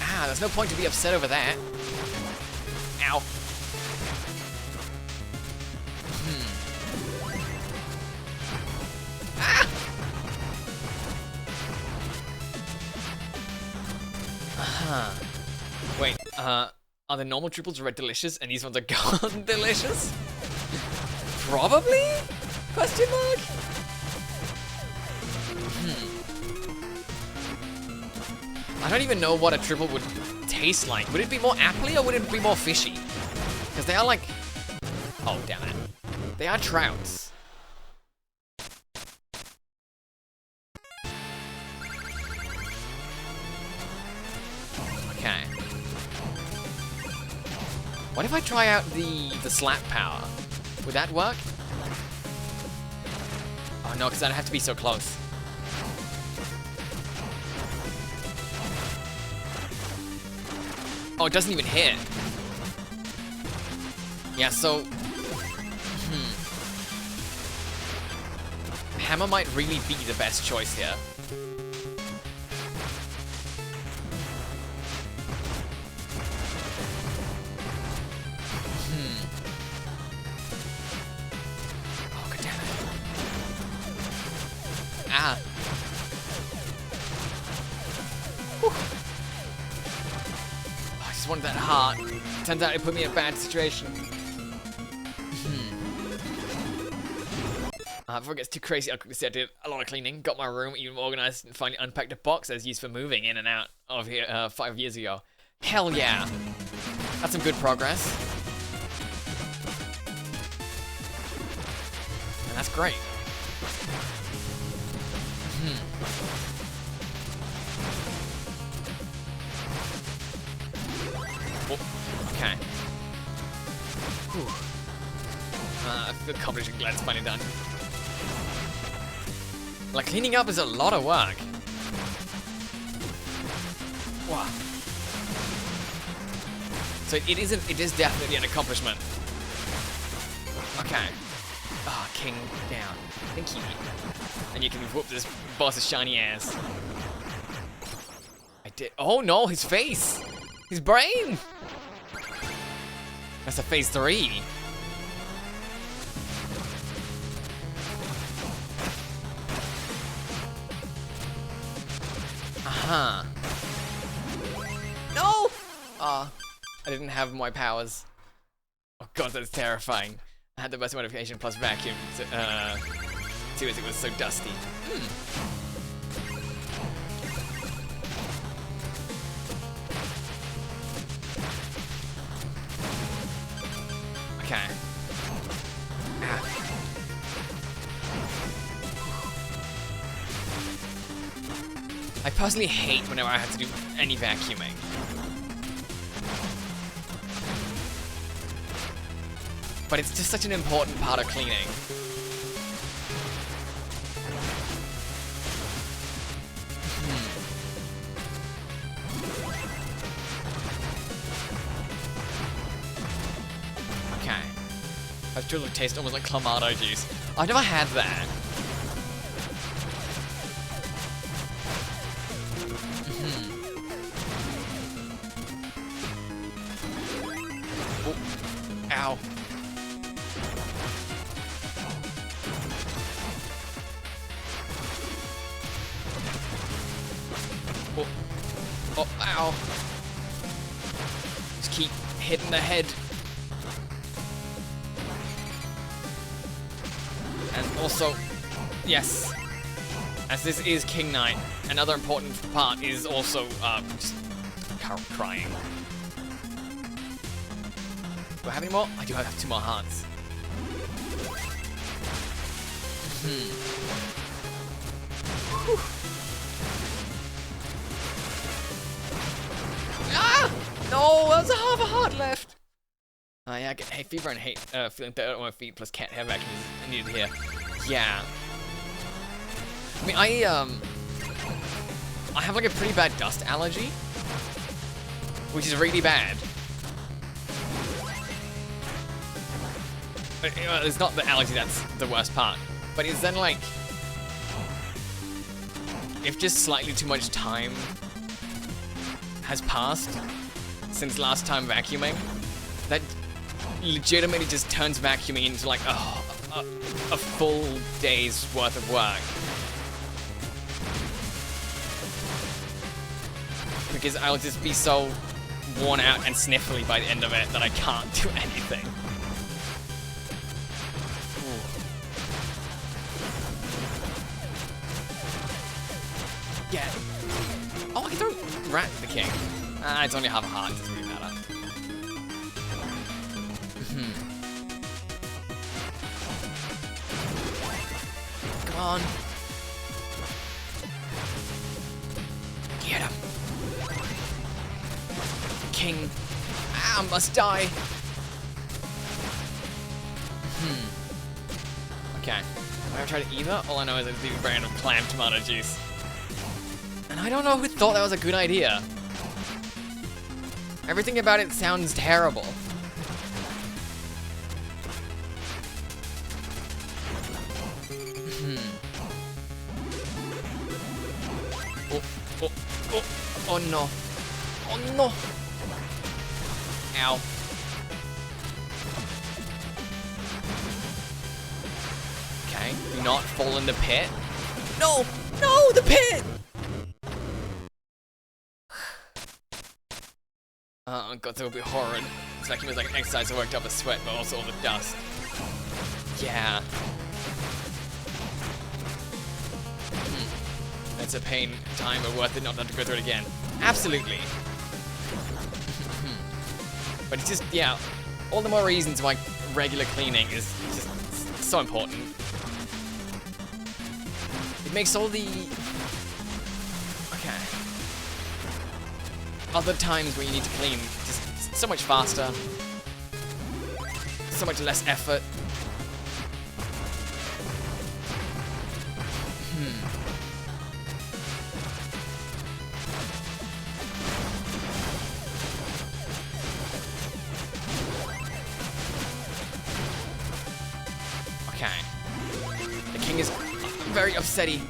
Ah, there's no point to be upset over that. Ow. Ah! Wait, are the normal triples red delicious and these ones are golden delicious? Probably? Question mark? I don't even know what a triple would taste like. Would it be more appley or would it be more fishy? Because they are like... Oh, damn it. They are trouts. Okay. What if I try out the slap power? Would that work? Oh no, because I'd have to be so close. Oh, it doesn't even hit. Yeah, so... Hammer might really be the best choice here. Oh, god damn it. Ah. Whew. I just wanted that heart. Turns out it put me in a bad situation. Before it gets too crazy, I'll quickly say I did a lot of cleaning, got my room even more organized, and finally unpacked a box as used for moving in and out of here 5 years ago. Hell yeah! That's some good progress. And that's great. Oh, okay. Whew. I feel confident and glad it's finally done. Like, cleaning up is a lot of work. Wow. So it is definitely an accomplishment. Okay. Ah, king down. Thank you. And you can whoop this boss's shiny ass. I did. Oh no, his face! His brain! That's a phase 3. Huh. No! I didn't have my powers. Oh god, that's terrifying. I had the best modification plus vacuum. So, seriously, it was so dusty. Okay. Ah. I personally hate whenever I have to do any vacuuming. But it's just such an important part of cleaning. Okay. That truly tastes almost like clamato juice. I've never had that. Ow. Oh. Oh, ow. Just keep hitting the head. And also, yes, as this is King Knight, another important part is also just crying. Do I have any more? I do have 2 more hearts. Ah! No, there's a half a heart left. Yeah, I get hay fever and hate feeling dirt on my feet plus cat hair vacuum is needed here. Yeah. I mean, I have like a pretty bad dust allergy, which is really bad. It's not the allergy that's the worst part, but it's then like, if just slightly too much time has passed since last time vacuuming, that legitimately just turns vacuuming into like a full day's worth of work. Because I'll just be so worn out and sniffly by the end of it that I can't do anything. Yeah. Oh, I can throw Rat the King. It's only half a heart, it doesn't really matter. Come on. Get him. King. I must die. Okay. Have I tried either? All I know is it's the brand of clam tomato juice. And I don't know who thought that was a good idea. Everything about it sounds terrible. Oh no. Oh no. Ow. Okay, do not fall in the pit. No! No, the pit! God, that would be horrid. This vacuum is like an exercise that worked up a sweat, but also all the dust. Yeah. It's a pain, time, but worth it not to have to go through it again. Absolutely. But it's just, yeah, all the more reasons why regular cleaning is just so important. It makes all the... Okay. Other times when you need to clean just so much faster. So much less effort. Okay. The king is very upsetty.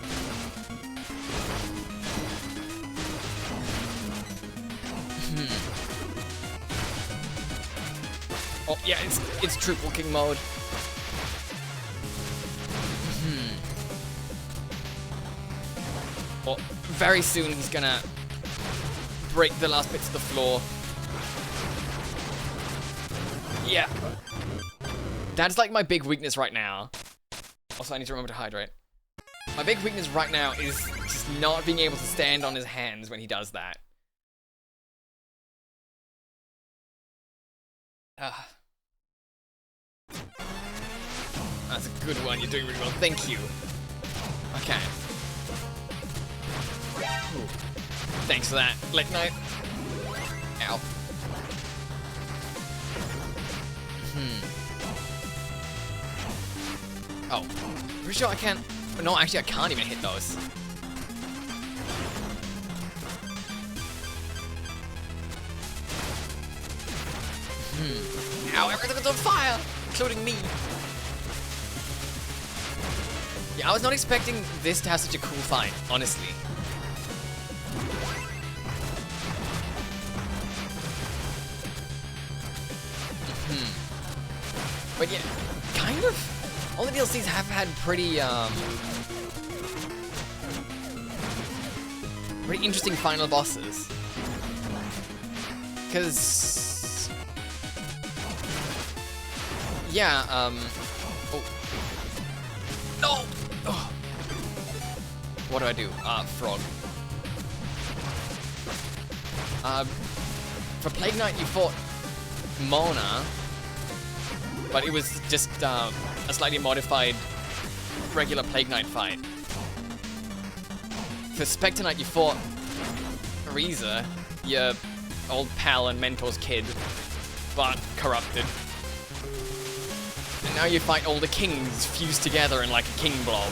Oh yeah, it's triple king mode. Oh, very soon he's gonna break the last bits of the floor. Yeah. That's like my big weakness right now. Also, I need to remember to hydrate. My big weakness right now is just not being able to stand on his hands when he does that. That's a good one. You're doing really well. Thank you. Okay. Ooh. Thanks for that. Leg knife. Ow. Oh. Pretty sure I can't. No, actually, I can't even hit those. Ow, everything's on fire! Including me. Yeah, I was not expecting this to have such a cool fight, honestly. But yeah, kind of. All the DLCs have had pretty pretty interesting final bosses. Cause yeah, oh. No! Oh. What do I do? Frog. For Plague Knight you fought Mona, but it was just a slightly modified regular Plague Knight fight. For Spectre Knight, you fought Reza, your old pal and mentor's kid, but corrupted. And now you fight all the kings fused together in like a king blob.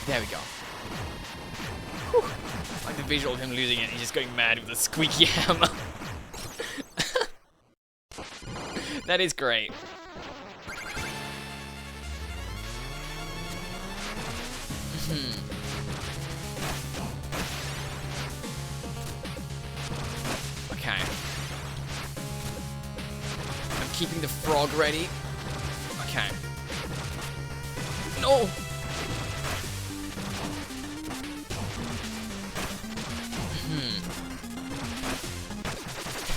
There we go. Whew. Like the visual of him losing it, he's just going mad with a squeaky hammer. That is great. Okay. I'm keeping the frog ready. Okay. No!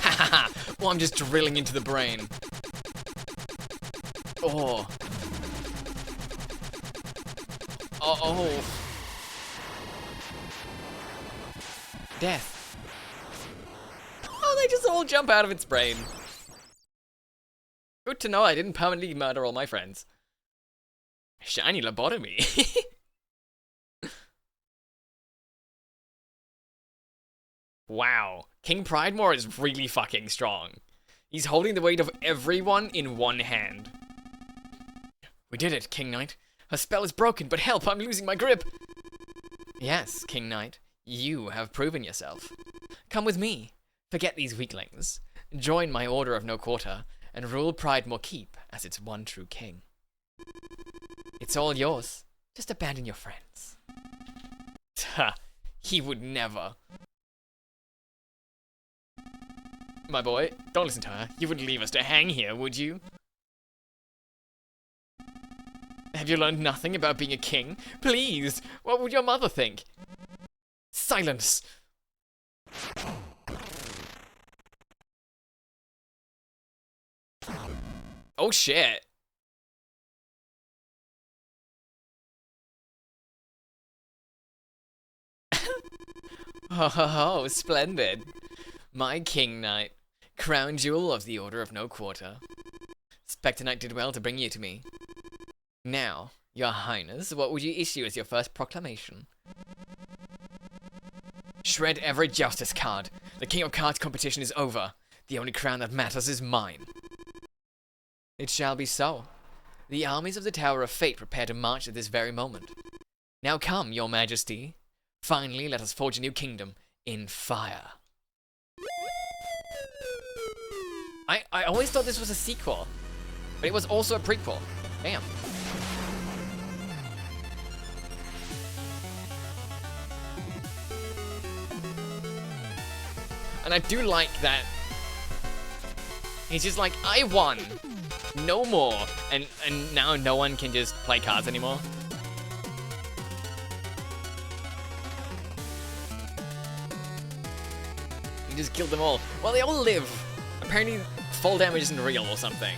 Haha! Well, I'm just drilling into the brain. Oh. Oh. Death. Oh, they just all jump out of its brain. Good to know I didn't permanently murder all my friends. Shiny lobotomy. Wow. King Pridemore is really fucking strong. He's holding the weight of everyone in one hand. We did it, King Knight. Her spell is broken, but help, I'm losing my grip. Yes, King Knight. You have proven yourself. Come with me. Forget these weaklings. Join my Order of No Quarter, and rule Pridemore Keep as its one true king. It's all yours. Just abandon your friends. Ha! He would never. My boy, don't listen to her. You wouldn't leave us to hang here, would you? Have you learned nothing about being a king? Please! What would your mother think? Silence! Oh shit! Oh, splendid. My King Knight, crown jewel of the Order of No Quarter. Spectre Knight did well to bring you to me. Now, your highness, what would you issue as your first proclamation? Shred every justice card. The King of Cards competition is over. The only crown that matters is mine. It shall be so. The armies of the Tower of Fate prepare to march at this very moment. Now come, your majesty. Finally, let us forge a new kingdom in fire. I always thought this was a sequel, but it was also a prequel. Damn. And I do like that he's just like, I won. No more. And now no one can just play cards anymore. He just killed them all. Well, they all live. Apparently, fall damage isn't real or something.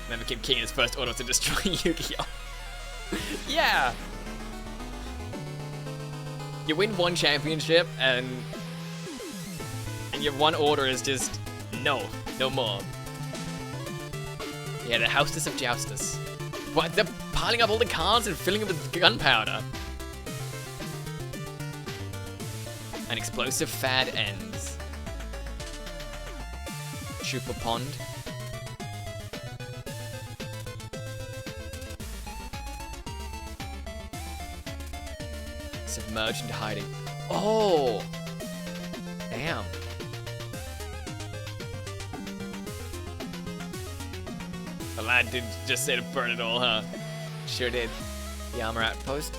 Never keep king in his first order to destroy Yu-Gi-Oh! Yeah! You win one championship, and your one order is just, no more. Yeah, the Hostess of Joustus. What, they're piling up all the cards and filling them with gunpowder. An explosive fad ends. Super Pond. Submerged into hiding. Oh! Damn. The lad did just say to burn it all, huh? Sure did. The armor outpost.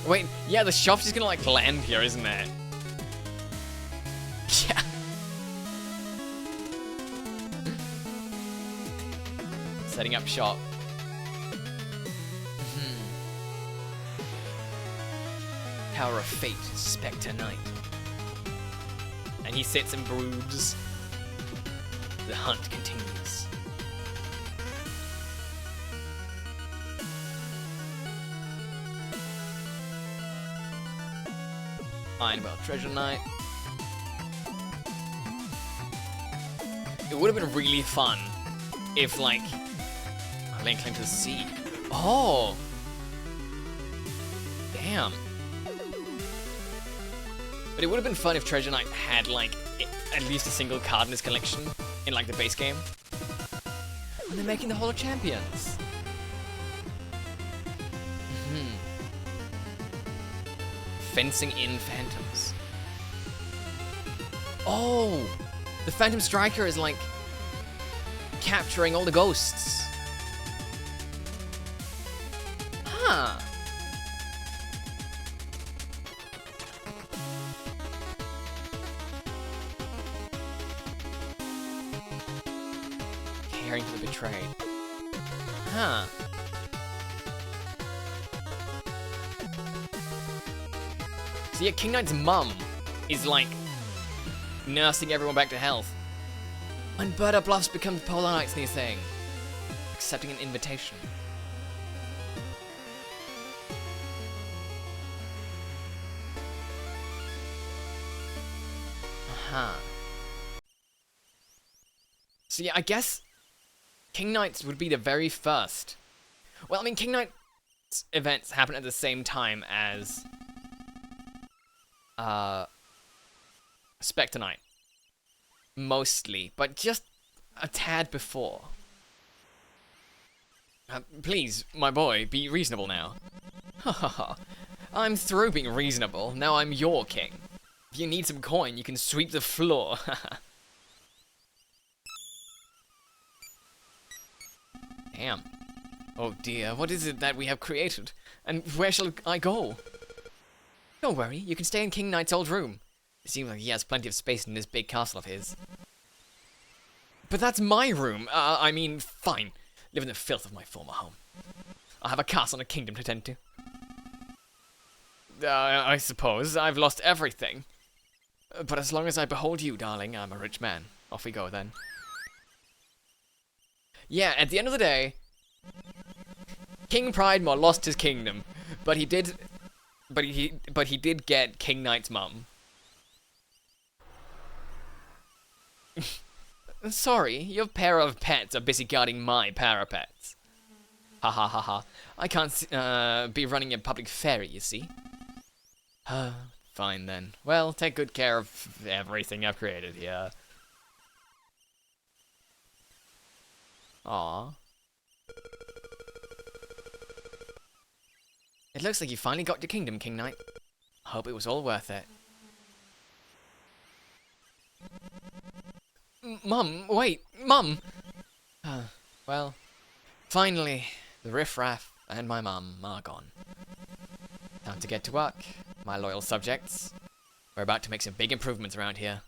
Wait, yeah, the shop's just gonna like land here, isn't it? Yeah. Setting up shop. Tower of Fate, Spectre Knight. And he sits and broods. The hunt continues. Fine about Treasure Knight. it would have been really fun if, like, I laying claim to the sea. Oh! Damn. But it would have been fun if Treasure Knight had, like, at least a single card in his collection in, like, the base game. And they're making the Hall of Champions. Fencing in Phantoms. Oh! The Phantom Striker is, like, capturing all the ghosts. Huh. Caring for the betrayed. Huh. So yeah, King Knight's mum is, like, nursing everyone back to health. And Burda Bluffs becomes Polar Knight's new thing. Accepting an invitation. Aha. So yeah, I guess King Knight's would be the very first. Well, I mean, King Knight's events happen at the same time as Spectre Knight. Mostly, but just a tad before. Please, my boy, be reasonable now. Ha ha ha. I'm through being reasonable, now I'm your king. If you need some coin, you can sweep the floor. Damn. Oh dear, what is it that we have created? And where shall I go? Don't worry, you can stay in King Knight's old room. It seems like he has plenty of space in this big castle of his. But that's my room. I mean, fine. Live in the filth of my former home. I have a castle and a kingdom to tend to. I suppose I've lost everything. But as long as I behold you, darling, I'm a rich man. Off we go, then. Yeah, at the end of the day, King Pridemore lost his kingdom, but he did get King Knight's mum. Sorry, your pair of pets are busy guarding my parapets. Ha ha ha ha. I can't be running a public ferry, you see. Fine then. Well, take good care of everything I've created here. Aww. It looks like you finally got your kingdom, King Knight. I hope it was all worth it. Mum, wait, Mum! Well, finally, the riffraff and my mum are gone. Time to get to work, my loyal subjects. We're about to make some big improvements around here.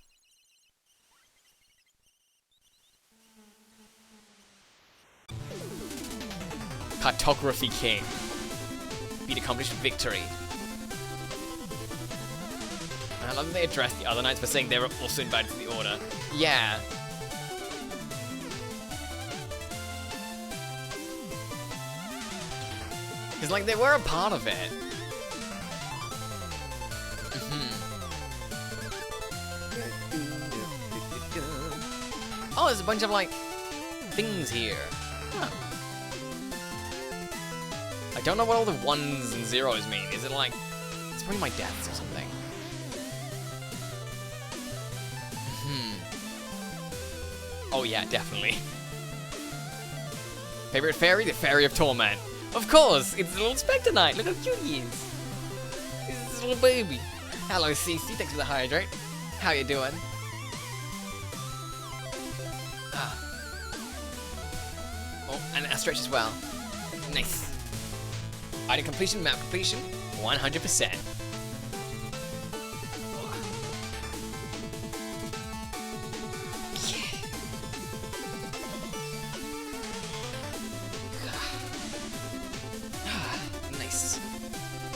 Cartography King. Beat accomplished victory. I love that they addressed the other knights by saying they were also invited to the order. Yeah. Because, like, they were a part of it. Oh, there's a bunch of, like, things here. Huh. I don't know what all the ones and zeros mean. Is it like... It's probably my deaths or something. Oh yeah, definitely. Favorite fairy? The Fairy of Torment. Of course! It's the little Spectre Knight! Look how cute he is! He's this little baby. Hello, Cece. Thanks for the hydrate. How you doing? Oh, and a stretch as well. Nice. Item completion, map completion, 100%. Nice.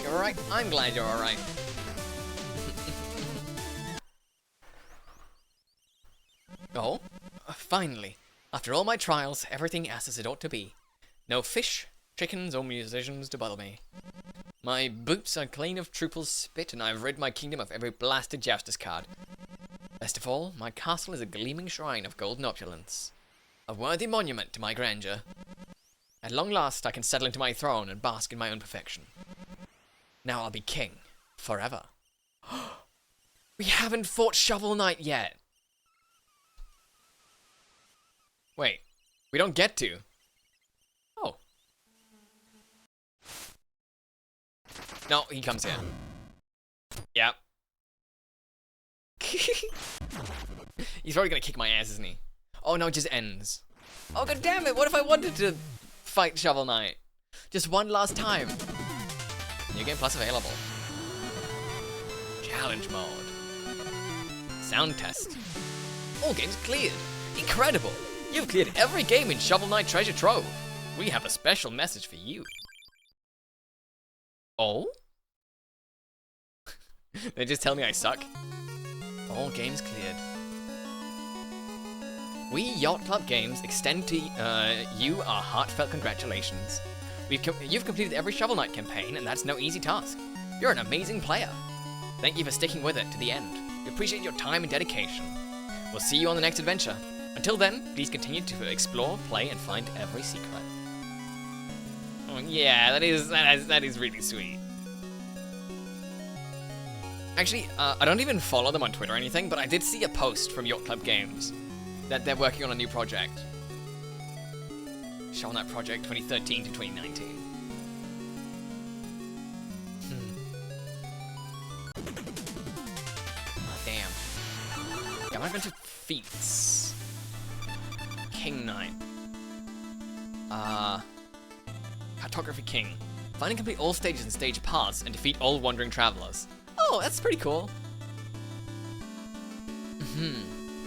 You're alright? I'm glad you're alright. Oh, finally. After all my trials, everything as it ought to be. No fish, chickens, or musicians to bother me. My boots are clean of Troople's spit, and I've rid my kingdom of every blasted justice card. Best of all, my castle is a gleaming shrine of golden opulence. A worthy monument to my grandeur. At long last, I can settle into my throne and bask in my own perfection. Now I'll be king. Forever. We haven't fought Shovel Knight yet. Wait. We don't get to. Oh. No, he comes here. Yep. He's probably gonna kick my ass, isn't he? Oh no, it just ends. Oh god damn it, what if I wanted to fight Shovel Knight? Just one last time. New Game Plus available. Challenge mode. Sound test. All games cleared. Incredible! You've cleared every game in Shovel Knight Treasure Trove. We have a special message for you. Oh? They just tell me I suck. All games cleared. We Yacht Club Games extend to you our heartfelt congratulations. You've completed every Shovel Knight campaign, and that's no easy task. You're an amazing player. Thank you for sticking with it to the end. We appreciate your time and dedication. We'll see you on the next adventure. Until then, please continue to explore, play, and find every secret. Oh yeah, that is really sweet. Actually, I don't even follow them on Twitter or anything, but I did see a post from Yacht Club Games that they're working on a new project. Shovel Knight Project 2013 to 2019. Damn. Yeah, I'm going to feats. King Knight. Cartography King. Find and complete all stages and stage paths and defeat all wandering travelers. Oh, that's pretty cool.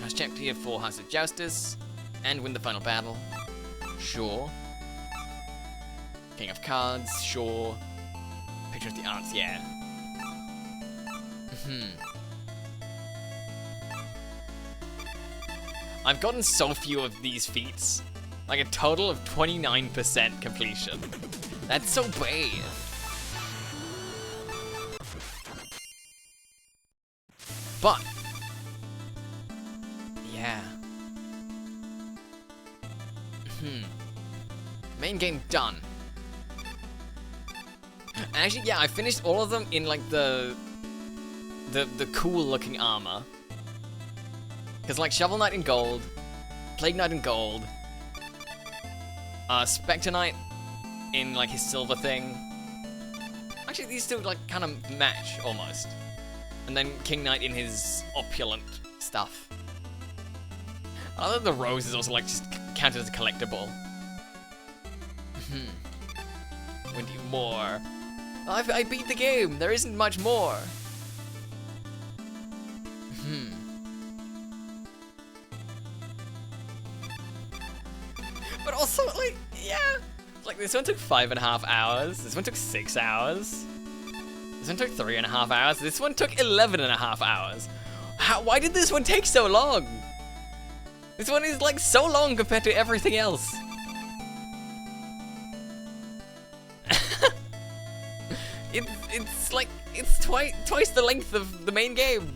Has checked here for House of Joustus and win the final battle. Sure. King of Cards, sure. Picture of the Arts, yeah. I've gotten so few of these feats. Like a total of 29% completion. That's so bad. But yeah. Main game done. And actually, yeah, I finished all of them in like the cool looking armor. Cause like Shovel Knight in gold, Plague Knight in gold, Spectre Knight in like his silver thing. Actually, these two like kind of match almost. And then King Knight in his opulent stuff. I love that the rose is also like just counted as a collectible. We need more. I beat the game. There isn't much more. But also, like, yeah. Like, this one took 5.5 hours. This one took 6 hours. This one took 3.5 hours. This one took 11.5 hours. Why did this one take so long? This one is, like, so long compared to everything else. It's like, it's twice the length of the main game.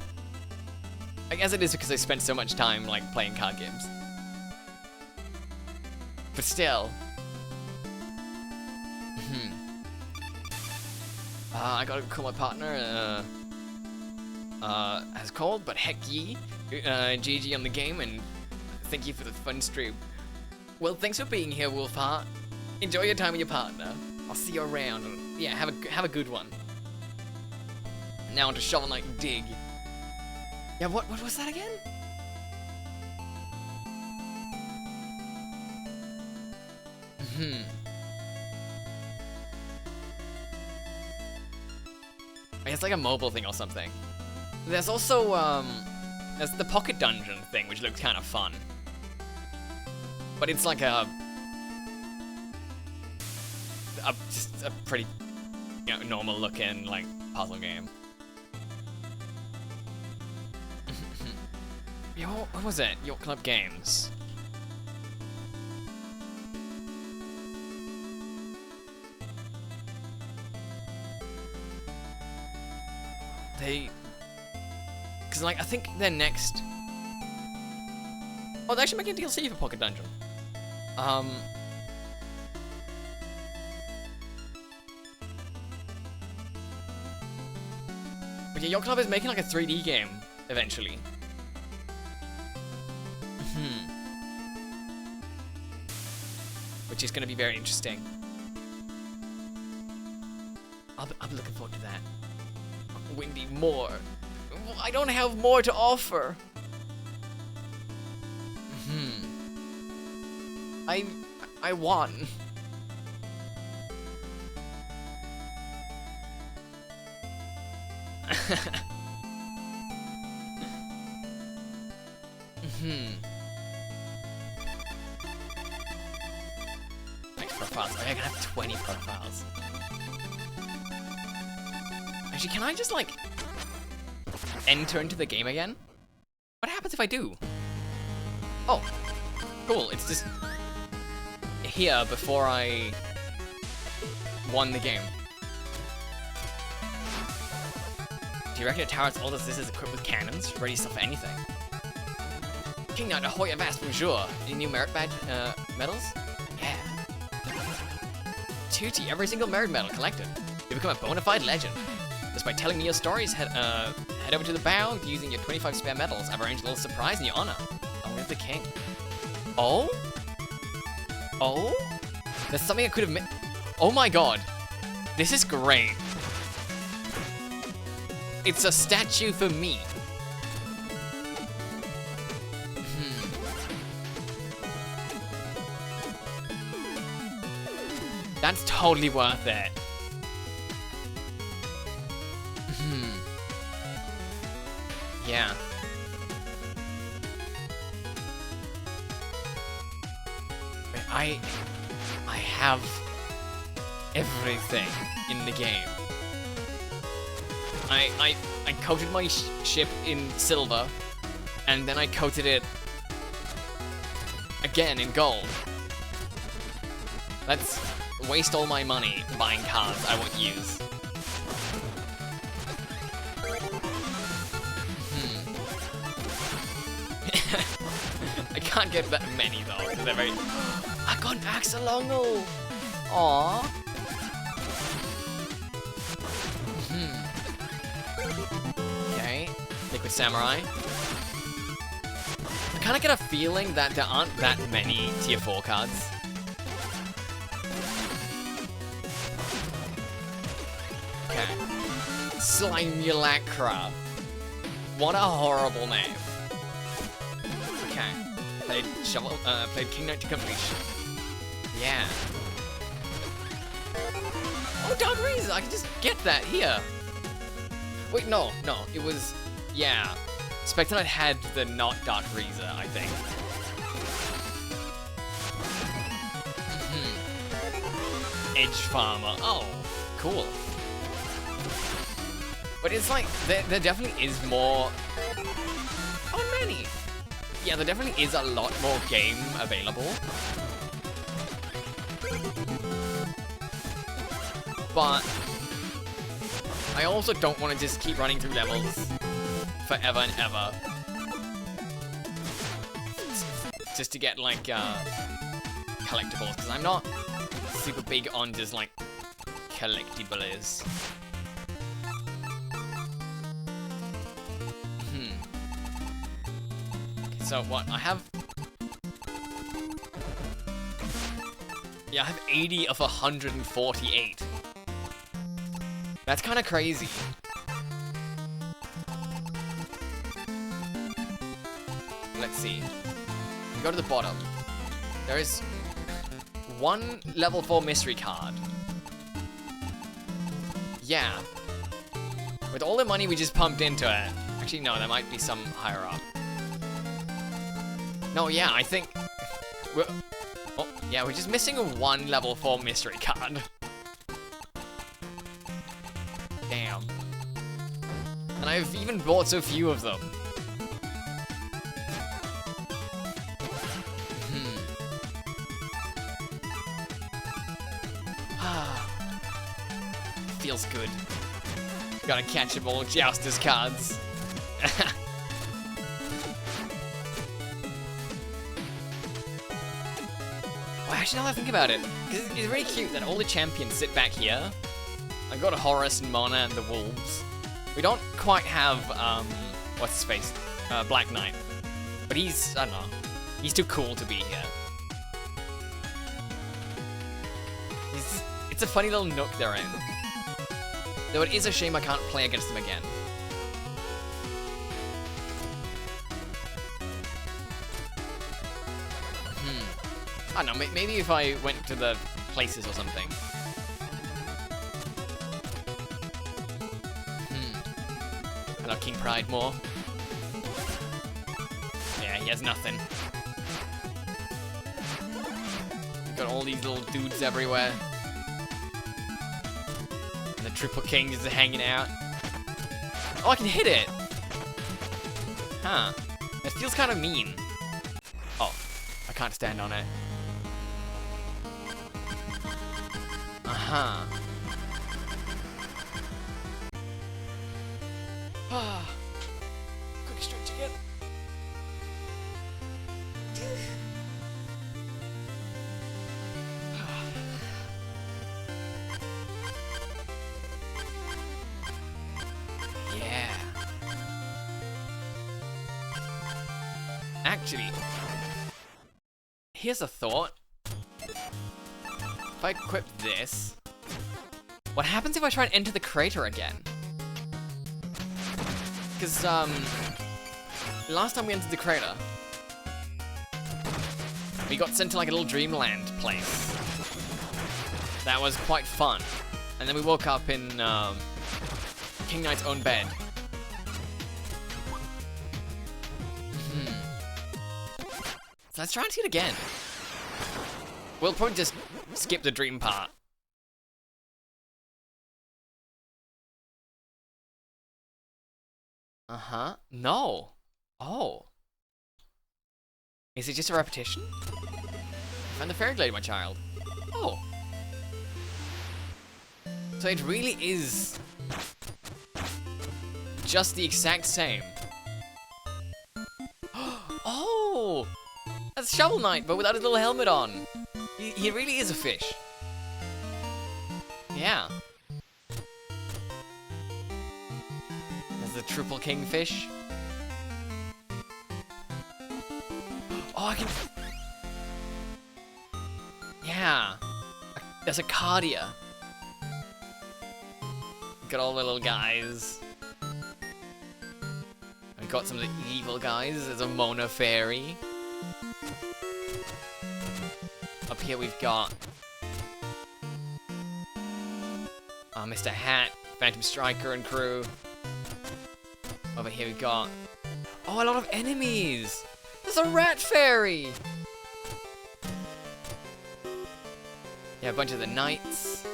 I guess it is because I spent so much time, like, playing card games. But still. I gotta call my partner, has called, but heck ye. GG on the game, and thank you for the fun stream. Well, thanks for being here, Wolfheart. Enjoy your time with your partner. I'll see you around. Yeah, have a good one. Now on to Shovel Knight Dig. Yeah, what was that again? It's like a mobile thing or something. There's also, there's the Pocket Dungeon thing, which looks kind of fun. But it's like just a pretty, you know, normal looking, like, puzzle game. Yeah, what was it? Yacht Club Games. Because Because, like, I think their next... Oh, they're actually making a DLC for Pocket Dungeon. But yeah, Yacht Club is making, like, a 3D game, eventually. Which is going to be very interesting. I'm looking forward to that. Windy, more. I don't have more to offer. I won. Next profiles. I can have 20 profiles. Actually, can I just, like, enter into the game again? What happens if I do? Oh, cool. It's just here before I won the game. Do you reckon a tower as old as this is equipped with cannons, ready to suffer anything? King Knight, ahoy, avast, bonjour. Any new merit badge, medals? Yeah. Tootie, every single merit medal collected. You become a bona fide legend. Just by telling me your stories, head over to the bow. Using your 25 spare medals, I've arranged a little surprise in your honor. I'm with the king. Oh? Oh? There's something I could have Oh my god. This is great. It's a statue for me. That's totally worth it. Yeah. I have everything in the game. I coated my ship in silver, and then I coated it again in gold. Let's waste all my money buying cards I won't use. I can't get that many though, because they're very... I got an Axolongle! Aww. Okay, Liquid Samurai. I kind of get a feeling that there aren't that many tier 4 cards. Okay. Slimulacra. What a horrible name. Okay. Played King Knight to completion. Yeah. Oh, Dark Razor! I can just get that here. Wait, no. It was... Yeah. Spectre Knight had the not Dark Razor, I think. Edge Farmer. Oh, cool. But it's like, there definitely is more... Oh, many! Yeah, there definitely is a lot more game available. But I also don't want to just keep running through levels forever and ever. Just to get, like, collectibles, because I'm not super big on just, like, collectibles. Okay, so what, I have... Yeah, I have 80 of 148. That's kind of crazy. Let's see. We go to the bottom. There is one level 4 mystery card. Yeah. With all the money we just pumped into it. Actually, no, there might be some higher up. No, yeah, I think... Oh, yeah, we're just missing one level 4 mystery card. Damn. And I've even bought so few of them. Feels good. Gotta catch them all Jousters cards. Well, actually, now that I think about it, because it's really cute that all the champions sit back here. I've got Horus and Mona and the Wolves. We don't quite have, what's his face? Black Knight. But he's, I don't know, he's too cool to be here. It's a funny little nook they're in. Though it is a shame I can't play against them again. I don't know, maybe if I went to the places or something. I love King Pride more. Yeah, he has nothing. We've got all these little dudes everywhere. And the Triple King is hanging out. Oh, I can hit it! Huh. It feels kind of mean. Oh, I can't stand on it. Uh-huh. Quick stretch again. Yeah. Actually, here's a thought. If I equip this, what happens if I try and enter the crater again? Because, last time we entered the crater, we got sent to like a little dreamland place. That was quite fun. And then we woke up in, King Knight's own bed. So let's try and see it again. We'll probably just skip the dream part. Uh-huh. No. Oh. Is it just a repetition? Find the fairy glade, my child. Oh. So it really is just the exact same. Oh! That's Shovel Knight, but without his little helmet on. He really is a fish. Yeah. There's the Triple Kingfish. Oh, I can... Yeah. There's a Cardia. Got all the little guys. I got some of the evil guys. There's a Mona Fairy. Up here we've got Mr. Hat, Phantom Striker and crew. Over here we've got... Oh, a lot of enemies! There's a Rat Fairy! Yeah, a bunch of the knights.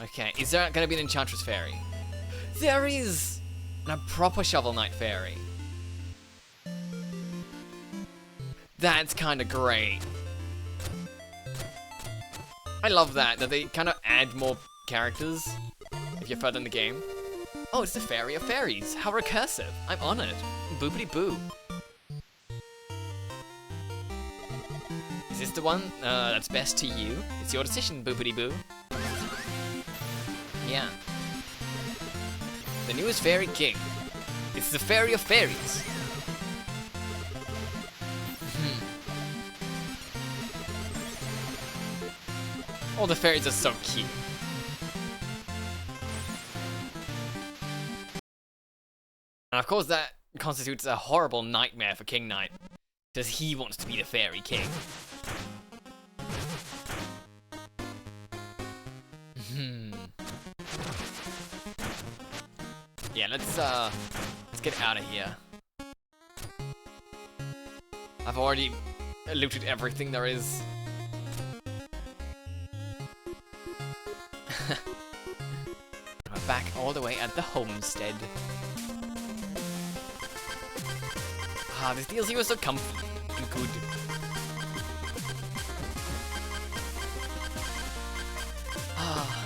Okay, is there gonna be an Enchantress Fairy? There is! And a proper Shovel Knight Fairy. That's kind of great. I love that they kind of add more characters if you're further in the game. Oh, it's the Fairy of Fairies. How recursive. I'm honored. Boopity boo. Is this the one that's best to you? It's your decision, boopity boo. Yeah. The newest Fairy King. It's the Fairy of Fairies. All the fairies are so cute. And of course that constitutes a horrible nightmare for King Knight, because he wants to be the Fairy King. Yeah, let's get out of here. I've already looted everything there is. We're back all the way at the homestead. Ah, this DLC was so comfy and good. Ah.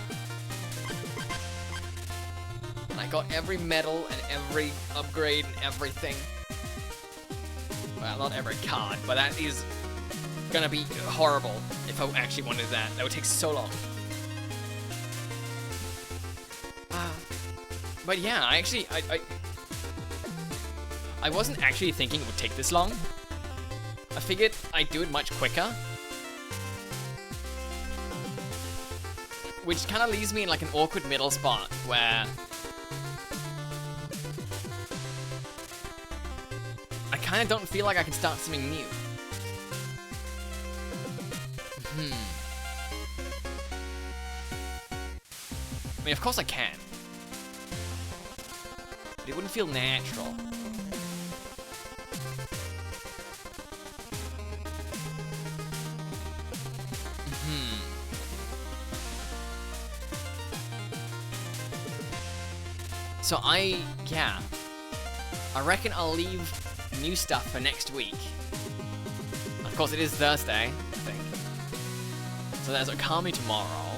And I got every medal and every upgrade and everything. Well, not every card, but that is gonna be horrible if I actually wanted that. That would take so long. But yeah, I wasn't actually thinking it would take this long. I figured I'd do it much quicker. Which kind of leaves me in like an awkward middle spot where I kind of don't feel like I can start something new. I mean, of course I can. But it wouldn't feel natural. So yeah. I reckon I'll leave new stuff for next week. Of course, it is Thursday, I think. So there's Okami tomorrow,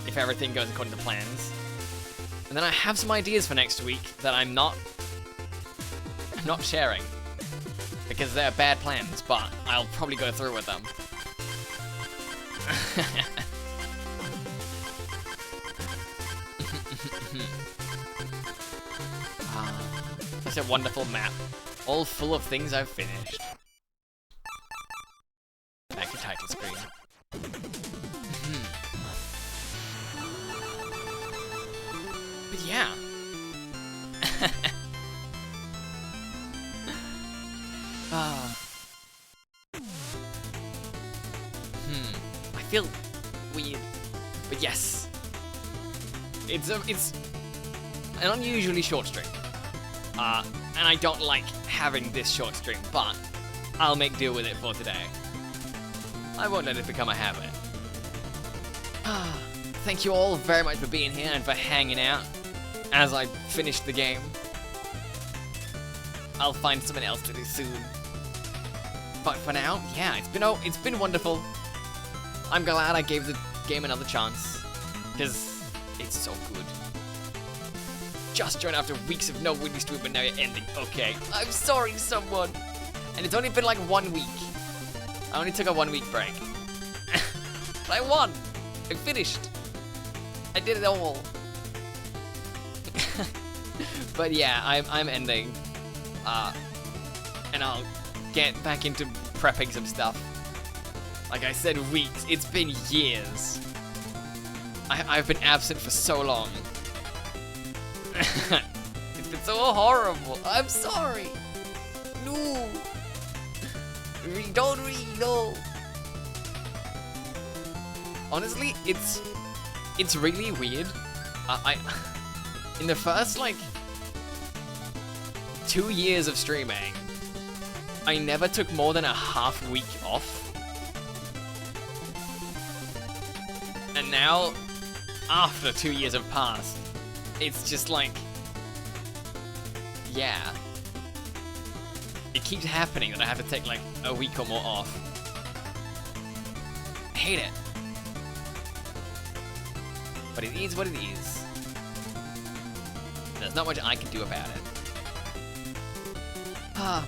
if everything goes according to plans. And then I have some ideas for next week that I'm not sharing. Because they're bad plans, but I'll probably go through with them. Such a wonderful map, all full of things I've finished. Back to title screen. But yeah. I feel weird, but yes. It's an unusually short stream. And I don't like having this short stream, but I'll make do with it for today. I won't let it become a habit. Thank you all very much for being here and for hanging out as I finish the game. I'll find something else to do soon. But for now, yeah, it's been wonderful. I'm glad I gave the game another chance, because it's so good. Just joined after weeks of no Windy Stream, but now you're ending. Okay, I'm sorry, someone. And it's only been like 1 week. I only took a 1 week break. But I won. I finished. I did it all. But yeah, I'm ending. And I'll get back into prepping some stuff. Like I said, weeks. It's been years. I've been absent for so long. It's been so horrible. I'm sorry. No. Don't read, no. Honestly, it's really weird. In the first like 2 years of streaming, I never took more than a half week off. And now, after 2 years have passed, it's just like, yeah. It keeps happening that I have to take like a week or more off. I hate it. But it is what it is. There's not much I can do about it.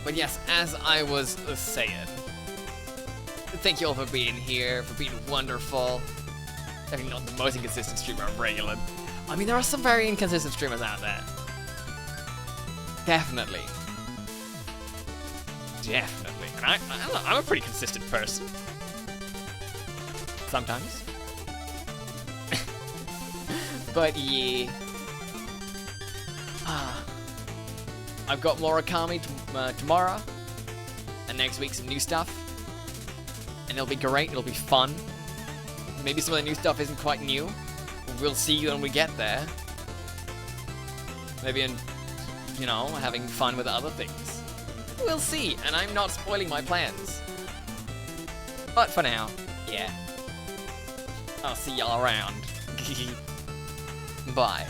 But yes, as I was saying, thank you all for being here, for being wonderful. Definitely not the most inconsistent streamer of regular. I mean, there are some very inconsistent streamers out there. Definitely. Definitely. And I don't know, I'm a pretty consistent person. Sometimes. But yeah. I've got more Okami tomorrow. And next week some new stuff. And it'll be great, it'll be fun. Maybe some of the new stuff isn't quite new. We'll see when we get there. Maybe you know, having fun with other things. We'll see, and I'm not spoiling my plans. But for now, yeah. I'll see y'all around. Bye.